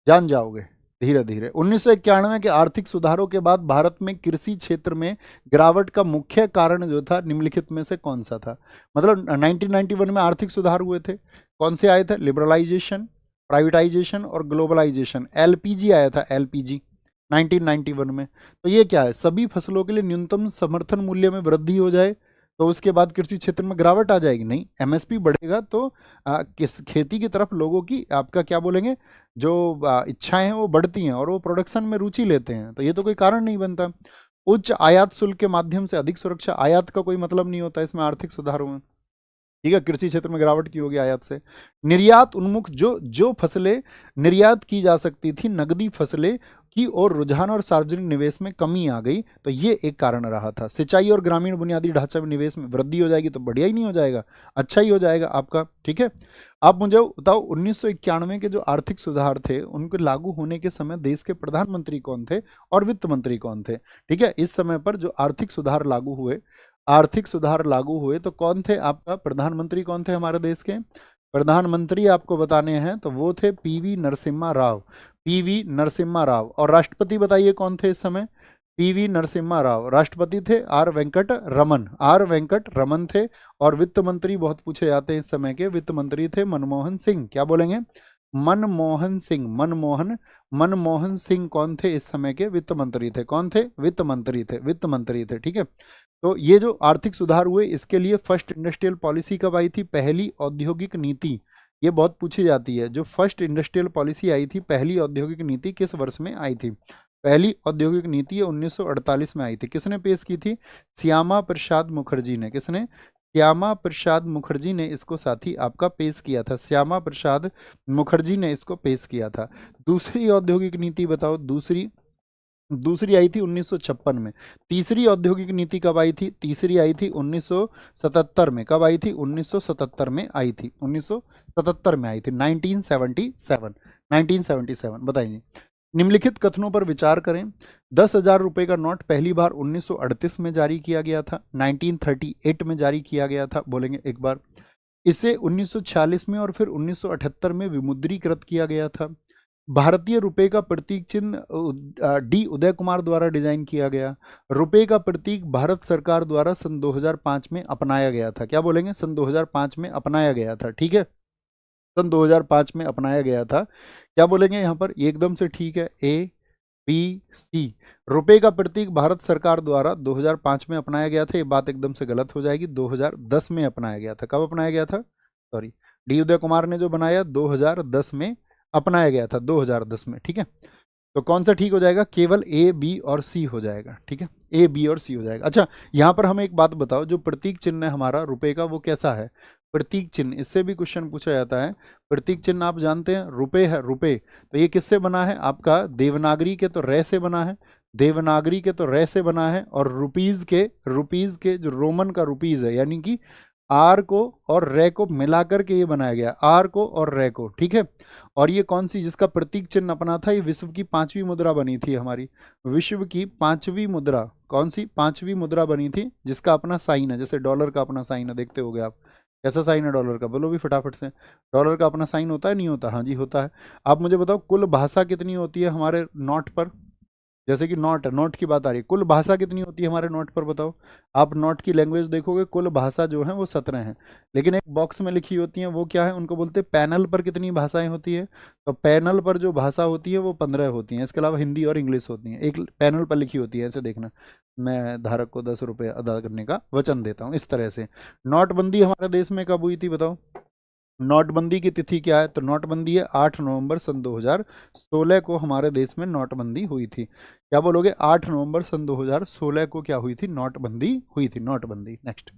जान जाओगे धीरे धीरे। 1991 के आर्थिक सुधारों के बाद भारत में कृषि क्षेत्र में गिरावट का मुख्य कारण जो था निम्नलिखित में से कौन सा था? मतलब 1991 में आर्थिक सुधार हुए थे, कौन से आए थे? लिबरलाइजेशन, प्राइवेटाइजेशन और ग्लोबलाइजेशन। एलपीजी आया था, एलपीजी 1991 में। तो ये क्या है? सभी फसलों के लिए न्यूनतम समर्थन मूल्य में वृद्धि हो जाए तो उसके बाद कृषि क्षेत्र में गिरावट आ जाएगी? नहीं, एमएसपी बढ़ेगा तो किस खेती की तरफ लोगों की आपका क्या बोलेंगे जो इच्छाएं हैं वो बढ़ती हैं और वो प्रोडक्शन में रुचि लेते हैं। तो ये तो कोई कारण नहीं बनता। उच्च आयात शुल्क के माध्यम से अधिक सुरक्षा, आयात का कोई मतलब नहीं होता इसमें आर्थिक सुधारों में। ठीक है, कृषि क्षेत्र में गिरावट की होगी आयात से। निर्यात उन्मुख जो जो फसलें निर्यात की जा सकती थी, नकदी फसलें की और रुझान और सार्वजनिक निवेश में कमी आ गई, तो ये एक कारण रहा था। सिंचाई और ग्रामीण बुनियादी ढांचा में निवेश में वृद्धि हो जाएगी तो बढ़िया ही नहीं हो जाएगा, अच्छा ही हो जाएगा आपका। ठीक है, आप मुझे बताओ 1991 के जो आर्थिक सुधार थे उनको लागू होने के समय देश के प्रधानमंत्री कौन थे और वित्त मंत्री कौन थे? ठीक है, इस समय पर जो आर्थिक सुधार लागू हुए, आर्थिक सुधार लागू हुए तो कौन थे आपका प्रधानमंत्री? कौन थे हमारे देश के प्रधानमंत्री? आपको बताने हैं तो वो थे पीवी नरसिम्हा राव, पीवी नरसिम्हा राव। और राष्ट्रपति बताइए कौन थे इस समय? पीवी नरसिम्हा राव। राष्ट्रपति थे आर वेंकट रमन, आर वेंकट रमन थे। और वित्त मंत्री बहुत पूछे जाते हैं इस समय के, वित्त मंत्री थे मनमोहन सिंह। क्या बोलेंगे? मनमोहन सिंह, मनमोहन, मनमोहन सिंह कौन थे इस समय के वित्त मंत्री थे? कौन थे? वित्त मंत्री थे, वित्त मंत्री थे। ठीक है, तो ये जो आर्थिक सुधार हुए इसके लिए फर्स्ट इंडस्ट्रियल पॉलिसी कब आई थी? पहली औद्योगिक नीति, ये बहुत पूछी जाती है। जो फर्स्ट इंडस्ट्रियल पॉलिसी आई थी, पहली औद्योगिक नीति किस वर्ष में आई थी? पहली औद्योगिक नीति 1948 में आई थी। किसने पेश की थी? श्यामा प्रसाद मुखर्जी ने। किसने? श्यामा प्रसाद मुखर्जी ने इसको साथी आपका पेश किया था। श्यामा प्रसाद मुखर्जी ने इसको पेश किया था। दूसरी औद्योगिक नीति बताओ, दूसरी, दूसरी आई थी 1956 में। तीसरी औद्योगिक नीति कब आई थी? तीसरी आई थी 1977 में। कब आई थी? 1977 में आई थी, 1977 में आई थी, 1977, 1977। बताइए, निम्नलिखित कथनों पर विचार करें। 10,000 रुपये का नोट पहली बार 1938 में जारी किया गया था, 1938 में जारी किया गया था। बोलेंगे एक बार। इसे 1946 में और फिर 1978 में विमुद्रीकृत किया गया था। भारतीय रुपए का प्रतीक चिन्ह डी उदय कुमार द्वारा डिजाइन किया गया। रुपए का प्रतीक भारत सरकार द्वारा सन 2005 में अपनाया गया था। क्या बोलेंगे? सन 2005 में अपनाया गया था। ठीक है, सन 2005 में अपनाया गया था। क्या बोलेंगे यहाँ पर? एकदम से ठीक है, ए बी सी। रुपए का प्रतीक भारत सरकार द्वारा 2005 में अपनाया गया था, ये बात एकदम से गलत हो जाएगी। 2010 में अपनाया गया था। कब अपनाया गया था? सॉरी, डी उदय कुमार ने जो बनाया 2010 में अपनाया गया था, 2010 में। ठीक है, तो कौन सा ठीक हो जाएगा? केवल ए, बी और सी हो जाएगा। ठीक है, ए, बी और सी हो जाएगा। अच्छा, यहाँ पर हमें एक बात बताओ, जो प्रतीक चिन्ह है हमारा रुपए का वो कैसा है? प्रतीक चिन्ह, इससे भी क्वेश्चन पूछा जाता है। प्रतीक चिन्ह आप जानते हैं, रुपए है, रुपए। तो ये किससे बना है? आपका देवनागरी के तो रे से बना है, देवनागरी के तो रे से बना है, और रुपीज के जो रोमन का रुपीज है, यानी कि आर को और रे को मिलाकर के ये बनाया गया, आर को और रे को। ठीक है, और ये कौन सी जिसका प्रतीक चिन्ह अपना था? ये विश्व की 5वीं मुद्रा बनी थी हमारी, विश्व की 5वीं मुद्रा। कौन सी 5वीं मुद्रा बनी थी जिसका अपना साइन है? जैसे डॉलर का अपना साइन है, देखते होगे आप, कैसा साइन है डॉलर का? बोलो भी फटाफट से। डॉलर का अपना साइन होता है, नहीं होता? हाँ जी, होता है। आप मुझे बताओ, कुल भाषा कितनी होती है हमारे नोट पर? जैसे कि नोट है, नोट की बात आ रही है, कुल भाषा कितनी होती है हमारे नोट पर? बताओ। आप नोट की लैंग्वेज देखोगे, कुल भाषा जो है वो 17 है, लेकिन एक बॉक्स में लिखी होती है, वो क्या है? उनको बोलते हैं पैनल पर कितनी भाषाएं होती है? तो पैनल पर जो भाषा होती है वो 15 होती हैं। इसके अलावा हिंदी और इंग्लिश होती हैं, एक पैनल पर लिखी होती है, ऐसे देखना। मैं धारक को 10 रुपये अदा करने का वचन देता हूँ, इस तरह से। नोटबंदी हमारे देश में कब हुई थी बताओ? नोटबंदी की तिथि क्या है? तो नोटबंदी है 8 नवंबर सन 2016 को हमारे देश में नोटबंदी हुई थी। क्या बोलोगे? 8 नवंबर सन 2016 को क्या हुई थी? नोटबंदी हुई थी, नोटबंदी। नेक्स्ट,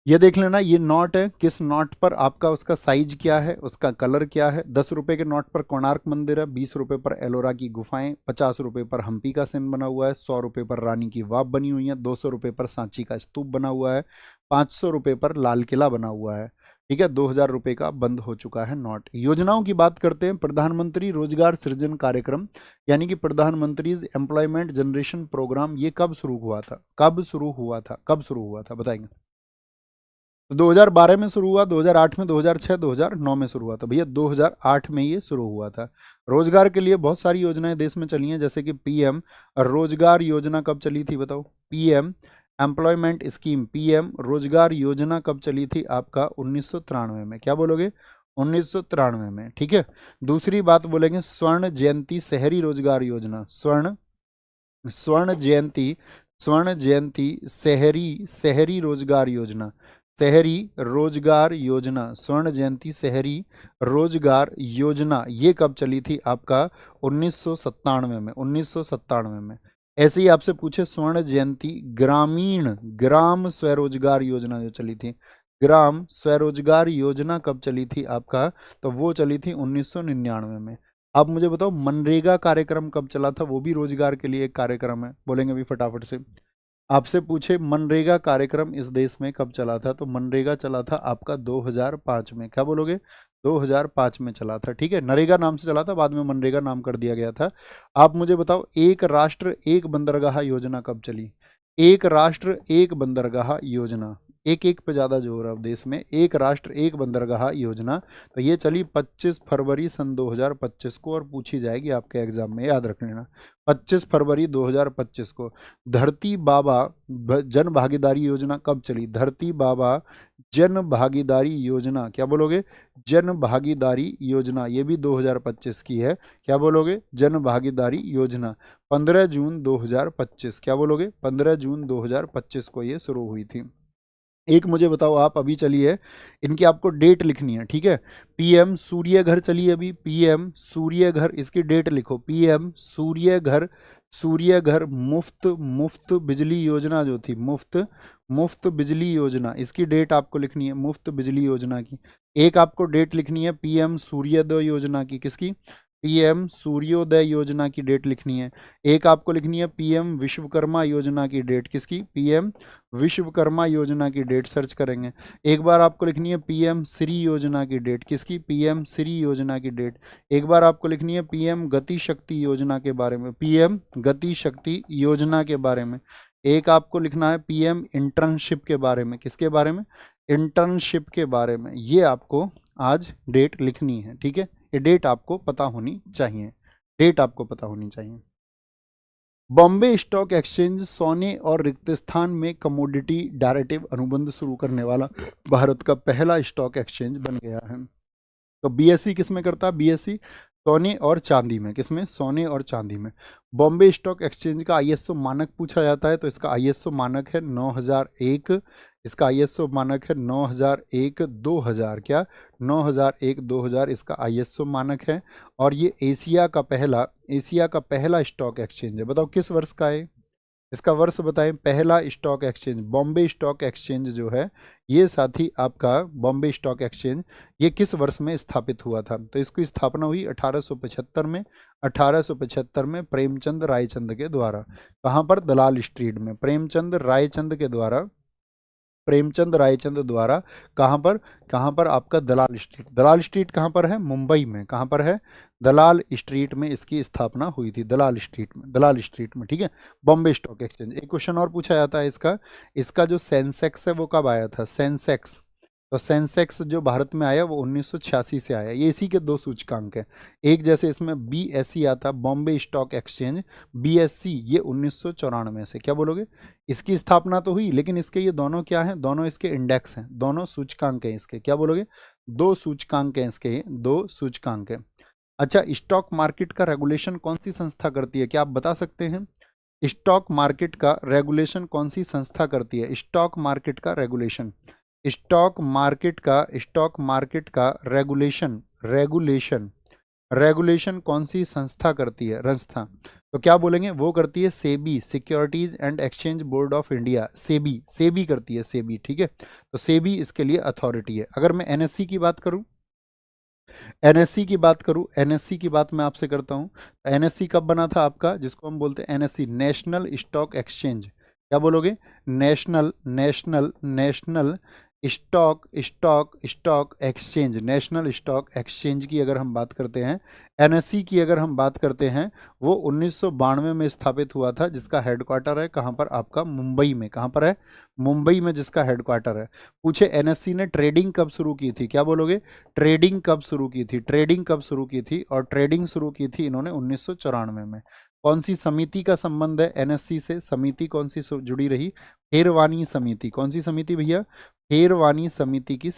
ये देख लेना, ये नोट है, किस नोट पर आपका उसका साइज क्या है, उसका कलर क्या है? 10 रुपए के नोट पर कोणार्क मंदिर है, 20 रुपए पर एलोरा की गुफाएं, 50 रुपए पर हम्पी का सिन बना हुआ है, 100 रुपए पर रानी की वाव बनी हुई है, 200 रुपए पर सांची का स्तूप बना हुआ है, 500 रुपए पर लाल किला बना हुआ है। ठीक है, 2000 रुपए का बंद हो चुका है नोट। योजनाओं की बात करते हैं। प्रधानमंत्री रोजगार सृजन कार्यक्रम, यानी कि प्रधानमंत्री एम्प्लॉयमेंट जनरेशन प्रोग्राम, ये कब शुरू हुआ था? कब शुरू हुआ था? कब शुरू हुआ था बताएंगे? तो 2012 में शुरू हुआ, 2008 में, 2006, 2009 में शुरू हुआ था। भैया 2008 में ये शुरू हुआ था। रोजगार के लिए बहुत सारी योजनाएं देश में चली हैं, जैसे कि पीएम रोजगार योजना कब चली थी बताओ? पीएम एम्प्लॉयमेंट स्कीम, पीएम रोजगार योजना कब चली थी? आपका 1993 में। क्या बोलोगे? 1993 में। ठीक है, दूसरी बात बोलेंगे, स्वर्ण जयंती शहरी रोजगार योजना, स्वर्ण स्वर्ण जयंती स्वर्ण जयंती शहरी शहरी रोजगार योजना, शहरी रोजगार योजना, स्वर्ण जयंती शहरी रोजगार योजना, ये कब चली थी? आपका 1997 में, 1997 में। ऐसे ही आपसे पूछे स्वर्ण जयंती ग्राम स्वरोजगार योजना जो चली थी, ग्राम स्वरोजगार योजना कब चली थी आपका? तो वो चली थी 1999 में। आप मुझे बताओ, मनरेगा कार्यक्रम कब चला था? वो भी रोजगार के लिए एक कार्यक्रम है, बोलेंगे भी फटाफट से। आपसे पूछे मनरेगा कार्यक्रम इस देश में कब चला था? तो मनरेगा चला था आपका 2005 में। क्या बोलोगे? 2005 में चला था। ठीक है, नरेगा नाम से चला था, बाद में मनरेगा नाम कर दिया गया था। आप मुझे बताओ, एक राष्ट्र एक बंदरगाह योजना कब चली? एक राष्ट्र एक बंदरगाह योजना, एक एक पे ज़्यादा जोर है अब देश में। एक राष्ट्र एक बंदरगाह योजना, तो ये चली 25 फरवरी सन 2025 को, और पूछी जाएगी आपके एग्जाम में, याद रख लेना। 25 फरवरी 2025 को। धरती बाबा जन भागीदारी योजना कब चली? धरती बाबा जन भागीदारी योजना, क्या बोलोगे? जन भागीदारी योजना, ये भी 2025 की है। क्या बोलोगे? जन भागीदारी योजना 15 जून 2025। क्या बोलोगे? 15 जून 2025 को ये शुरू हुई थी। एक मुझे बताओ आप, अभी चलिए, इनकी आपको डेट लिखनी है। ठीक है, पीएम सूर्य घर चलिए अभी, पीएम सूर्य घर, इसकी डेट लिखो। पीएम सूर्य घर मुफ्त मुफ्त बिजली योजना जो थी, मुफ्त बिजली योजना, इसकी डेट आपको लिखनी है, मुफ्त बिजली योजना की। एक आपको डेट लिखनी है पीएम सूर्योदय योजना की, किसकी? पीएम सूर्योदय योजना की डेट लिखनी है। एक आपको लिखनी है पीएम विश्वकर्मा योजना की डेट, किसकी? पीएम विश्वकर्मा योजना की डेट सर्च करेंगे। एक बार आपको लिखनी है पीएम श्री योजना की डेट, किसकी? पीएम श्री योजना की डेट। एक बार आपको लिखनी है पीएम गति शक्ति योजना के बारे में, पीएम गति शक्ति योजना के बारे में। एक आपको लिखना है पीएम इंटर्नशिप के बारे में, किसके बारे में? इंटर्नशिप के बारे में। ये आपको आज डेट लिखनी है। ठीक है, ये डेट आपको पता होनी चाहिए, डेट आपको पता होनी चाहिए। बॉम्बे स्टॉक एक्सचेंज सोने और रिक्त स्थान में कमोडिटी डायरेक्टिव अनुबंध शुरू करने वाला भारत का पहला स्टॉक एक्सचेंज बन गया है। तो बीएसई किस में करता है? बीएसई सोने और चांदी में, किसमें? सोने और चांदी में। बॉम्बे स्टॉक एक्सचेंज का आईएसओ मानक पूछा जाता है, तो इसका आईएसओ मानक है 9001, इसका आईएसओ मानक है 9001-2000, क्या 9001-2000 इसका आईएसओ मानक है। और ये एशिया का पहला स्टॉक एक्सचेंज है। बताओ किस वर्ष का है, इसका वर्ष बताएं। पहला stock exchange Bombay stock exchange जो है ये साथी आपका बॉम्बे स्टॉक एक्सचेंज ये किस वर्ष में स्थापित हुआ था? तो इसकी स्थापना हुई 1875 में। 1875 में प्रेमचंद रायचंद के द्वारा। कहाँ पर? दलाल स्ट्रीट में प्रेमचंद रायचंद द्वारा। कहाँ पर आपका दलाल स्ट्रीट कहाँ पर है? मुंबई में। कहाँ पर है? दलाल स्ट्रीट में इसकी स्थापना हुई थी, दलाल स्ट्रीट में, ठीक है। Bombay stock exchange. एक क्वेश्चन और पूछा जाता है इसका जो सेंसेक्स है वो कब आया था? सेंसेक्स, तो सेंसेक्स जो भारत में आया वो 1986 से आया। ये इसी के दो सूचकांक हैं। एक जैसे इसमें बीएससी आता, बॉम्बे स्टॉक एक्सचेंज, बीएससी, ये 1994 से। क्या बोलोगे? इसकी स्थापना तो हुई, लेकिन इसके ये दोनों क्या हैं? दोनों इसके इंडेक्स हैं, दोनों सूचकांक हैं इसके। क्या बोलोगे? दो सूचकांक हैं इसके, दो सूचकांक हैं। अच्छा, स्टॉक मार्केट का रेगुलेशन कौन सी संस्था करती है? क्या आप बता सकते हैं? स्टॉक मार्केट का रेगुलेशन कौन सी संस्था करती है? स्टॉक मार्केट का रेगुलेशन कौन सी संस्था करती है? संस्था, तो क्या बोलेंगे? वो करती है SEBI, securities and exchange board of India. SEBI करती है, सेबी, ठीक है। तो सेबी इसके लिए अथॉरिटी है। अगर मैं एनएससी की बात करूं, एनएससी की बात मैं आपसे करता हूं। एनएससी कब बना था आपका? जिसको हम बोलते हैं एनएससी, नेशनल स्टॉक एक्सचेंज। क्या बोलोगे? नेशनल नेशनल स्टॉक एक्सचेंज की अगर हम बात करते हैं, एनएससी की अगर हम बात करते हैं, वो 1992 में स्थापित हुआ था, जिसका हेडक्वार्टर है कहाँ पर? आपका मुंबई में। कहाँ पर है? मुंबई में जिसका हेडक्वार्टर है। पूछे एनएससी ने ट्रेडिंग कब शुरू की थी? क्या बोलोगे? ट्रेडिंग कब शुरू की थी? और ट्रेडिंग शुरू की थी इन्होंने 1994 में। कौन सी समिति का संबंध है एनएससी से? समिति कौन सी जुड़ी रही? फेरवानी समिति। कौन सी समिति भैया? फेरवानी समिति की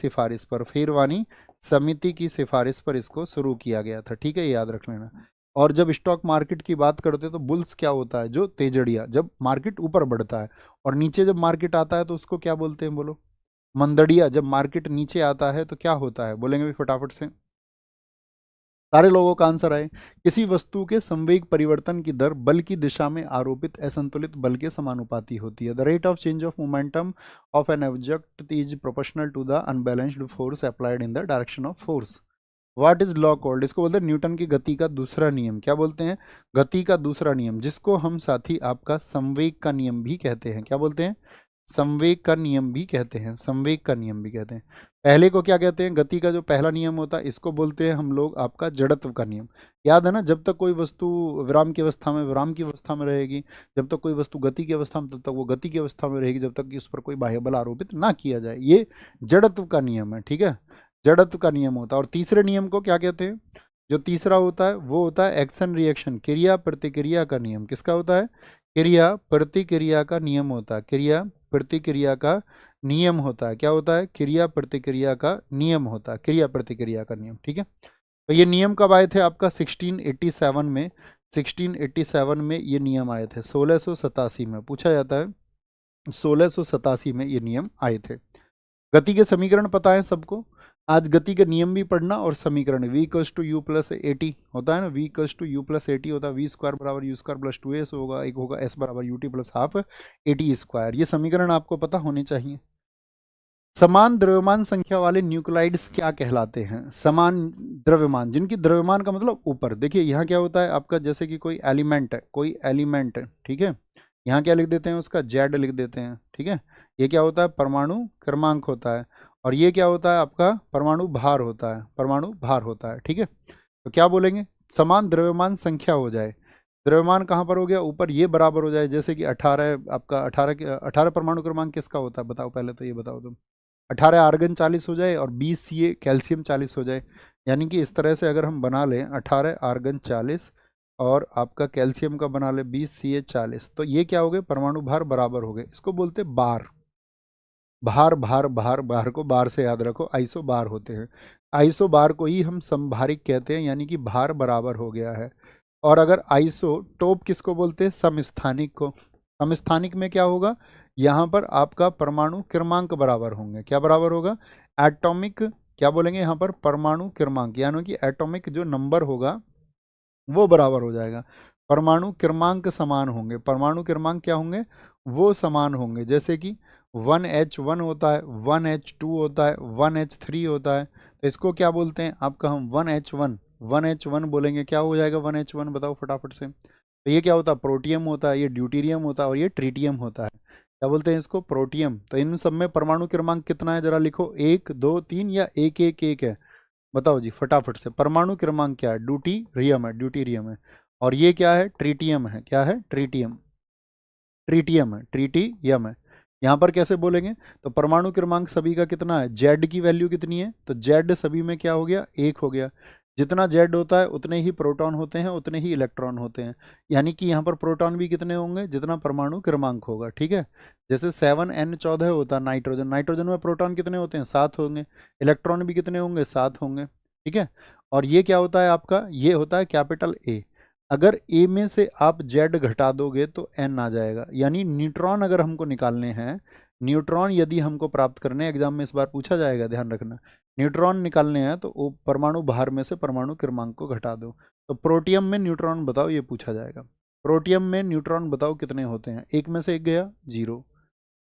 सिफारिश पर इसको शुरू किया गया था, ठीक है, याद रख लेना। और जब स्टॉक मार्केट की बात करते हैं तो बुल्स क्या होता है? जो तेजड़िया, जब मार्केट ऊपर बढ़ता है, और नीचे जब मार्केट आता है तो उसको क्या बोलते हैं? बोलो। मंदड़िया। जब मार्केट नीचे आता है तो क्या होता है? बोलेंगे भी फटाफट से, सारे लोगों का आंसर आए। किसी वस्तु के संवेग परिवर्तन की दर बल की दिशा में आरोपित असंतुलित बल के समानुपाती होती है। The rate of change of momentum of an object is proportional to the unbalanced force applied in the direction of force. What is law called? इसको बोलते हैं न्यूटन की गति का दूसरा नियम। क्या बोलते हैं? गति का दूसरा नियम, जिसको हम साथी आपका संवेग का नियम भी कहते हैं। क्या बोलते हैं? संवेग का नियम भी कहते हैं। पहले को क्या कहते हैं? गति का जो पहला नियम होता है, इसको बोलते हैं हम लोग आपका जड़त्व का नियम। याद है ना? जब तक कोई वस्तु विराम की अवस्था में रहेगी, जब तक कोई वस्तु गति की अवस्था में, तब तक वो गति की अवस्था में रहेगी, जब तक कि उस पर कोई बाह्य बल आरोपित ना किया जाए। ये जड़त्व का नियम है, ठीक है, जड़त्व का नियम होता है। और तीसरे नियम को क्या कहते हैं? जो तीसरा होता है वो होता है एक्शन रिएक्शन, क्रिया प्रतिक्रिया का नियम। किसका होता है? क्रिया प्रतिक्रिया का नियम होता है। क्या होता है? क्रिया प्रतिक्रिया का नियम, ठीक है। तो ये नियम कब आए थे आपका? 1687 में। 1687 में ये नियम आए थे। 1687 में पूछा जाता है, 1687 में ये नियम आए थे। गति के समीकरण पता है सबको? आज गति के नियम भी पढ़ना और समीकरण। v equals to u plus at होता है ना, v equals to u plus at होता है। वी स्क्वायर बराबर यू स्क्वायर प्लस 2s होगा, एक होगा s बराबर u t plus half at square. ये समीकरण आपको पता होने चाहिए। समान द्रव्यमान संख्या वाले न्यूक्लाइड्स क्या कहलाते हैं? समान द्रव्यमान, जिनकी द्रव्यमान का मतलब ऊपर। देखिए यहाँ क्या होता है आपका, जैसे कि कोई एलिमेंट है, ठीक है, यहाँ क्या लिख देते हैं? उसका जेड लिख देते हैं, ठीक है। ये क्या होता है? परमाणु क्रमांक होता है। और ये क्या होता है आपका? परमाणु भार होता है, ठीक है। तो क्या बोलेंगे? समान द्रव्यमान संख्या हो जाए, द्रव्यमान कहाँ पर हो गया? ऊपर। ये बराबर हो जाए, जैसे कि 18 आपका 18 परमाणु क्रमांक किसका होता है? बताओ, पहले तो ये बताओ तुम। 18 आर्गन 40 हो जाए और 20 सी कैल्शियम 40 हो जाए। यानी कि इस तरह से अगर हम बना लें, 18 आर्गन 40 और आपका कैल्शियम का बना ले 20 सी 40, तो ये क्या हो गए? परमाणु भार बराबर हो गए। इसको बोलते बार। भार को बार से याद रखो, आइसो बार होते हैं। आइसो बार को ही हम समभारिक कहते हैं, यानी कि भार बराबर हो गया है। और अगर आइसो टोप किसको बोलते हैं? समस्थानिक को। समस्थानिक में क्या होगा? यहाँ पर आपका परमाणु क्रमांक बराबर होंगे। क्या बराबर होगा? एटॉमिक, क्या बोलेंगे यहाँ पर, परमाणु क्रमांक, यानी कि एटॉमिक जो नंबर होगा वो बराबर हो जाएगा। परमाणु क्रमांक समान होंगे। परमाणु क्रमांक क्या होंगे? वो समान होंगे। जैसे कि 1H1 होता है, 1H2 होता है, 1H3 होता है, तो इसको क्या बोलते हैं आपका? हम 1H1 बोलेंगे। क्या हो जाएगा 1H1? बताओ फटाफट से। तो ये क्या होता है? प्रोटियम होता है, ये ड्यूटीरियम होता है और ये ट्रीटियम होता है। क्या बोलते हैं इसको? प्रोटियम। तो इन सब में परमाणु क्रमांक कितना है जरा लिखो, 1 2 3 या 1 1 1 है? बताओ जी फटाफट से। परमाणु क्रमांक क्या है? ड्यूटीरियम है, ड्यूटीरियम है। और ये क्या है? ट्रीटियम है। क्या है? ट्रीटियम। ट्रीटियम है, ट्रीटियम है। यहाँ पर कैसे बोलेंगे? तो परमाणु क्रमांक सभी का कितना है? जेड की वैल्यू कितनी है? तो जेड सभी में क्या हो गया? 1 हो गया। जितना जेड होता है उतने ही प्रोटॉन होते हैं, उतने ही इलेक्ट्रॉन होते हैं। यानी कि यहाँ पर प्रोटॉन भी कितने होंगे? जितना परमाणु क्रमांक होगा। ठीक है। जैसे 7N14 होता है नाइट्रोजन, नाइट्रोजन में प्रोटॉन कितने होते हैं? 7 होंगे। इलेक्ट्रॉन भी कितने होंगे? 7 होंगे। ठीक है। और ये क्या होता है आपका? ये होता है कैपिटल ए। अगर ए में से आप जेड घटा दोगे तो एन आ जाएगा। यानी न्यूट्रॉन अगर हमको निकालने हैं, न्यूट्रॉन यदि हमको प्राप्त करने, एग्जाम में इस बार पूछा जाएगा, ध्यान रखना, न्यूट्रॉन निकालने हैं तो वो परमाणु भार में से परमाणु क्रमांक को घटा दो। तो प्रोटियम में न्यूट्रॉन बताओ, ये पूछा जाएगा। प्रोटियम में न्यूट्रॉन बताओ कितने होते हैं? एक में से एक गया 0,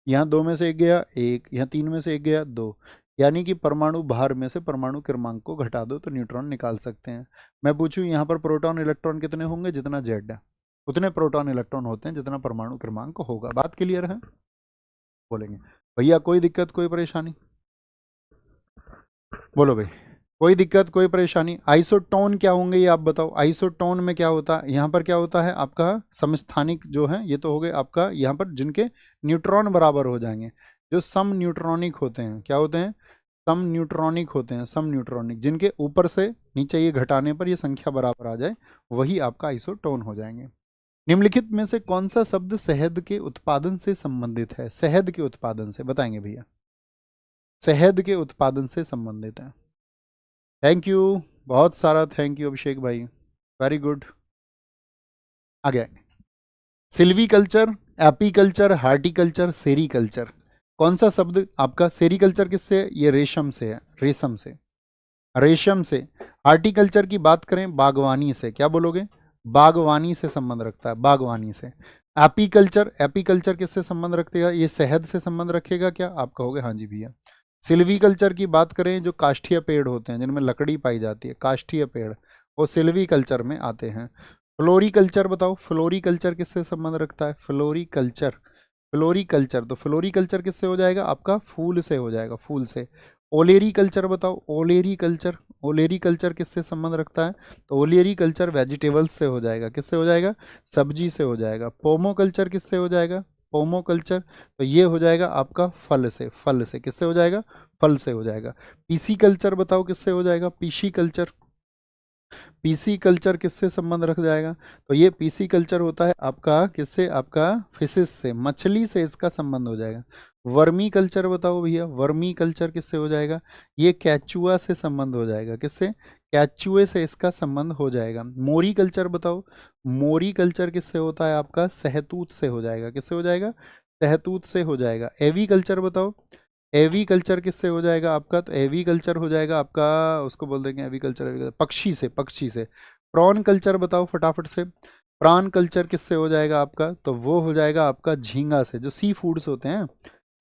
यहाँ 2 में से एक गया 1, यहाँ 3 में से एक गया 2। यानी कि परमाणु भार में से परमाणु क्रमांक को घटा दो तो न्यूट्रॉन निकाल सकते हैं। मैं पूछूं यहाँ पर प्रोटॉन इलेक्ट्रॉन कितने होंगे? जितना जेड है उतने प्रोटॉन इलेक्ट्रॉन होते हैं जितना परमाणु क्रमांक होगा। बात क्लियर है? बोलेंगे भैया कोई दिक्कत कोई परेशानी? बोलो भाई, कोई दिक्कत कोई परेशानी? आइसोटोन क्या होंगे ये आप बताओ। आइसोटोन में क्या होता है? यहाँ पर क्या होता है आपका? समस्थानिक जो है, ये तो हो गए आपका यहाँ पर जिनके न्यूट्रॉन बराबर हो जाएंगे, जो सम न्यूट्रॉनिक होते हैं। क्या होते हैं? सम न्यूट्रॉनिक होते हैं। सम न्यूट्रॉनिक, जिनके ऊपर से नीचे ये घटाने पर ये संख्या बराबर आ जाए, वही आपका आइसोटोन हो जाएंगे। निम्नलिखित में से कौन सा शब्द शहद के उत्पादन से संबंधित है? शहद के उत्पादन से बताएंगे भैया। शहद के उत्पादन से संबंधित है। थैंक यू, बहुत सारा थैंक यू अभिषेक भाई, वेरी गुड। आगे आएंगे। Silviculture, apiculture, horticulture, sericulture. कौन सा शब्द आपका? सेरीकल्चर किससे है? ये रेशम से है, रेशम से, रेशम से। हार्टिकल्चर की बात करें बागवानी से। क्या बोलोगे? बागवानी से संबंध रखता है, बागवानी से। एपीकल्चर, एपीकल्चर किससे संबंध रखेगा? ये शहद से संबंध रखेगा क्या? आप कहोगे हाँ जी भैया। सिल्वीकल्चर की बात करें, जो काष्ठीय पेड़ होते हैं जिनमें लकड़ी पाई जाती है, काष्ठीय पेड़, वो सिल्वीकल्चर में आते हैं। फ्लोरीकल्चर बताओ, फ्लोरीकल्चर किससे संबंध रखता है? फ्लोरीकल्चर, फ्लोरीकल्चर, तो फ्लोरीकल्चर किससे हो जाएगा आपका? फूल से हो जाएगा, फूल से। ओलेरी कल्चर बताओ, ओलेरी कल्चर, ओलेरी कल्चर किससे संबंध रखता है? तो ओलेरी कल्चर वेजिटेबल्स से हो जाएगा। किससे हो जाएगा? सब्जी से हो जाएगा। पोमो कल्चर किससे हो जाएगा? पोमो कल्चर, तो ये हो जाएगा आपका फल से, फल से। किससे हो जाएगा? फल से हो जाएगा। पीसी कल्चर बताओ किससे हो जाएगा? पीसी कल्चर, पीसी कल्चर किससे संबंध रख जाएगा? तो ये पीसी कल्चर होता है आपका किससे? आपका फिशिस से, मछली से इसका संबंध हो जाएगा। वर्मी कल्चर बताओ भैया, वर्मी कल्चर किससे हो जाएगा? ये कैचुआ से संबंध हो जाएगा। किससे? कैचुए से इसका संबंध हो जाएगा। मोरी कल्चर बताओ, मोरी कल्चर किससे होता है आपका? सहतूत से हो जाएगा। किससे हो जाएगा? सहतूत से हो जाएगा। एवी कल्चर बताओ, एवी कल्चर किससे हो जाएगा आपका? तो एवी कल्चर हो जाएगा आपका, उसको बोल देंगे एवी कल्चर, एवी कल्चर पक्षी से, पक्षी से। प्रॉन कल्चर बताओ फटाफट से, प्राण कल्चर किससे हो जाएगा आपका? तो वो हो जाएगा आपका झींगा से, जो सी फूड्स होते हैं,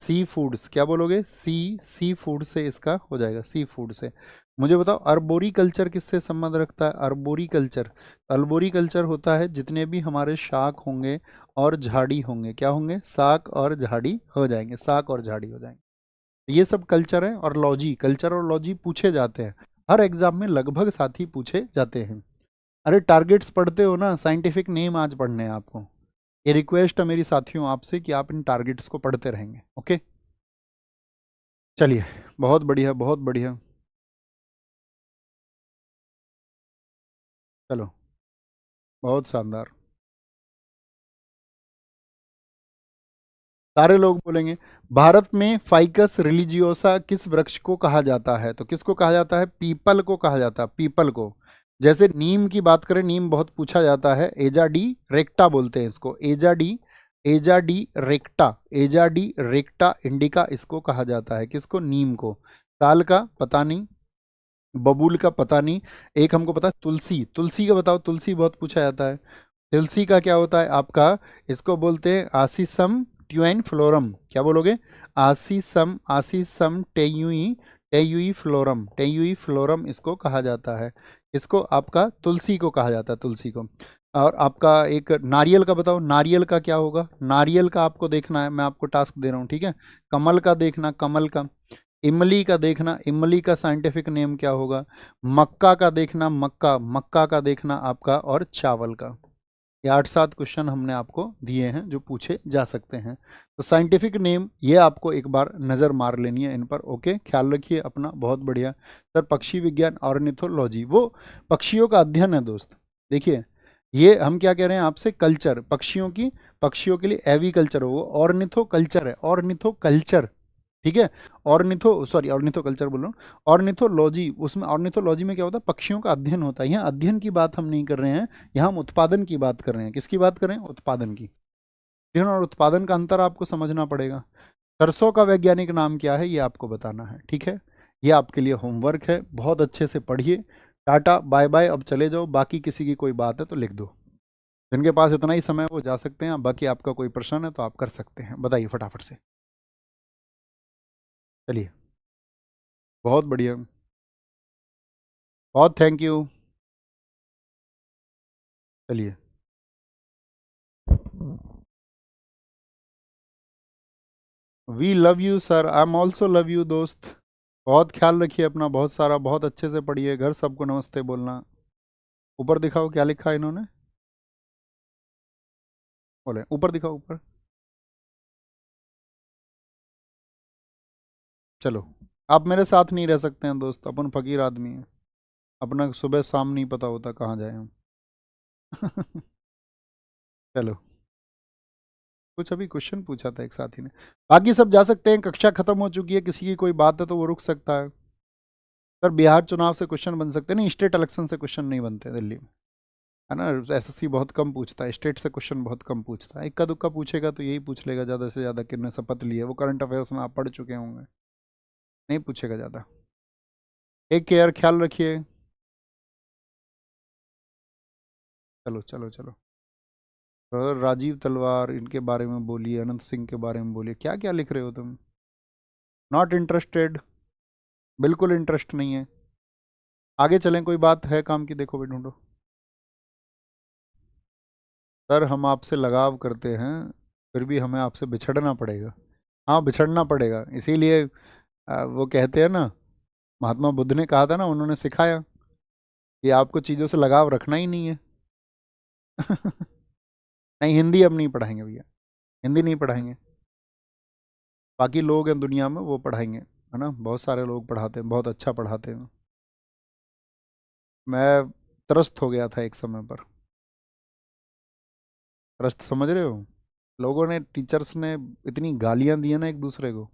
सी फूड्स। क्या बोलोगे? सी फूड से इसका हो जाएगा, सी फूड से। मुझे बताओ अर्बोरी कल्चर किससे संबंध रखता है? अर्बोरी कल्चर, अर्बोरी कल्चर होता है जितने भी हमारे शाक होंगे और झाड़ी होंगे, क्या होंगे? शाक और झाड़ी हो जाएंगे, शाक और झाड़ी हो जाएंगे। ये सब कल्चर है। और लॉजी, कल्चर और लॉजी पूछे जाते हैं हर एग्जाम में, लगभग साथ ही पूछे जाते हैं। अरे टारगेट्स पढ़ते हो ना, साइंटिफिक नेम आज पढ़ने हैं आपको। ये रिक्वेस्ट है मेरी साथियों आपसे कि आप इन टारगेट्स को पढ़ते रहेंगे। ओके चलिए, बहुत बढ़िया बहुत बढ़िया। चलो, बहुत शानदार। सारे लोग बोलेंगे। भारत में फाइकस रिलीजियोसा किस वृक्ष को कहा जाता है? तो किसको कहा जाता है? पीपल को कहा जाता है, पीपल को। जैसे नीम की बात करें, नीम बहुत पूछा जाता है, एजा डी रेक्टा बोलते हैं इसको, एजा डी एजाडी रेक्टा, एजाडी रेक्टा इंडिका इसको कहा जाता है। किसको? नीम को। ताल का पता नहीं, बबूल का पता नहीं। एक हमको पता है तुलसी, तुलसी का बताओ, तुलसी बहुत पूछा जाता है। तुलसी का क्या होता है आपका? इसको बोलते हैं आसीसम ट्यूइन फ्लोरम। क्या बोलोगे? आसीसम, आसीसम टेयुई, टेयुई फ्लोरम, टेयुई फ्लोरम इसको कहा जाता है। इसको आपका तुलसी को कहा जाता है, तुलसी को। और आपका एक नारियल का बताओ, नारियल का क्या होगा? नारियल का आपको देखना है, मैं आपको टास्क दे रहा हूँ, ठीक है। कमल का देखना, कमल का। इमली का देखना, इमली का साइंटिफिक नेम क्या होगा? मक्का का देखना, मक्का, मक्का का देखना आपका। और चावल का। ये 8-7 क्वेश्चन हमने आपको दिए हैं जो पूछे जा सकते हैं। तो साइंटिफिक नेम ये आपको एक बार नज़र मार लेनी है इन पर। ओके, ख्याल रखिए अपना। बहुत बढ़िया सर। पक्षी विज्ञान, ऑर्निथोलॉजी, वो पक्षियों का अध्ययन है दोस्त। देखिए, ये हम क्या कह रहे हैं आपसे? कल्चर, पक्षियों की, पक्षियों के लिए एवी कल्चर होगा, ऑर्निथो कल्चर है, ऑर्निथो कल्चर, ठीक है। ऑर्निथो, सॉरी ऑर्निथो कल्चर बोल रहा हूँ। ऑर्निथोलॉजी, उसमें ऑर्निथोलॉजी में क्या होता है? पक्षियों का अध्ययन होता है। यहाँ अध्ययन की बात हम नहीं कर रहे हैं, यहाँ हम उत्पादन की बात कर रहे हैं। किसकी बात कर रहे हैं? उत्पादन की। अध्ययन और उत्पादन का अंतर आपको समझना पड़ेगा। सरसों का वैज्ञानिक नाम क्या है ये आपको बताना है, ठीक है। ये आपके लिए होमवर्क है, बहुत अच्छे से पढ़िए। टाटा बाय बाय, अब चले जाओ। बाकी किसी की कोई बात है तो लिख दो। जिनके पास इतना ही समय है वो जा सकते हैं, बाकी आपका कोई प्रश्न है तो आप कर सकते हैं, बताइए फटाफट से। चलिए, बहुत बढ़िया, बहुत थैंक यू। चलिए, we love you sir, I am also love you दोस्त। बहुत ख्याल रखिए अपना, बहुत सारा, बहुत अच्छे से पढ़िए। घर सबको नमस्ते बोलना। ऊपर दिखाओ क्या लिखा है इन्होंने, बोले ऊपर दिखाओ, ऊपर। चलो, आप मेरे साथ नहीं रह सकते हैं दोस्त, अपन फकीर आदमी हैं। अपना सुबह शाम नहीं पता होता कहाँ जाए हम। चलो, कुछ अभी क्वेश्चन पूछा था एक साथी ने। बाकी सब जा सकते हैं, कक्षा खत्म हो चुकी है। किसी की कोई बात है तो वो रुक सकता है। सर बिहार चुनाव से क्वेश्चन बन सकते हैं? नहीं, स्टेट इलेक्शन से क्वेश्चन नहीं बनते दिल्ली में, है ना। एसएससी बहुत कम पूछता है, स्टेट से क्वेश्चन बहुत कम पूछता है। इक्का दुक्का पूछेगा तो यही पूछ लेगा ज़्यादा से ज़्यादा, कितने शपथ लिए, वो करंट अफेयर्स में आप पढ़ चुके होंगे। नहीं पूछेगा ज़्यादा। टेक केयर, ख्याल रखिए। चलो चलो चलो। और राजीव तलवार इनके बारे में बोलिए, अनंत सिंह के बारे में बोलिए। क्या क्या लिख रहे हो तुम? नॉट इंटरेस्टेड, बिल्कुल इंटरेस्ट नहीं है। आगे चलें, कोई बात है काम की? देखो भाई, ढूंढो। सर हम आपसे लगाव करते हैं, फिर भी हमें आपसे बिछड़ना पड़ेगा। हाँ, बिछड़ना पड़ेगा, इसीलिए वो कहते हैं ना, महात्मा बुद्ध ने कहा था ना, उन्होंने सिखाया कि आपको चीज़ों से लगाव रखना ही नहीं है। नहीं, हिंदी अब नहीं पढ़ाएंगे भैया, हिंदी नहीं पढ़ाएंगे। बाकी लोग हैं दुनिया में वो पढ़ाएंगे, है ना। बहुत सारे लोग पढ़ाते हैं, बहुत अच्छा पढ़ाते हैं। मैं त्रस्त हो गया था एक समय पर। त्रस्त समझ रहे हो? लोगों ने, टीचर्स ने इतनी गालियां दी है ना एक दूसरे को,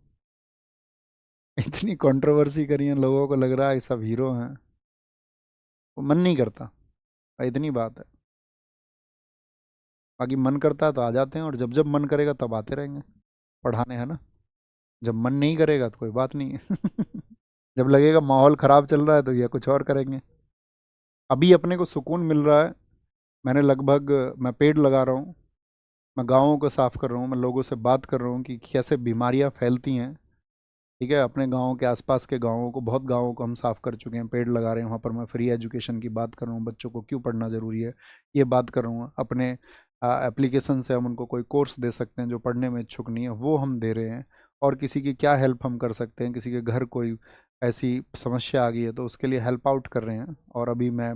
इतनी कंट्रोवर्सी करी है, लोगों को लग रहा है ये सब हीरो हैं। वो मन नहीं करता, इतनी बात है। बाकी मन करता है तो आ जाते हैं, और जब जब मन करेगा तब आते रहेंगे पढ़ाने, है ना। जब मन नहीं करेगा तो कोई बात नहीं है। जब लगेगा माहौल ख़राब चल रहा है तो ये कुछ और करेंगे। अभी अपने को सुकून मिल रहा है। मैंने लगभग, मैं पेड़ लगा रहा हूँ, मैं गाँवों को साफ़ कर रहा हूँ, मैं लोगों से बात कर रहा हूँ कि कैसे बीमारियाँ फैलती हैं, ठीक है। अपने गाँव के आसपास के गाँवों को, बहुत गाँवों को हम साफ़ कर चुके हैं, पेड़ लगा रहे हैं वहाँ पर। मैं फ्री एजुकेशन की बात कर रहा हूँ, बच्चों को क्यों पढ़ना ज़रूरी है ये बात कर रहा हूँ। अपने एप्लीकेशन से हम उनको कोई कोर्स दे सकते हैं, जो पढ़ने में इच्छुक नहीं है वो हम दे रहे हैं। और किसी की क्या हेल्प हम कर सकते हैं, किसी के घर कोई ऐसी समस्या आ गई है तो उसके लिए हेल्प आउट कर रहे हैं। और अभी मैं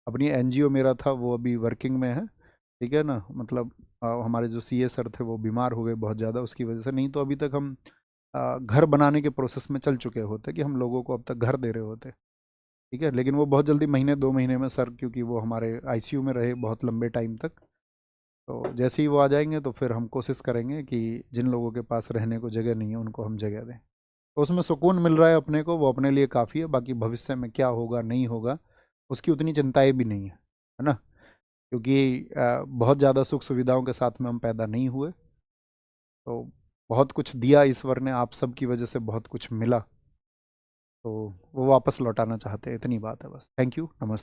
अपनी एनजीओ मेरा था वो अभी वर्किंग में है, ठीक है ना। मतलब हमारे जो सीए सर थे वो बीमार हो गए बहुत ज़्यादा उसकी वजह से। नहीं तो अभी तक हम घर बनाने के प्रोसेस में चल चुके होते कि हम लोगों को अब तक घर दे रहे होते, ठीक है। लेकिन वो बहुत जल्दी, महीने 2 महीने में सर, क्योंकि वो हमारे आईसीयू में रहे बहुत लंबे टाइम तक, तो जैसे ही वो आ जाएंगे तो फिर हम कोशिश करेंगे कि जिन लोगों के पास रहने को जगह नहीं है उनको हम जगह दें। तो उसमें सुकून मिल रहा है अपने को, वो अपने लिए काफ़ी है। बाकी भविष्य में क्या होगा नहीं होगा उसकी उतनी चिंताएं भी नहीं है, है ना। क्योंकि बहुत ज़्यादा सुख सुविधाओं के साथ में हम पैदा नहीं हुए, तो बहुत कुछ दिया ईश्वर ने, आप सब की वजह से बहुत कुछ मिला, तो वो वापस लौटाना चाहते हैं, इतनी बात है बस। थैंक यू, नमस्ते।